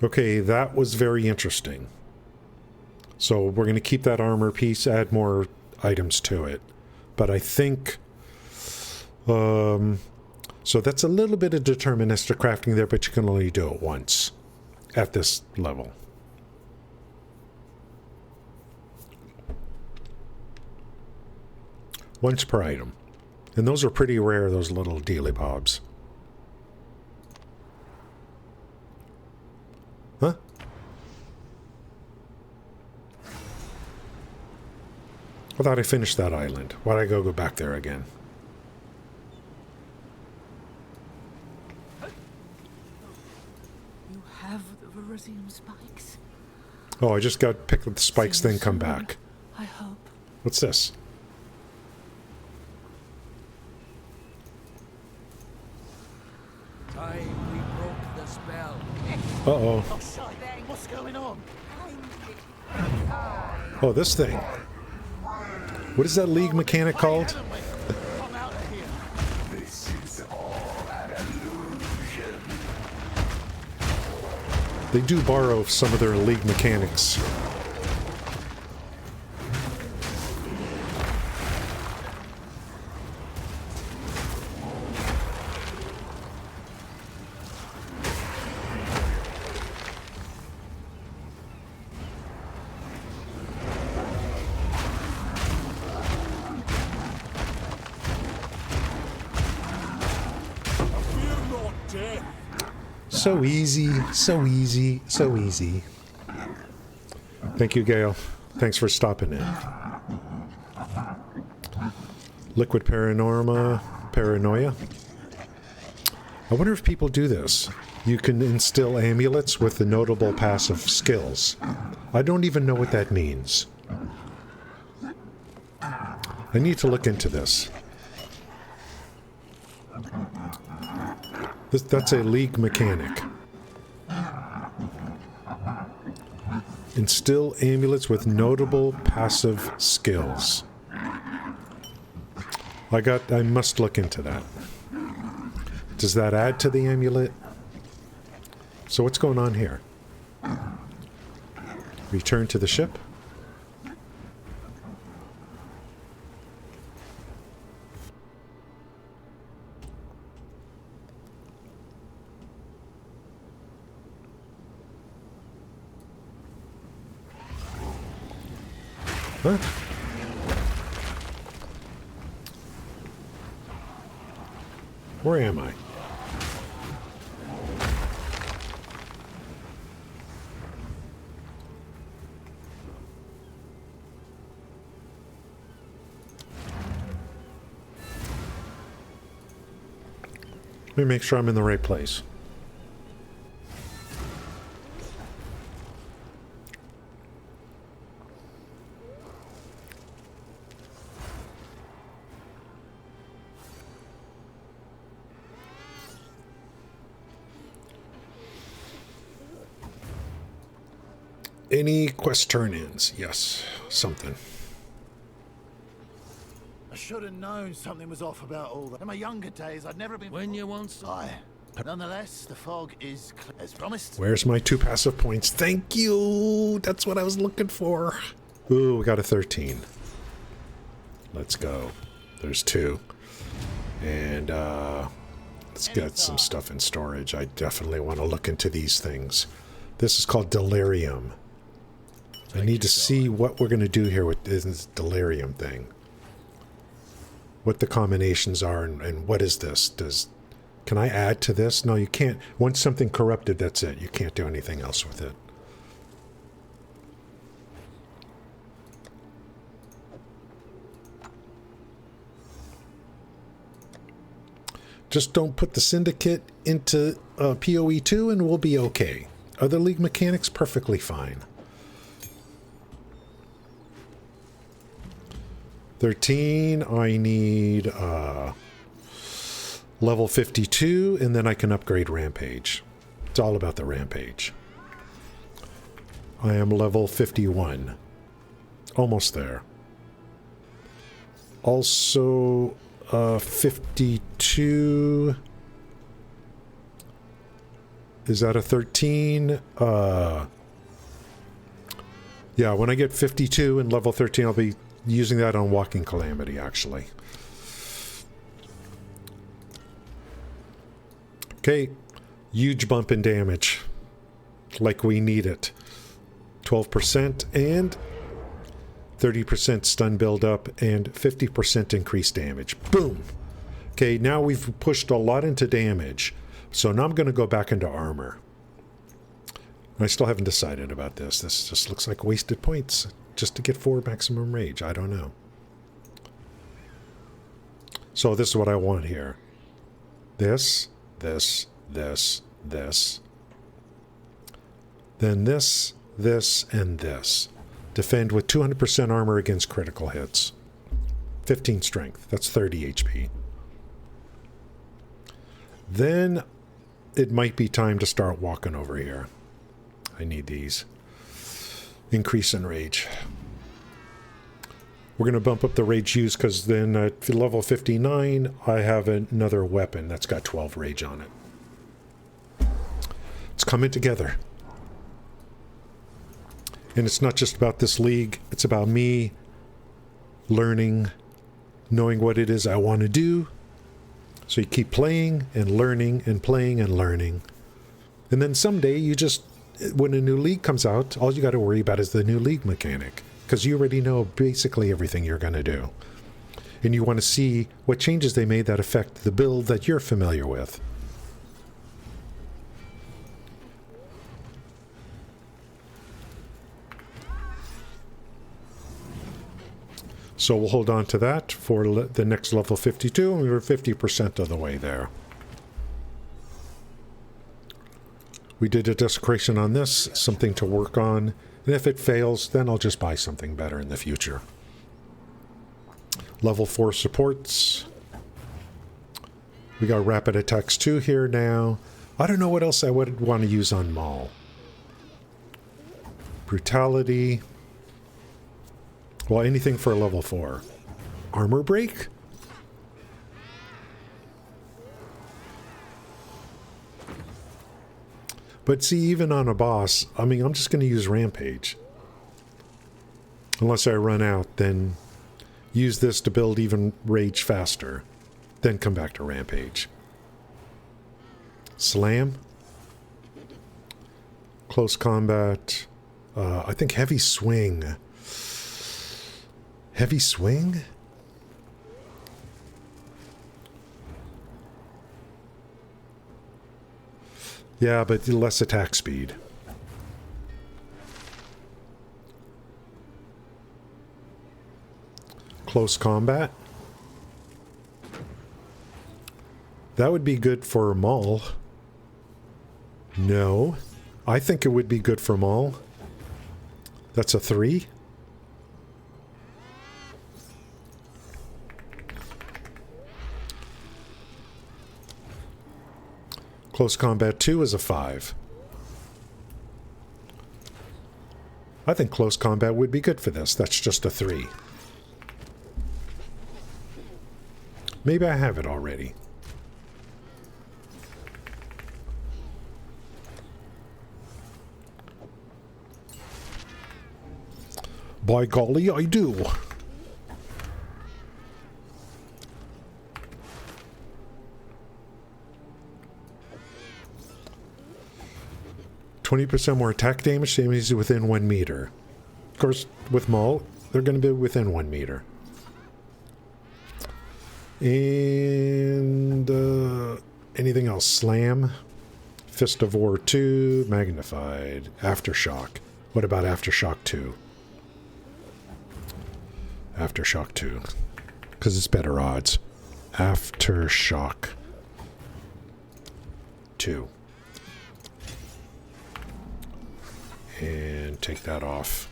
Okay, that was very interesting. So we're going to keep that armor piece, add more items to it. But I think... So that's a little bit of deterministic crafting there, but you can only do it once at this level. Once per item. And those are pretty rare, those little dealy bobs. Huh? I thought I finished that island. Why'd I go back there again? Spikes. Oh, I just got picked with the spikes, then come back. I hope. What's this? Time we broke the spell. Uh-oh. Oh, shite. What's going on? Oh, this thing. What is that league mechanic called? Come out of here. This is all an illusion. They do borrow some of their league mechanics. So easy, so easy, so easy. Thank you, Gale. Thanks for stopping in. Liquid paranoia. I wonder if people do this. You can instill amulets with the notable passive skills. I don't even know what that means. I need to look into this. That's a league mechanic. Instill amulets with notable passive skills. I must look into that. Does that add to the amulet? So what's going on here? Return to the ship? Huh? Where am I? Let me make sure I'm in the right place. Any quest turn-ins? Yes, something. I should have known something was off about all that. In my younger days, I'd never been... When you want some. Aye. Nonetheless, the fog is clear, as promised. Where's my 2 passive points? Thank you! That's what I was looking for. Ooh, we got a 13. Let's go. There's 2. And, let's get some stuff in storage. I definitely want to look into these things. This is called Delirium. I need to see what we're going to do here with this Delirium thing. What the combinations are and what is this? Can I add to this? No, you can't. Once something corrupted, that's it. You can't do anything else with it. Just don't put the Syndicate into POE2 and we'll be okay. Other League mechanics, perfectly fine. 13, I need level 52, and then I can upgrade Rampage. It's all about the Rampage. I am level 51. Almost there. Also, 52... Is that a 13? Yeah, when I get 52 and level 13, I'll be using that on Walking Calamity, actually. Okay, huge bump in damage. Like we need it. 12% and 30% stun buildup and 50% increased damage. Boom! Okay, now we've pushed a lot into damage. So now I'm going to go back into armor. I still haven't decided about this. This just looks like wasted points just to get 4 maximum rage. I don't know. So this is what I want here. This, this, this, this. Then this, this, and this. Defend with 200% armor against critical hits. 15 strength. That's 30 HP. Then it might be time to start walking over here. I need these. Increase in rage. We're going to bump up the rage use because then at level 59, I have another weapon that's got 12 rage on it. It's coming together. And it's not just about this league. It's about me learning, knowing what it is I want to do. So you keep playing and learning and playing and learning. And then someday you just, when a new league comes out, all you got to worry about is the new league mechanic. Because you already know basically everything you're going to do. And you want to see what changes they made that affect the build that you're familiar with. So we'll hold on to that for the next level 52, and we're 50% of the way there. We did a desecration on this, something to work on. And if it fails, then I'll just buy something better in the future. Level 4 supports. We got Rapid Attacks 2 here now. I don't know what else I would want to use on Maul. Brutality. Well, anything for level 4. Armor Break? But see, even on a boss, I mean, I'm just going to use Rampage. Unless I run out, then use this to build even rage faster. Then come back to Rampage. Slam. Close combat. I think Heavy Swing. Heavy Swing? Yeah, but less attack speed. Close combat. That would be good for Maul. No. I think it would be good for Maul. That's a 3. Close Combat 2 is a 5. I think Close Combat would be good for this. That's just a 3. Maybe I have it already. By golly, I do. %, more attack damage to enemies within 1 meter. Of course, with Maul, they're going to be within 1 meter. And anything else? Slam, Fist of War 2, Magnified, Aftershock. What about Aftershock 2? Aftershock 2. Because it's better odds. Aftershock 2. And take that off.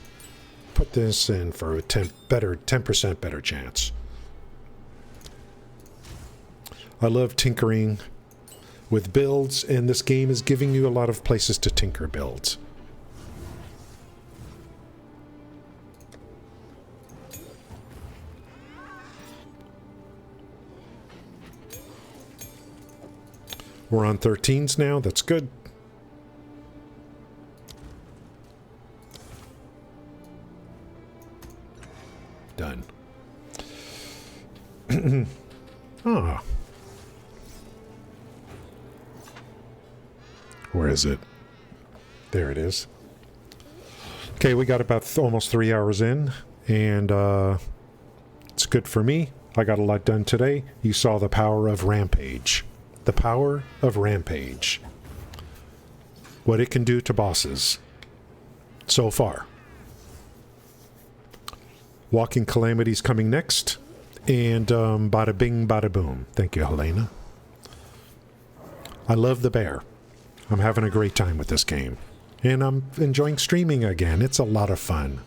Put this in for a 10% better chance. I love tinkering with builds, and this game is giving you a lot of places to tinker builds. We're on 13s now. That's good. Done. Ah. Where is it? There it is. Okay, we got about almost 3 hours in, and it's good for me. I got a lot done today. You saw the power of Rampage. The power of Rampage. What it can do to bosses. So far. Walking Calamity's coming next. And bada bing, bada boom. Thank you, Helena. I love the bear. I'm having a great time with this game. And I'm enjoying streaming again. It's a lot of fun.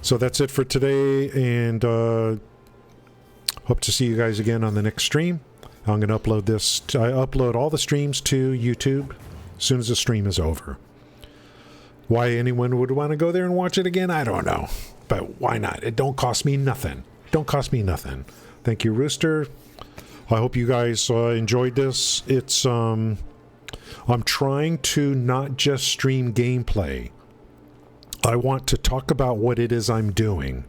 So that's it for today. And hope to see you guys again on the next stream. I'm going to upload this. I upload all the streams to YouTube as soon as the stream is over. Why anyone would want to go there and watch it again, I don't know. But why not? It don't cost me nothing. Don't cost me nothing. Thank you, Rooster. I hope you guys enjoyed this. It's I'm trying to not just stream gameplay. I want to talk about what it is I'm doing,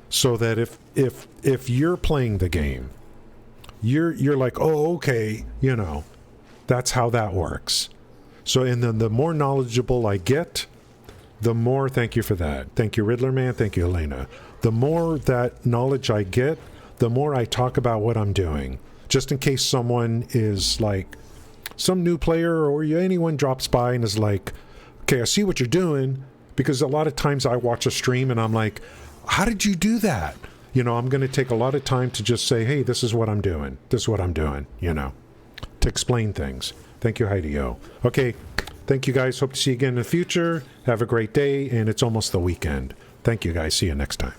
so that if you're playing the game, you're like, oh, okay, you know, that's how that works. So, and then the more knowledgeable I get, the more, thank you for that. Thank you, Riddler Man. Thank you, Elena. The more that knowledge I get, the more I talk about what I'm doing. Just in case someone is like, some new player or anyone drops by and is like, okay, I see what you're doing. Because a lot of times I watch a stream and I'm like, how did you do that? You know, I'm going to take a lot of time to just say, hey, this is what I'm doing. This is what I'm doing, you know, to explain things. Thank you, Heidi-O. Okay, thank you guys. Hope to see you again in the future. Have a great day, and it's almost the weekend. Thank you guys. See you next time.